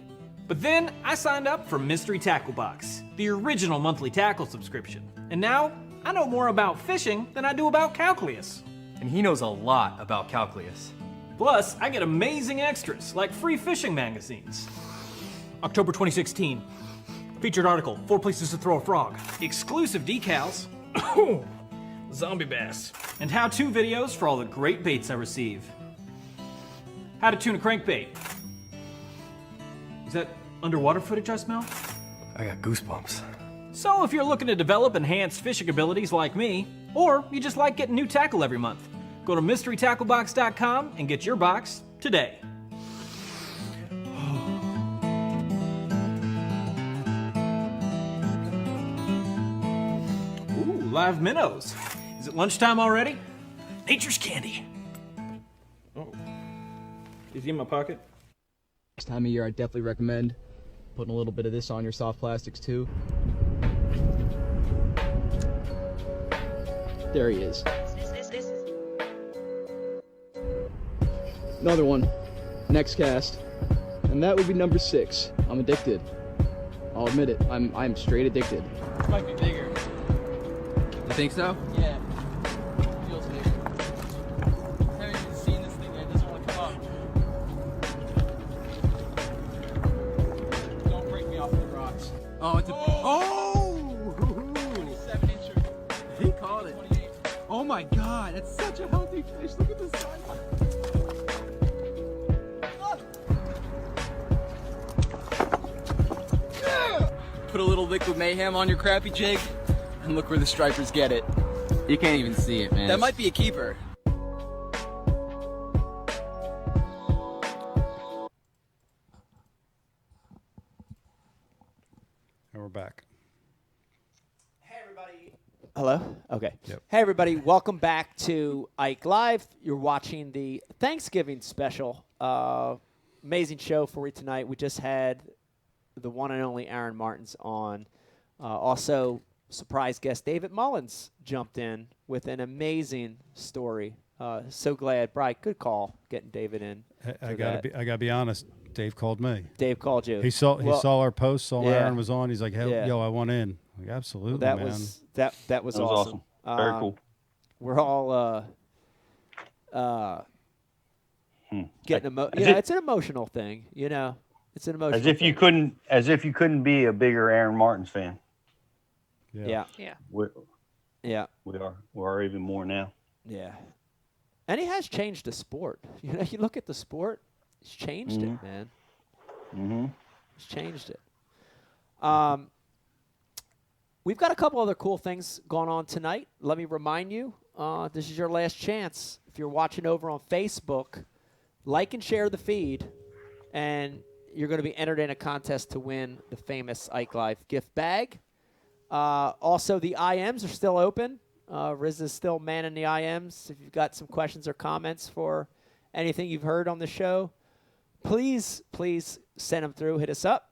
But then I signed up for Mystery Tackle Box, the original monthly tackle subscription. And now I know more about fishing than I do about calculus. And he knows a lot about calculus. Plus, I get amazing extras like free fishing magazines. October 2016. Featured article, 4 places to throw a frog. Exclusive decals. Zombie bass. And how-to videos for all the great baits I receive. How to tune a crankbait. Is that underwater footage I smell? I got goosebumps. So if you're looking to develop enhanced fishing abilities like me, or you just like getting new tackle every month, go to mysterytacklebox.com and get your box today. Ooh, live minnows. Is it lunchtime already? Nature's candy. Oh. Is he in my pocket? This time of year, I definitely recommend putting a little bit of this on your soft plastics too. There he is. Another one. Next cast. And that would be number 6. I'm addicted. I'll admit it. I'm straight addicted. Might be bigger. You think so? Yeah. Feels bigger. I haven't even seen this thing yet. It doesn't want to come up. Don't break me off the rocks. Oh, it's a... Oh! 27 inches. He caught it. 28. Oh my god, it's such a healthy fish. Look at this size. Put a little liquid mayhem on your crappie jig, and look where the stripers get it. You can't even see it, man. That might be a keeper. And we're back. Hello? Okay. Yep. Hey, everybody. Welcome back to Ike Live. You're watching the Thanksgiving special. Amazing show for you tonight. We just had the one and only Aaron Martens on. Also, surprise guest David Mullins jumped in with an amazing story. So glad. Brian, good call getting David in. I gotta be honest. Dave called me. Dave called you. He saw our post. Saw yeah. Aaron was on. He's like, hey, Yeah. yo, I want in. Like, absolutely, that man. was that was awesome. Very cool. We're all getting it's an emotional thing, you know. It's an emotional. As if you couldn't be a bigger Aaron Martens fan. Yeah. We are even more now. Yeah. And he has changed the sport. You know, you look at the sport, he's changed it, man. Mm-hmm. He's changed it. We've got a couple other cool things going on tonight. Let me remind you, this is your last chance. If you're watching over on Facebook, like and share the feed, and you're going to be entered in a contest to win the famous Ike Live gift bag. Also, the IMs are still open. Riz is still manning the IMs. If you've got some questions or comments for anything you've heard on the show, please send them through. Hit us up.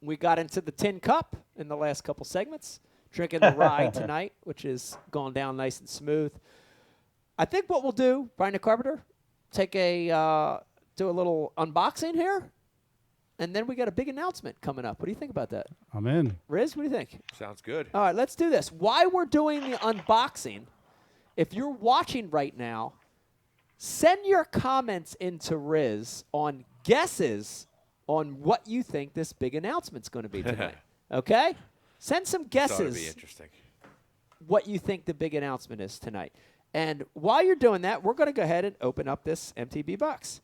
We got into the tin cup in the last couple segments, drinking the rye tonight, which is going down nice and smooth. I think what we'll do, Brian the Carpenter, do a little unboxing here, and then we got a big announcement coming up. What do you think about that? I'm in. Riz, what do you think? Sounds good. All right, let's do this. While we're doing the unboxing, if you're watching right now, send your comments into Riz on guesses on what you think this big announcement's going to be tonight. Okay? Send some guesses. That'd be interesting. What you think the big announcement is tonight. And while you're doing that, we're going to go ahead and open up this MTB box.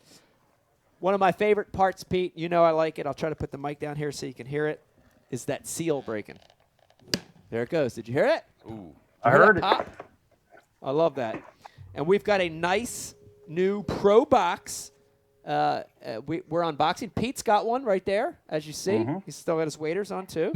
One of my favorite parts, Pete, you know I like it. I'll try to put the mic down here so you can hear it, is that seal breaking. There it goes. Did you hear it? Ooh. I heard it. Pop? I love that. And we've got a nice new Pro box. We're unboxing. Pete's got one right there, as you see. He's still got his waders on, too.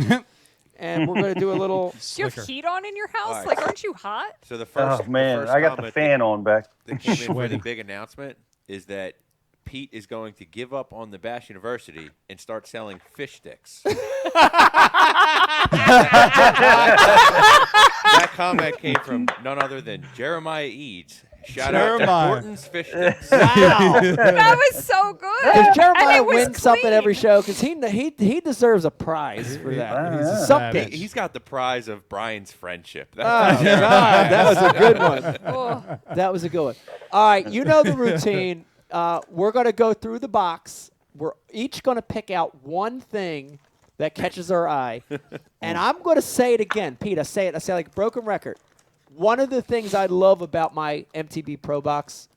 And we're going to do a little... Do you have heat on in your house? Right. Like, aren't you hot? So the first, I got the fan on back. That came in for the big announcement is that Pete is going to give up on the Bash University and start selling fish sticks. That comment came from none other than Jeremiah Eads, Shout out to Horton's Fish Sticks. Wow. That was so good. Does And Jeremiah it was win something clean. every show? Because he deserves a prize for that. He's a Something. He's got the prize of Brian's friendship. Oh, God, that was a good one. Oh. That was a good one. All right, you know the routine. We're going to go through the box. We're each going to pick out one thing that catches our eye. And I'm going to say it again. Pete, I say like a broken record. One of the things I love about my MTB Pro Box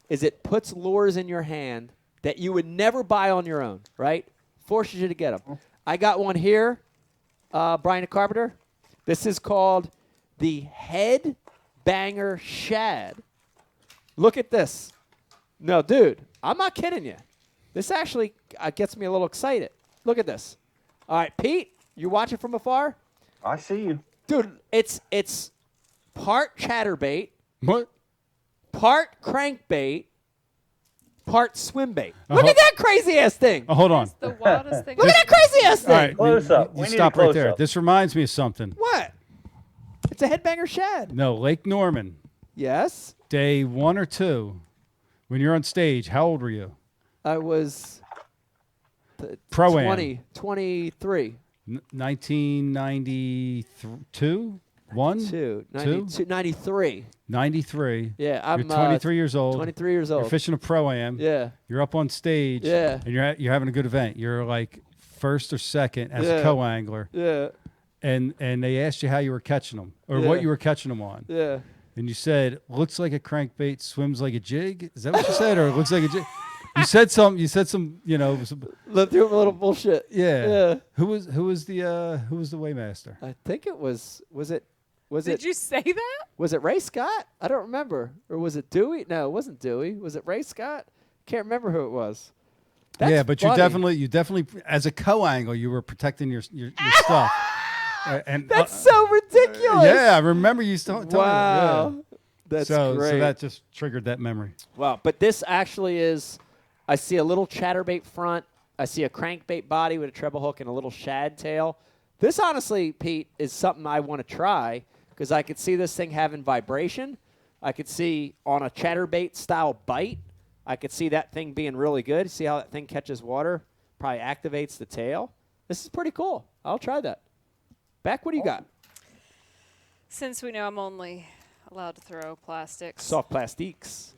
is it puts lures in your hand that you would never buy on your own, right? Forces you to get them. I got one here, Brian Carpenter. This is called the Head Banger Shad. Look at this. No, dude, I'm not kidding you. This actually gets me a little excited. Look at this. All right, Pete, you watching from afar? I see you. Dude, it's part chatterbait, What? part crankbait, part swim bait. Look at that crazy ass thing. Oh, hold on. The wildest thing. Look at that crazy ass thing. All right, Close up. You We need a stop right close there. up. This reminds me of something. What? It's a headbanger shad. No, Lake Norman, Yes. day 1 or 2, when you're on stage, how old were you? I was Pro-Am. 23. 1992? 1? 92, 93. 93. Yeah, I'm You're 23 years old. 23 years old. You're fishing a Pro-Am. Yeah. You're up on stage. Yeah. And you're having a good event. You're like first or second as a co-angler. Yeah. And they asked you how you were catching them or Yeah. what you were catching them on. Yeah. And you said, looks like a crankbait, swims like a jig. Is that what you said? Or it looks like a jig? You said some, you know. Let's do a little bullshit. Yeah. Yeah. Who was the weighmaster? I think it was Did you say that? Was it Ray Scott? I don't remember. Or was it Dewey? No, it wasn't Dewey. Was it Ray Scott? Can't remember who it was. Yeah, but funny. you definitely, as a co-angler, you were protecting your stuff. And That's so ridiculous. Yeah, I remember you telling me. Wow. Yeah. That's so great. that just triggered that memory. Wow. But this actually is, I see a little chatterbait front. I see a crankbait body with a treble hook and a little shad tail. This honestly, Pete, is something I want to try because I could see this thing having vibration. I could see on a chatterbait style bite, I could see that thing being really good. See how that thing catches water? Probably activates the tail. This is pretty cool. I'll try that. Beck, what do you got? Since we know I'm only allowed to throw plastics, Soft plastiques.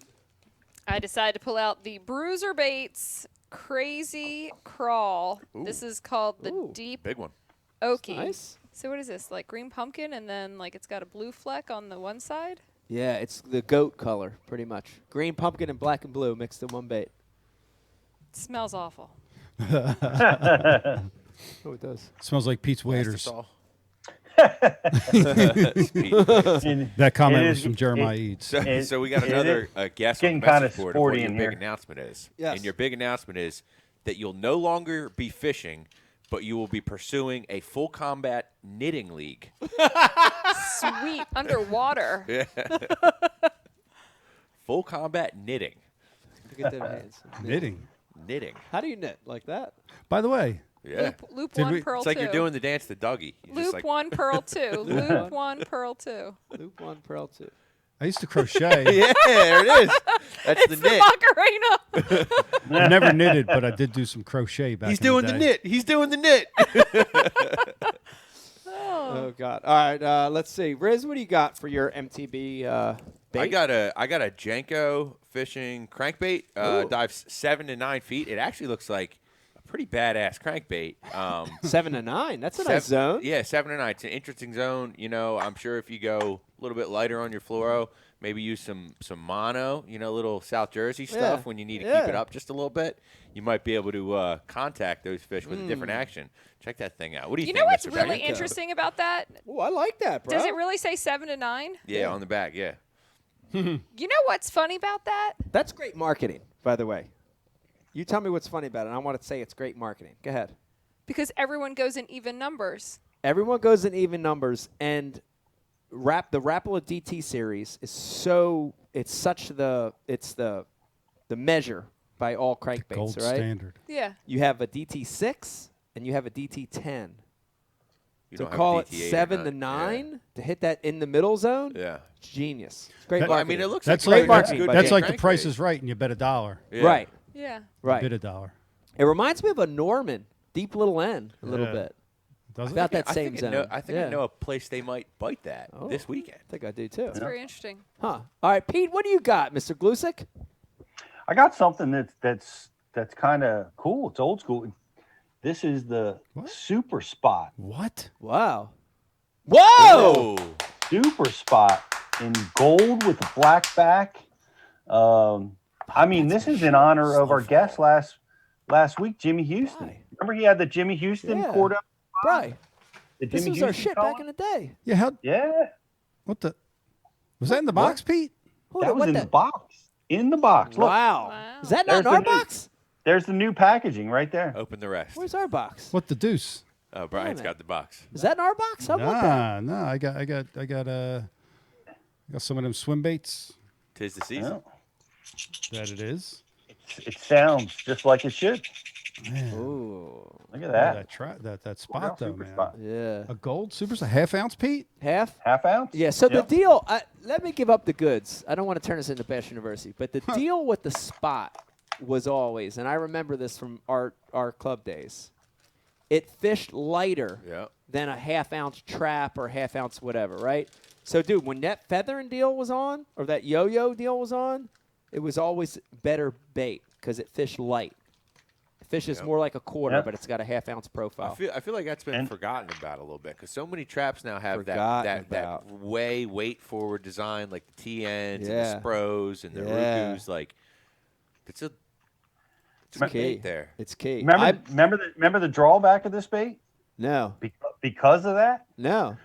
I decided to pull out the Bruiser Baits Crazy Crawl. Ooh. This is called the Deep Big one. Oaky. Nice. So what is this? Like green pumpkin, and then like it's got a blue fleck on the one side. Yeah, it's the goat color, pretty much. Green pumpkin and black and blue mixed in one bait. It smells awful. Oh, it does. Smells like Pete's waiters. That That comment was from Jeremiah Eads. So we got another guest on getting the kinda message board of what sporty your in big here. announcement is. Yes. And your big announcement is that you'll no longer be fishing, but you will be pursuing a full combat knitting league. Sweet underwater. Yeah. Full combat knitting. Look at them hands. Knitting. Knitting. How do you knit like that? By the way, Yeah. Loop Did one, we- pearl It's like two. you're doing the dance to Dougie. You're just Loop like, one, pearl two. Loop one, pearl two. Loop one, pearl two. I used to crochet. Yeah, there it is. That's the It's knit. the Macarena. I never knitted, but I did do some crochet back He's in doing the the day. knit. He's doing the knit. Oh God! All right, let's see. Riz, what do you got for your MTB bait? I got a Jenko fishing crankbait. Ooh. Dives 7 to 9 feet. It actually looks like a pretty badass crankbait. 7 to 9. That's a nice zone. Yeah, 7 to 9. It's an interesting zone. You know, I'm sure if you go a little bit lighter on your fluoro, maybe use some mono, little South Jersey stuff Yeah. when you need to keep it Yeah. up just a little bit. You might be able to contact those fish with a different action. Check that thing out. What do you You think, know what's Mr. really Beck? interesting about that? Oh, I like that, bro. Does it really say 7 to 9? Yeah, on the back, yeah. You know what's funny about that? That's great marketing, by the way. You tell me what's funny about it. I want to say it's great marketing. Go ahead. Because everyone goes in even numbers. Everyone goes in even numbers, and the Rapala DT series is the measure by all crankbaits, Gold right? standard. Yeah. You have a DT6 and you have a DT10. you to don't have call a it DTA or 7 not. to 9 to hit that in the middle zone. Yeah. Genius. It's great That- marketing. I mean, it looks That's like like that's good. that's like the crank Price rate. is Right, and you bet $1. Yeah. Right. Yeah. Right. Bid $1. It reminds me of a Norman, deep little N, a little Yeah. bit. Does it? About that I same think zone. I think I know a place they might bite that this weekend. I think I do too. It's very interesting. Huh. All right, Pete, what do you got, Mr. Glusick? I got something that's kind of cool. It's old school. This is the Super Spot. What? Wow. Whoa! Super Spot in gold with a black back. I mean, this is in honor of our guest last week, Jimmy Houston. Remember he had the Jimmy Houston cord up? Right. The This Jimmy was our Houston shit collar? back in the day. Yeah. How? Yeah. What the? Was that in the box, Pete? That was in the box. In the box. Look. Wow. Is that not in There's our the new- box? There's the new packaging right there. Open the rest. Where's our box? What the deuce? Oh, Brian's got the box. Is that in our box? I want that. No. I got some of them swim baits. Tis the season. That it is. It sounds just like it should. Man. Ooh. Look at that. That spot though, Super man. Spot. Yeah. A gold super's a half ounce, Pete. Half ounce. Yeah. So Yep. the deal. Let me give up the goods. I don't want to turn this into Bash University, but the deal with the spot was always, and I remember this from our club days. It fished lighter than a half ounce trap or half ounce whatever, right? So, dude, when that feathering deal was on or that yo-yo deal was on, it was always better bait because it fished light. It fishes more like a quarter, but it's got a half ounce profile. I feel like that's been forgotten about a little bit because so many traps now have Forgotten that way weight forward design, like the TNs and Yeah. the Spros and the Yeah. Rukus. Like it's a It's key. bait there. It's key. Remember the drawback of this bait? No. Because of that? No.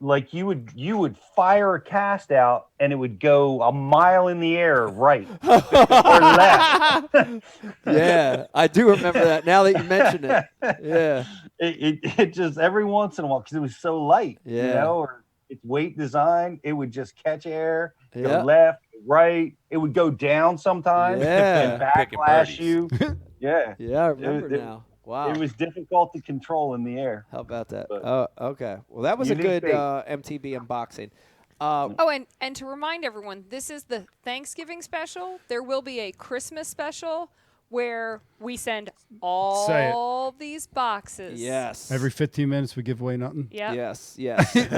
Like you would fire a cast out and it would go a mile in the air right or left. Yeah, I do remember that now that you mention it. Yeah. It just every once in a while because it was so light, you Yeah. know, or its weight design, it would just catch air, Yeah. go left, right. It would go down sometimes Yeah. and backlash you. Yeah. Yeah, I remember It- now. Wow. It was difficult to control in the air. How about that? But- Oh, okay. Well, that was a Unique good bait. MTB unboxing. And to remind everyone, this is the Thanksgiving special. There will be a Christmas special where we send all these boxes. Yes. Every 15 minutes we give away nothing. Yep. Yes. Yes. Did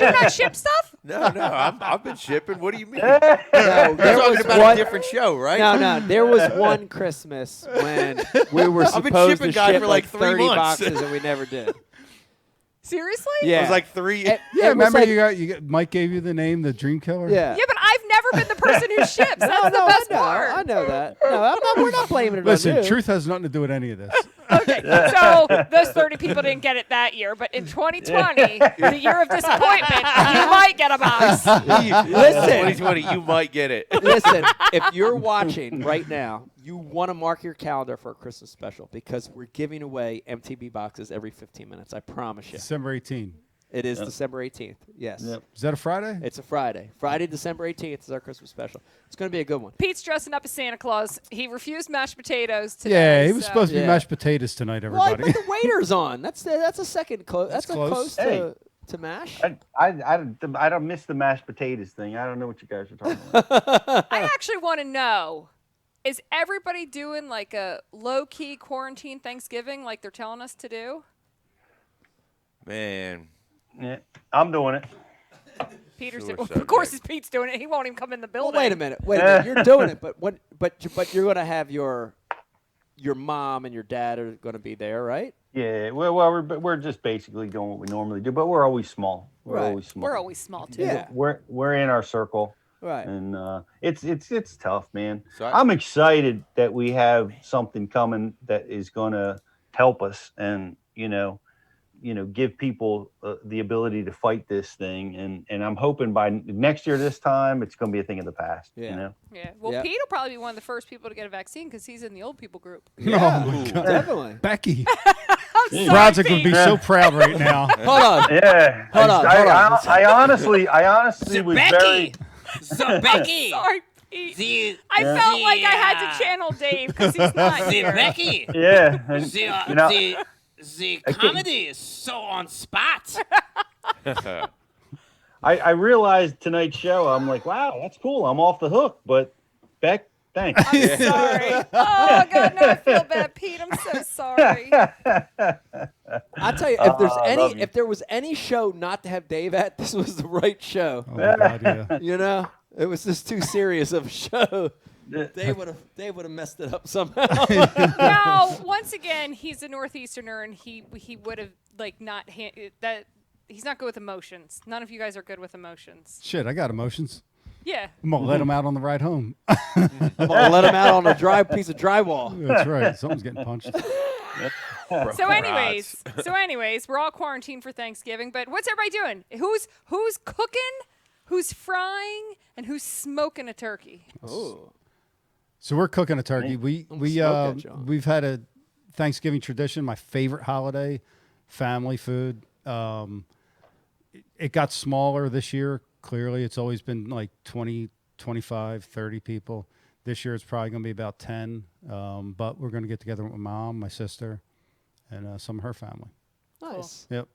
you not ship stuff? No, I've been shipping. What do you mean? No, You're there talking was about one- a different show, right? No. There was one Christmas when we were I've been supposed shipping to guy ship for like 30 3 months. boxes and we never did. Seriously? Yeah. It was like 3. It Yeah, was remember like- you got Mike gave you the name, the Dream Killer. Yeah. Yeah, but I've never been the person who ships. That's the best part. I know that. No, we're not blaming it Listen, on you. truth has nothing to do with any of this. So those 30 people didn't get it that year, but in 2020, the year of disappointment, you might get a box. Listen. 2020, you might get it. Listen, if you're watching right now, you want to mark your calendar for a Christmas special because we're giving away MTB boxes every 15 minutes. I promise you. December 18. It is December 18th. Yes. Is that a Friday? It's a Friday. Friday, December 18th is our Christmas special. It's going to be a good one. Pete's dressing up as Santa Claus. He refused mashed potatoes today. Yeah, he was so- supposed to be Yeah. mashed potatoes tonight, Well, I everybody. put the waiter's on. That's a second close. That's a close. close Hey. to mash. I don't miss the mashed potatoes thing. I don't know what you guys are talking about. I actually want to know, is everybody doing like a low-key quarantine Thanksgiving like they're telling us to do? Man. Yeah, I'm doing it. Peter's Sure doing subject. Of course, Pete's doing it. He won't even come in the Well, building. wait a minute. You're doing it, but you're going to have your mom and your dad are going to be there, right? Yeah, well, we're just basically doing what we normally do, but we're always small. We're Right. always small. We're always small, too. Yeah. We're in our circle, Right. and it's tough, man. So I'm excited that we have something coming that is going to help us, and give people the ability to fight this thing, and I'm hoping by next year this time it's going to be a thing of the past. Yeah. Yeah. Well, Yeah. Pete will probably be one of the first people to get a vaccine because he's in the old people group. Yeah. Oh, my God. Definitely. Becky. Sorry, Brodzik would be Pete. so proud right now. Hold on. Yeah. Hold on. I honestly was very. So Becky, Sorry, Pete. see, I felt like I had to channel Dave because he's not see here. Becky, Yeah. And, see, you know, see, The comedy is so on spot. I realized tonight's show, I'm like, wow, that's cool. I'm off the hook. But Beck, thanks. I'm sorry. Oh God, no, I feel bad, Pete. I'm so sorry. I'll tell you, if there was any show not to have Dave at, this was the right show. Oh my God, yeah. You know, it was just too serious of a show. Dave would have messed it up somehow. No, once again, he's a Northeasterner, and he would have not that. He's not good with emotions. None of you guys are good with emotions. Shit, I got emotions. Yeah. I'm going to let him out on the ride home. I'm going to let him out on a dry piece of drywall. That's right. Someone's getting punched. So anyways, we're all quarantined for Thanksgiving, but what's everybody doing? Who's cooking, who's frying, and who's smoking a turkey? Oh. So we're cooking a turkey. We've had a Thanksgiving tradition, my favorite holiday, family food. It got smaller this year. Clearly, it's always been like 20, 25, 30 people. This year, it's probably going to be about 10. But we're going to get together with my mom, my sister, and some of her family. Nice. Yep.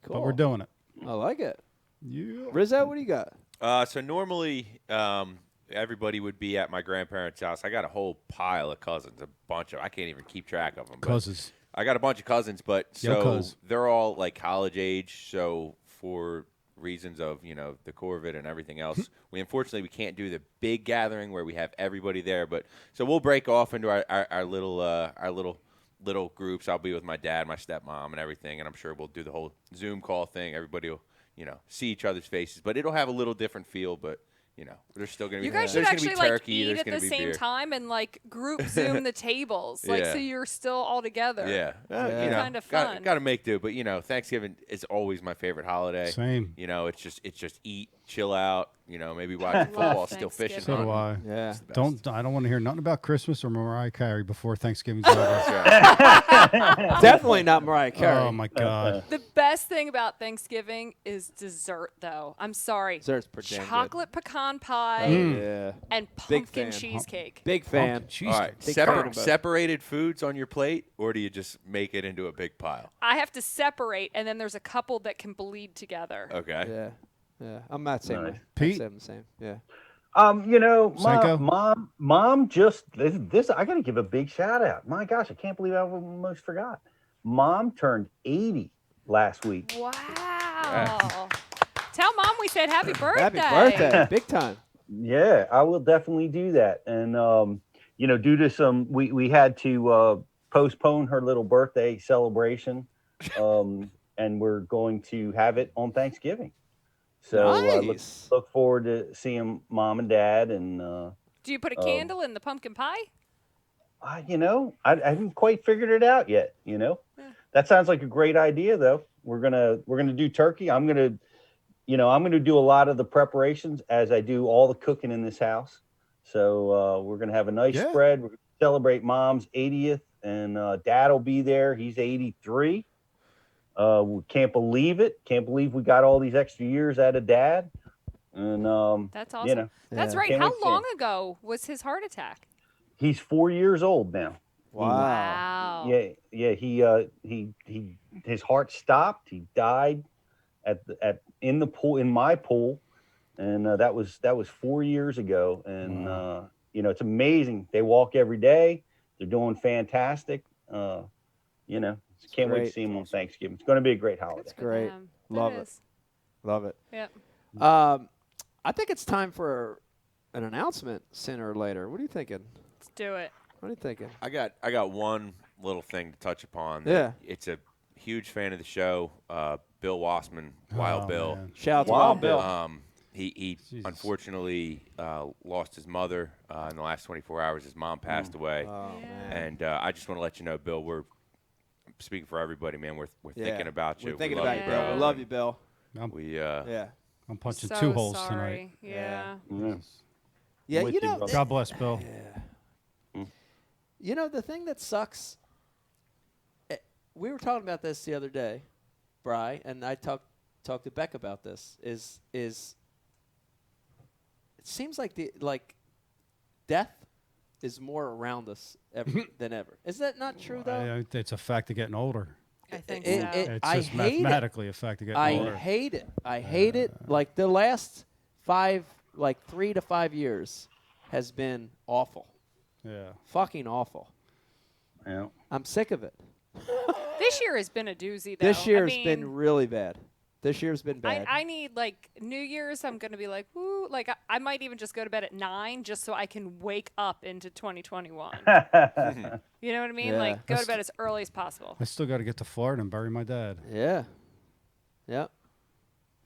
Cool. But we're doing it. I like it. Yeah. Rizzo, what do you got? So normally, everybody would be at my grandparents' house. I got a whole pile of cousins, a bunch of. I can't even keep track of them. Cousins. I got a bunch of cousins, but cuz. they're all like college age. So for reasons of the COVID and everything else, we can't do the big gathering where we have everybody there. But so we'll break off into our little groups. I'll be with my dad, my stepmom, and everything, and I'm sure we'll do the whole Zoom call thing. Everybody will see each other's faces, but it'll have a little different feel. But there's still going to be. You guys should actually eat at the same time and group Zoom the tables, so you're still all together. Yeah, kind of fun. Got to make do, but Thanksgiving is always my favorite holiday. Same. It's just eat, chill out. Maybe watch football, still fishing. So do I. Yeah. I don't want to hear nothing about Christmas or Mariah Carey before Thanksgiving's over. Definitely not Mariah Carey. Oh my God. The best thing about Thanksgiving is dessert, though. I'm sorry. Dessert's pretty damn chocolate pecan pie and Big pumpkin fan. cheesecake. Big fan. All right, separated foods on your plate, or do you just make it into a big pile? I have to separate, and then there's a couple that can bleed together. Okay. Yeah. Yeah. I'm not saying Nice. Pete? I'm the same. Yeah. Mom just this. I got to give a big shout out. My gosh, I can't believe I almost forgot. Mom turned 80 last week. Wow. Tell Mom we said happy birthday. Happy birthday. Big time. Yeah, I will definitely do that. And due to some, we had to postpone her little birthday celebration, and we're going to have it on Thanksgiving. So Nice. look forward to seeing Mom and Dad. And Do you put a candle in the pumpkin pie? I haven't quite figured it out yet. That sounds like a great idea, though. We're gonna do turkey. I'm gonna do a lot of the preparations as I do all the cooking in this house. So we're gonna have a nice spread. We're gonna celebrate Mom's 80th, and Dad will be there. He's 83. We can't believe it. Can't believe we got all these extra years out of Dad. And that's awesome. That's right. How long ago was his heart attack? He's 4 years old now. Wow. Yeah. His heart stopped. He died in my pool, and that was 4 years ago. And it's amazing. They walk every day. They're doing fantastic. Can't wait to see him on Thanksgiving. It's going to be a great holiday. That's great. Love it. Love it. Yep. I think it's time for an announcement sooner or later. What are you thinking? Let's do it. What are you thinking? I got one little thing to touch upon. Yeah. It's a huge fan of the show, Bill Wassman, Wild Bill. Man. Shout out to Wild Bill. He unfortunately lost his mother in the last 24 hours. His mom passed away. Oh, man. And I just want to let you know, Bill, we're speaking for everybody, man. We're thinking about you. We're thinking we love about you, you, bro. We love you, Bill. I'm punching so 2 holes sorry. tonight. Yeah. Yeah, God bless Bill. Yeah. The thing that sucks, we were talking about this the other day, Bri, and I talked to Beck about this, is it seems like death is more around us than ever. Is that not true, though? It's a fact of getting older. I think It- so. it- It's I just hate it. mathematically affecting it. I more. hate it. I hate it. Like the last 3 to 5 years has been awful. Yeah. Fucking awful. Yeah. I'm sick of it. This year has been a doozy, though. This year's I mean, been really bad. This year's been bad. I need, like, New Year's, I'm going to be like, woo. Like, I might even just go to bed at 9 just so I can wake up into 2021. You know what I mean? Yeah. Like, go to bed as early as possible. I still got to get to Florida and bury my dad. Yeah. Yep.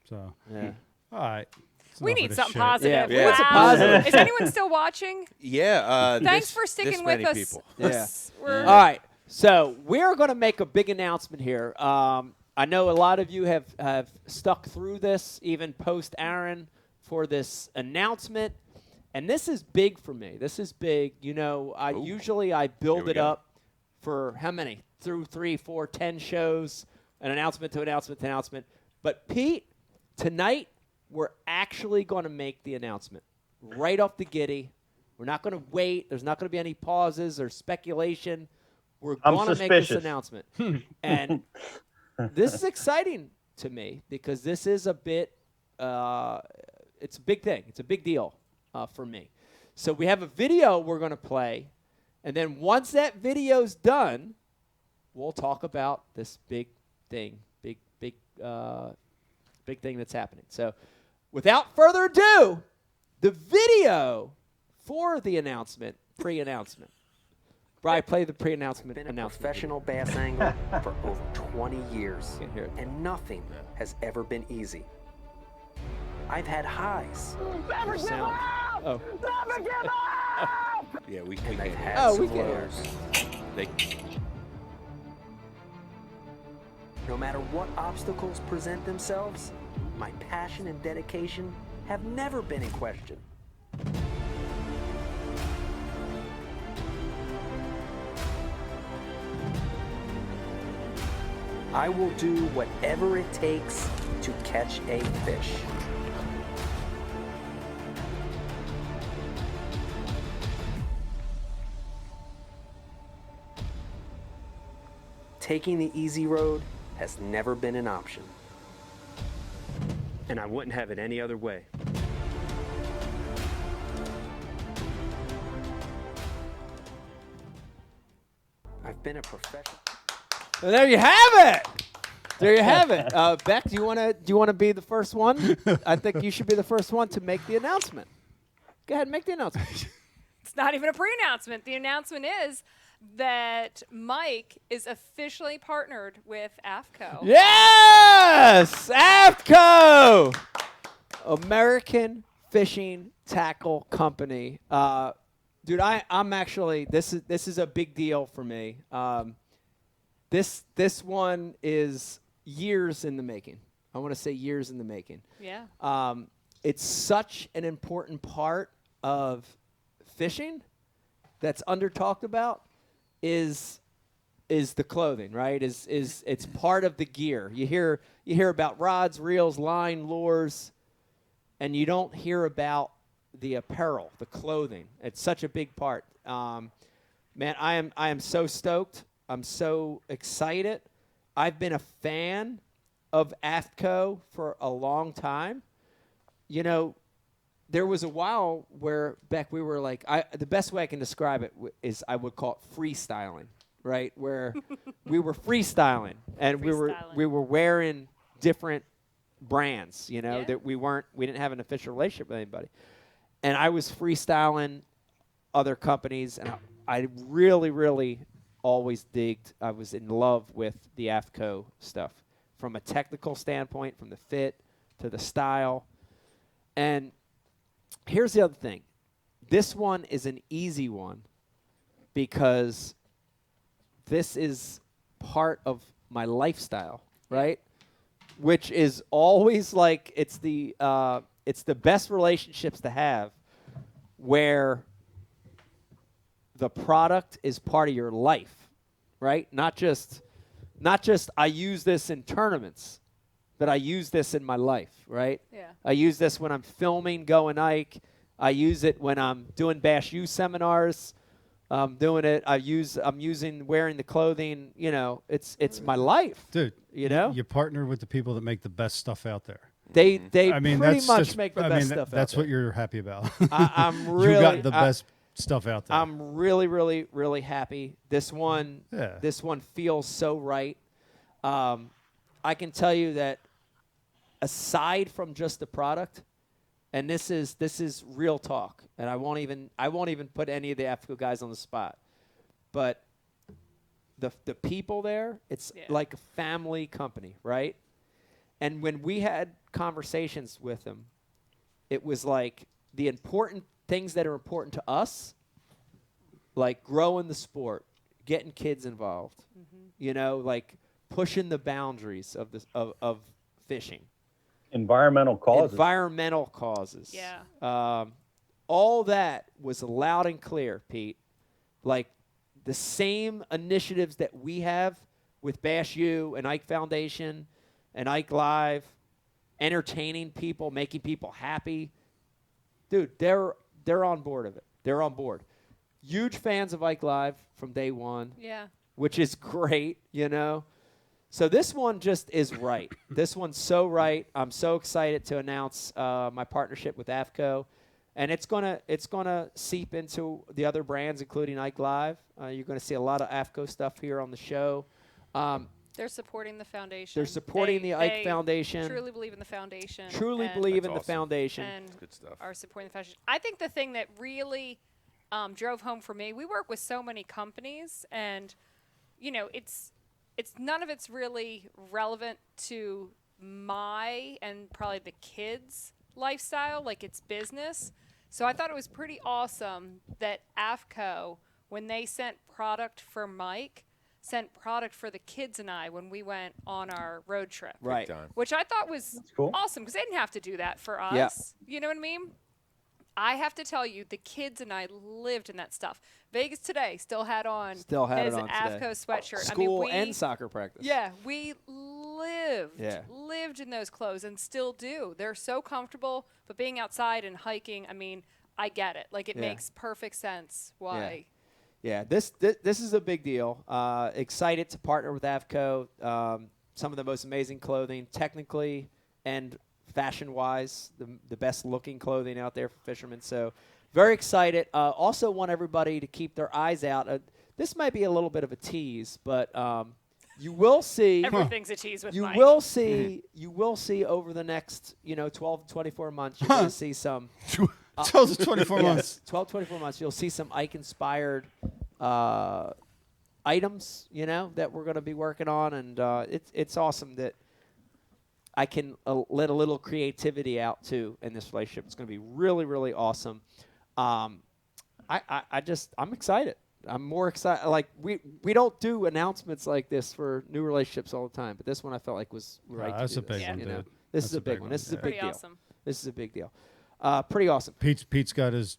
So. Yeah. All right. That's We enough of need this something shit. positive. Yeah. What's a Wow. positive? Is anyone still watching? Yeah. Thanks for sticking with us. People. Yeah. We're- All right. So we're going to make a big announcement here. I know a lot of you have stuck through this, even post Aaron, for this announcement. And this is big for me. This is big. You know, I build we it go. up for how many? Through 3, 4, 10 shows, an announcement to announcement to announcement. But Pete, tonight we're actually going to make the announcement right off the giddy. We're not going to wait. There's not going to be any pauses or speculation. We're I'm going to make this suspicious. announcement. And this is exciting to me because this is a bit, it's a big thing. It's a big deal for me. So we have a video we're going to play. And then once that video's done, we'll talk about this big thing, big thing that's happening. So without further ado, the video for the announcement, pre-announcement. Brian, play the pre-announcement. Been a professional bass angler for over 20 years, Can't hear it. and nothing has ever been easy. I've had highs. Sound. Oh. Yeah, we And I've can. had Oh, some we can hear lows. They, No matter what obstacles present themselves, my passion and dedication have never been in question. I will do whatever it takes to catch a fish. Taking the easy road has never been an option. And I wouldn't have it any other way. I've been a professional. So there you have it. There you have it. Beck, do you want to be the first one? I think you should be the first one to make the announcement. Go ahead and make the announcement. It's not even a pre-announcement. The announcement is that Mike is officially partnered with AFCO. Yes! AFCO! American Fishing Tackle Company. Dude, I'm actually, this is a big deal for me. This one is years in the making. I want to say years in the making. Yeah. It's such an important part of fishing that's under talked about is the clothing, right? It's part of the gear. You hear about rods, reels, line, lures, and you don't hear about the apparel, the clothing. It's such a big part. Man, I am so stoked. I'm so excited. I've been a fan of AFCO for a long time. You know, there was a while where, Beck, we were like, the best way I can describe it is I would call it freestyling, right? Where we were freestyling and we were wearing different brands, you know, that we didn't have an official relationship with anybody. And I was freestyling other companies, and I really, really always digged. I was in love with the AFCO stuff from a technical standpoint, from the fit to the style. And here's the other thing. This one is an easy one because this is part of my lifestyle, right? Which is always like it's the best relationships to have where the product is part of your life, right? Not just I use this in tournaments, but I use this in my life, right? Yeah. I use this when I'm filming Go and Ike. I use it when I'm doing Bash U seminars. I'm doing it. I'm wearing the clothing. You know, it's my life, dude. You know, you partner with the people that make the best stuff out there. They I mean, pretty that's much just- make the I best mean, stuff. That's out what there. you're happy about. I'm really. You got the best stuff out there. I'm really, really, really happy. This one feels so right. I can tell you that aside from just the product, and this is real talk, and I won't even put any of the AFCO guys on the spot, but the people there, it's like a family company, right? And when we had conversations with them, it was like the important things that are important to us, like growing the sport, getting kids involved, you know, like pushing the boundaries of this of fishing. Environmental causes. Yeah. All that was loud and clear, Pete. Like the same initiatives that we have with Bash U and Ike Foundation and Ike Live, entertaining people, making people happy. Dude, they're on board of it. They're on board. Huge fans of Ike Live from day one. Yeah. Which is great, you know. So this one just is right. This one's so right. I'm so excited to announce my partnership with AFCO, and it's gonna seep into the other brands, including Ike Live. You're gonna see a lot of AFCO stuff here on the show. They're supporting the foundation. They're supporting the Ike Foundation. Truly believe in the foundation. Truly believe in the foundation. And That's good stuff. Are supporting the foundation. I think the thing that really drove home for me, we work with so many companies, and you know, it's none of it's really relevant to my and probably the kids' lifestyle, like it's business. So I thought it was pretty awesome that AFCO, when they sent product for Mike, sent product for the kids and I when we went on our road trip. Right. Big time. Which I thought was cool. awesome because they didn't have to do that for us. Yeah. You know what I mean? I have to tell you, the kids and I lived in that stuff. Vegas today still had on his AFCO sweatshirt. School I mean, and soccer practice. Yeah, we lived in those clothes and still do. They're so comfortable, but being outside and hiking, I mean, I get it. Like, it makes perfect sense why. Yeah, this is a big deal. Excited to partner with AFCO. Some of the most amazing clothing, technically and fashion-wise, the best-looking clothing out there for fishermen. So very excited. Also want everybody to keep their eyes out. This might be a little bit of a tease, but you will see. Everything's a tease with Mike. You will see over the next 12 to 24 months. You're going to see some. 12 to 24 months. 12 to 24 months. You'll see some Ike-inspired items, that we're going to be working on, and it's awesome that I can let a little creativity out too in this relationship. It's going to be really, really awesome. I'm excited. I'm more excited. Like we don't do announcements like this for new relationships all the time, but this one I felt like was right. That's a big one, dude. This is a big one. This is a big deal. Awesome. This is a big deal. Pretty awesome. Pete's got his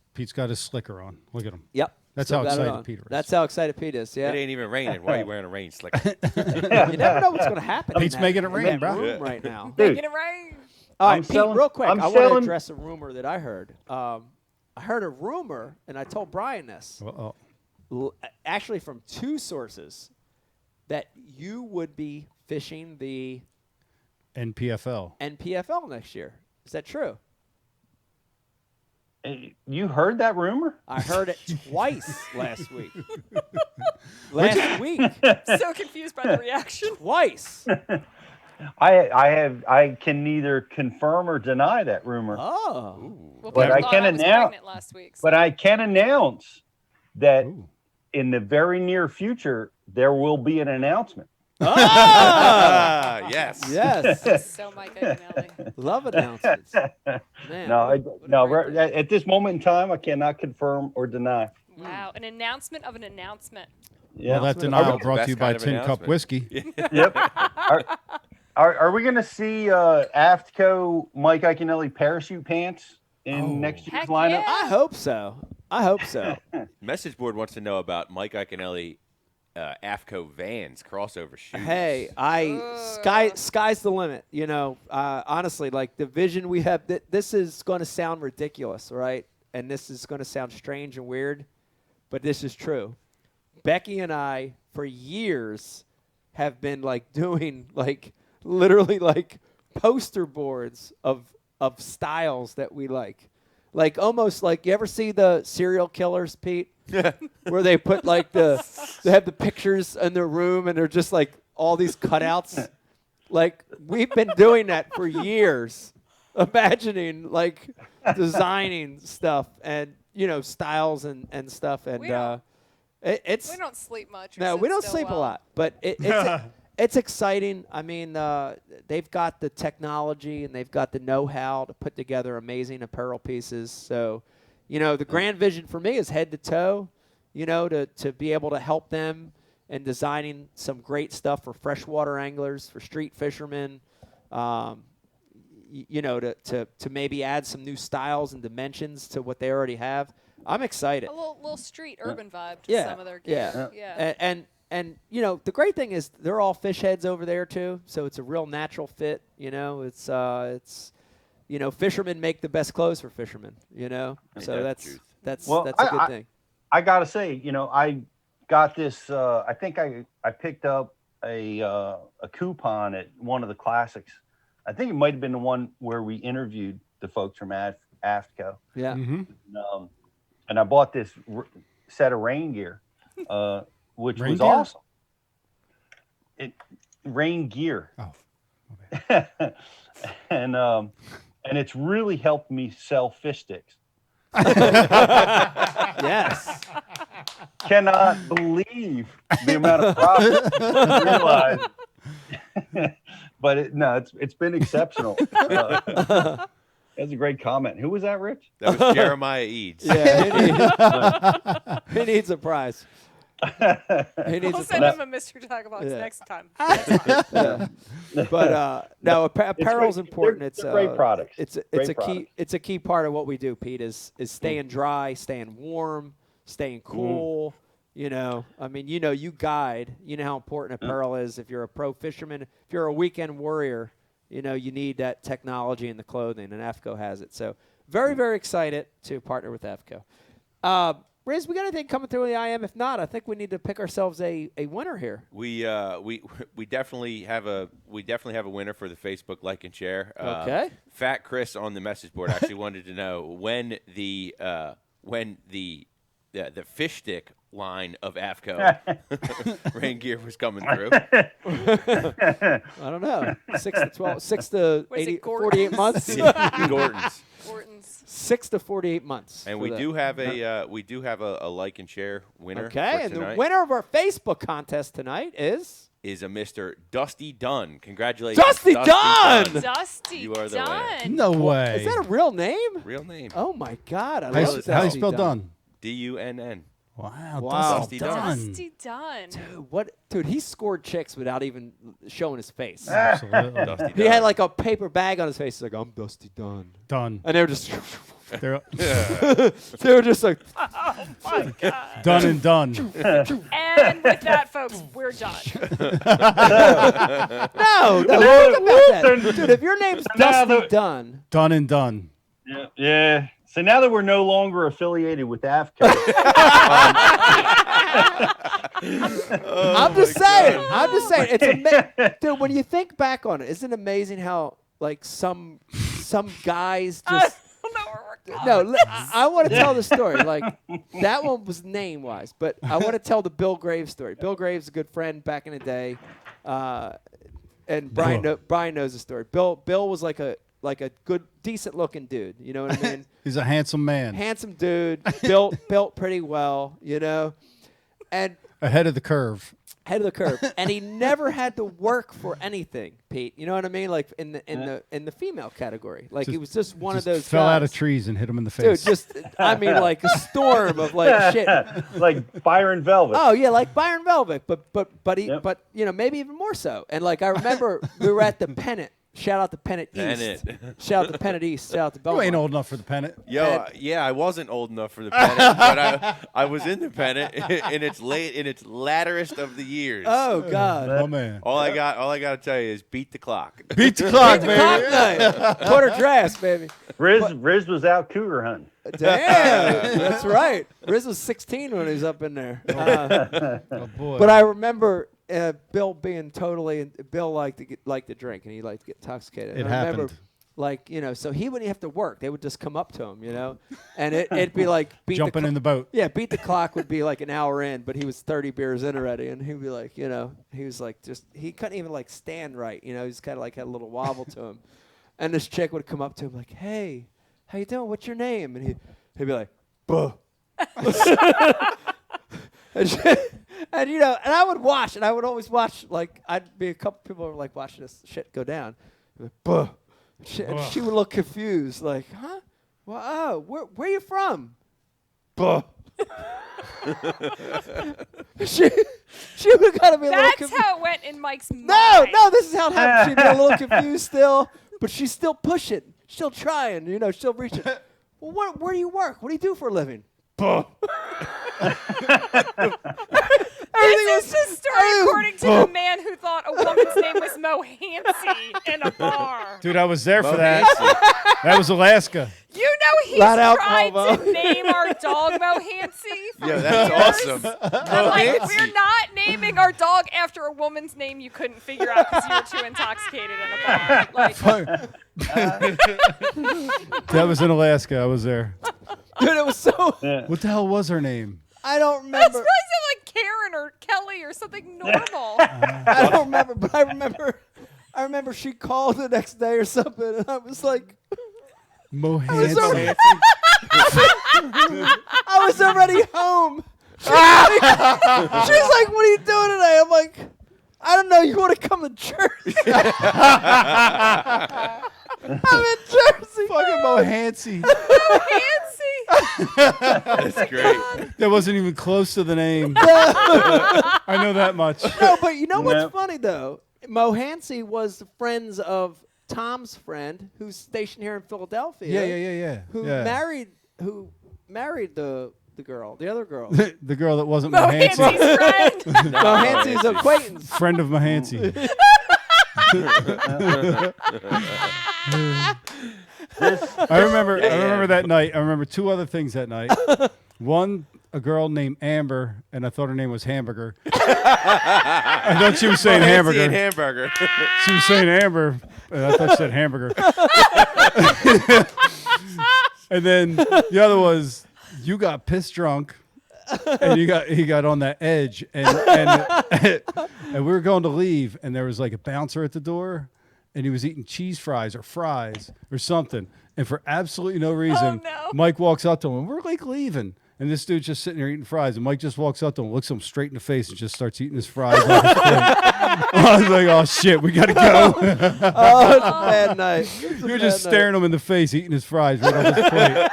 slicker on. Look at him. Yep. That's Still how got it excited on. Pete is. That's how excited Pete is. Yeah. It ain't even raining. Why are you wearing a rain slicker? You never know what's going to happen. Pete's making it rain, bro. Room right now. Dude, Making it rain. All right, Pete, real quick, I want to selling- address a rumor that I heard. I heard a rumor, and I told Brian this. Actually, from two sources, that you would be fishing the NPFL next year. Is that true? You heard that rumor? I heard it twice last week. Last week. So confused by the reaction. Twice. I can neither confirm or deny that rumor. Oh. Well, but I thought can was announce. pregnant last week. But I can announce that in the very near future there will be an announcement. Ah, yes. Yes. So Mike Iaconelli. Love announcements. Man. At this moment in time, I cannot confirm or deny. Wow, an announcement of an announcement. Well, that denial brought to you by Tin Cup Whiskey. Yep. Are we going to see AFCO Mike Iaconelli parachute pants in next year's lineup? I hope so. Message board wants to know about Mike Iaconelli AFCO Vans crossover shoes. Hey, sky's the limit. Honestly, like the vision we have, this is going to sound ridiculous, right? And this is going to sound strange and weird, but this is true. Becky and I, for years, have been like doing like literally like poster boards of styles that we like almost like, you ever see the serial killers, Pete? Where they put like they have the pictures in their room and they're just like all these cutouts. Like, we've been doing that for years, imagining like designing stuff and, you know, styles and stuff. And we don't sleep much. No, we don't sleep a lot, but it's exciting. I mean, they've got the technology and they've got the know-how to put together amazing apparel pieces. So, you know, the grand vision for me is head to toe, you know, to be able to help them in designing some great stuff for freshwater anglers, for street fishermen, you know, to maybe add some new styles and dimensions to what they already have. I'm excited. A little street urban vibe to some of their gear. Yeah. And you know, the great thing is they're all fish heads over there too, so it's a real natural fit. You know, it's you know, fishermen make the best clothes for fishermen. You know, so that's a good thing. I gotta say, you know, I got this. I think I picked up a coupon at one of the classics. I think it might have been the one where we interviewed the folks from AFTCO. Yeah. Mm-hmm. And I bought this set of rain gear, which was gear? awesome. Rain gear. Oh. And it's really helped me sell fish sticks. Yes. Cannot believe the amount of profit I realized. But it's been exceptional. That's a great comment. Who was that, Rich? That was Jeremiah Eads. Yeah, he needs a prize. We'll send him a mystery tackle box next time. But no, apparel's important. It's great products. It's a key part of what we do, Pete. Is staying dry, staying warm, staying cool. You know, I mean, you know, you guide. You know how important apparel is. If you're a pro fisherman, if you're a weekend warrior, you know, you need that technology in the clothing, and AFTCO has it. So very, very excited to partner with AFTCO. Riz, we got anything coming through the IM? If not, I think we need to pick ourselves a winner here. We definitely have a winner for the Facebook like and share. Okay. Fat Chris on the message board actually wanted to know when the fish stick line of AFTCO rain gear was coming through. I don't know. 6 to 12, 6 to 48 months. Gordon's. 6 to 48 months. And we do have a like and share winner. Okay, and tonight. the winner of our Facebook contest tonight is a Mr. Dusty Dunn. Congratulations, Dusty Dunn! Dusty you are the Dunn. winner. No way. Is that a real name? Real name. Oh my God! I How love do you spell Dunn? D-U-N-N. Wow, Dusty Dunn. Dusty Dunn. Dude, he scored chicks without even showing his face. Absolutely. Dusty He Dunn. had like a paper bag on his face. He's like, I'm Dusty Dunn. Done. And they were just... They're they were just like... Oh, my God. done and done. And with that, folks, we're done. No, think about that. Dude, if your name's Dusty Dunn... Done and done. Yeah. So now that we're no longer affiliated with AFTCO, I'm just saying. It's dude. When you think back on it, isn't it amazing how like some guys just. No, I want to tell the story. Like that one was name wise, but I want to tell the Bill Graves story. Bill Graves, a good friend back in the day, and Brian knows the story. Bill was like a good, decent looking dude. You know what I mean? He's a handsome man. Handsome dude, built pretty well. You know, and ahead of the curve. And he never had to work for anything, Pete. You know what I mean? Like in the female category, like he was just one of those. Fell guys. out of trees and hit him in the face. Dude, I mean, like a storm of like shit. like Byron Velvet. Oh yeah, like Byron Velvet, but you know, maybe even more so. And like I remember we were at the Pennant. Shout out to Pennant East. Shout out to Pennant East. Shout out to Belmont. You ain't old enough for the Pennant. Yeah, I wasn't old enough for the Pennant, but I was in the Pennant in its latterest of the years. Oh God, oh man! All I got to tell you is beat the clock. Beat the clock, baby. Quarter dress, baby. Riz was out cougar hunting. Damn, that's right. Riz was 16 when he was up in there. Oh, boy. But I remember Bill being Bill liked to drink, and he liked to get intoxicated. It And I remember, happened. like, so he wouldn't have to work. They would just come up to him, and it'd be like Jumping in the boat. Yeah, beat the clock would be like an hour in, but he was 30 beers in already, and he'd be like, he was like he couldn't even like stand right, he was kind of like had a little wobble to him, and this chick would come up to him like, hey, how you doing? What's your name? And he'd be like, buh. And I would watch, and I would always watch, like, I'd be a couple people were like watching this shit go down. Like, buh. And she would look confused, like, huh? Well, where you from? Buh. she would kind of be a little That's confused. how it went in Mike's mind. No, this is how it happened. She'd be a little confused still, but she's still pushing, still trying, still reaching. Well, where do you work? What do you do for a living? Buh. This is the story according to the man who thought a woman's name was Mohancy in a bar. Dude, I was there for that. That was Alaska. He's Flat out tried homo. to name our dog Mohancy for Yeah, that's years. awesome. I'm like, we're not naming our dog after a woman's name you couldn't figure out because you were too intoxicated in a bar. Like, That was in Alaska. I was there. Dude, it was so. What the hell was her name? I don't that's remember. probably like Karen or Kelly or something normal. I don't remember, but I remember she called the next day or something, and I was like, Mohancy. I was already home. She was like, what are you doing today? I'm like, I don't know. You want to come to Jersey? I'm in Jersey. Fucking Mohancy. That's great. That wasn't even close to the name. I know that much. No, but you know what's funny, though? Mohancy was the friends of Tom's friend who's stationed here in Philadelphia. Yeah. Who Yeah. married the girl, the other girl. The girl that wasn't Mohancy's Mohancy. friend. Mohancy's acquaintance. Friend of Mohancy. I remember that night. I remember two other things that night. One, a girl named Amber, and I thought her name was Hamburger. I thought she was saying Mohancy hamburger. and hamburger. She was saying Amber, and I thought she said hamburger. And then the other was, you got pissed drunk, and he got on that edge, and we were going to leave, and there was like a bouncer at the door, and he was eating cheese fries or something, and for absolutely no reason, Mike walks up to him, and we're like leaving. And this dude's just sitting there eating fries, and Mike just walks up to him, looks him straight in the face, and just starts eating his fries. Off his plate. I was like, "Oh shit, we gotta go." Oh, it's a bad night. You were just staring him in the face, eating his fries right off his plate.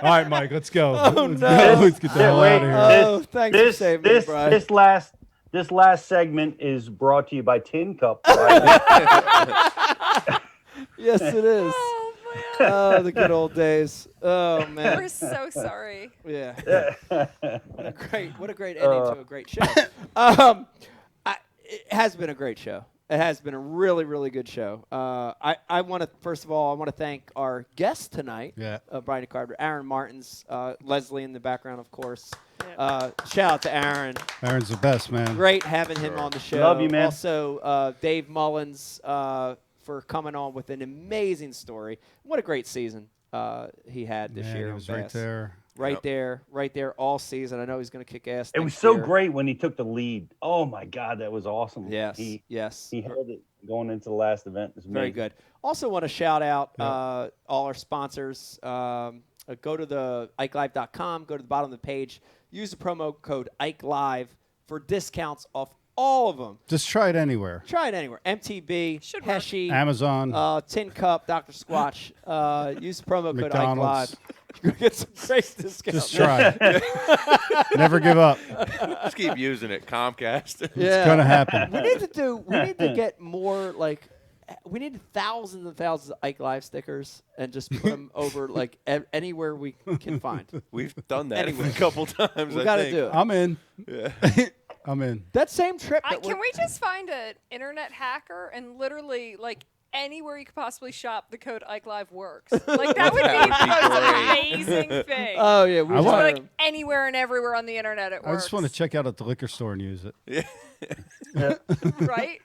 All right, Mike, let's go. Let's get the hell out of here. Oh, thanks for saving me, Brian. This last segment is brought to you by Tin Cup. Yes, it is. Oh, the good old days. Oh man, We're so sorry. Yeah. What a great ending to a great show. It has been a great show. It has been a really, really good show. I want to first of all, thank our guest tonight. Yeah. Brian Carter, Aaron Martens, Leslie in the background, of course. Shout out to Aaron. Aaron's the best, man. Great having him on the show. Love you, man. Also, Dave Mullins for coming on with an amazing story. What a great season he had this year. He was in right bass. there. Right there all season. I know he's going to kick ass. It was next so year. great when he took the lead. Oh my God, that was awesome. Yes, he held it going into the last event. It was Very amazing. good. Also want to shout out all our sponsors. Go to the IkeLive.com. Go to the bottom of the page. Use the promo code IkeLive for discounts off all of them. Just try it anywhere. Try it anywhere. MTB, Heshy, Amazon, Tin Cup, Dr. Squatch. Use the promo code McDonald's. IkeLive. You're going to get some great discounts. Just try it. Never give up. Just keep using it. Comcast. Yeah. It's gonna happen. We need to get more we need thousands and thousands of Ike Live stickers and just put them over anywhere we can find. We've done that Anywhere. a couple times. We I got to think. do it. I'm in. Yeah. I'm in. That same trip. Can we just find an internet hacker and literally anywhere you could possibly shop, the code IkeLive works. Like that would be the most amazing thing. Oh yeah, we I want- like anywhere and everywhere on the internet it I works. just want to check out at the liquor store and use it. Yeah. Right?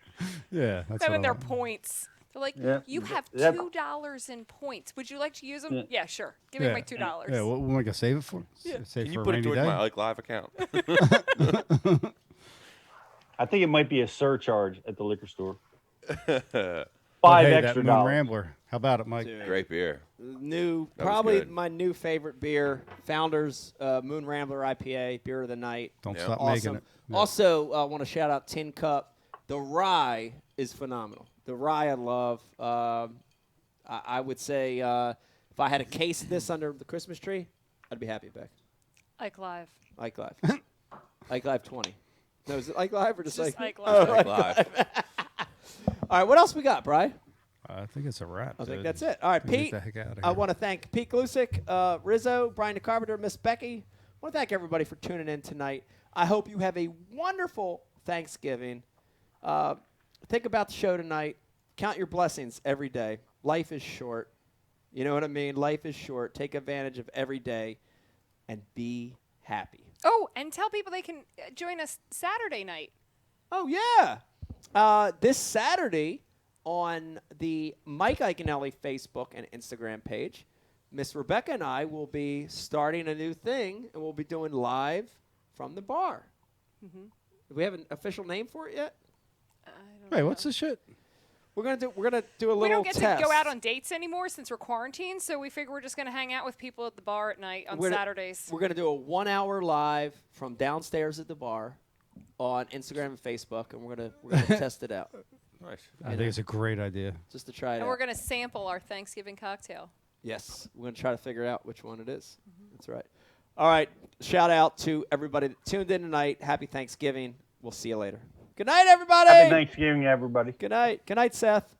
Yeah, that's Them what and I their want. points. They're like, Yeah. you have Yep. $2 in points. Would you like to use them? Yeah. Yeah, sure. Give me my $2. Yeah, what am I gonna save it for? Yeah. Save Can for you a put it rainy towards day? my Ike Live account? I think it might be a surcharge at the liquor store. But $5 hey, extra that Moon dollars. Rambler. How about it, Mike? Great beer. New, That was probably good. my new favorite beer, Founders Moon Rambler IPA, beer of the night. Don't Yeah. stop Awesome. making it. Yeah. Also, want to shout out Tin Cup. The rye is phenomenal. The rye I love. I would say if I had a case of this under the Christmas tree, I'd be happy, Beck. Ike Live. Ike Live. Ike Live 20. No, is it Ike Live or just Just Ike? Ike Live. Oh, Ike Live. All right, what else we got, Bri? I think it's a wrap. I think dude. that's it. All right, We can Pete. Get the heck out of I here. want to thank Pete Glusick, Rizzo, Brian DeCarpenter, Miss Becky. I want to thank everybody for tuning in tonight. I hope you have a wonderful Thanksgiving. Think about the show tonight. Count your blessings every day. Life is short. You know what I mean? Life is short. Take advantage of every day and be happy. Oh, and tell people they can join us Saturday night. Oh, yeah. This Saturday on the Mike Iaconelli Facebook and Instagram page, Miss Rebecca and I will be starting a new thing, and we'll be doing live from the bar. Mm-hmm. Do we have an official name for it yet? Wait, what's this shit? We're gonna do a little We don't get test. to go out on dates anymore since we're quarantined, so we figure we're just going to hang out with people at the bar at night on Saturdays. We're gonna do a 1 hour live from downstairs at the bar on Instagram and Facebook, and we're gonna test it out. Nice. I think it's a great idea. Just to try it And out. we're going to sample our Thanksgiving cocktail. Yes, we're going to try to figure out which one it is. That's right. All right, shout out to everybody that tuned in tonight. Happy Thanksgiving. We'll see you later. Good night, everybody. Happy Thanksgiving, everybody. Good night. Good night, Seth.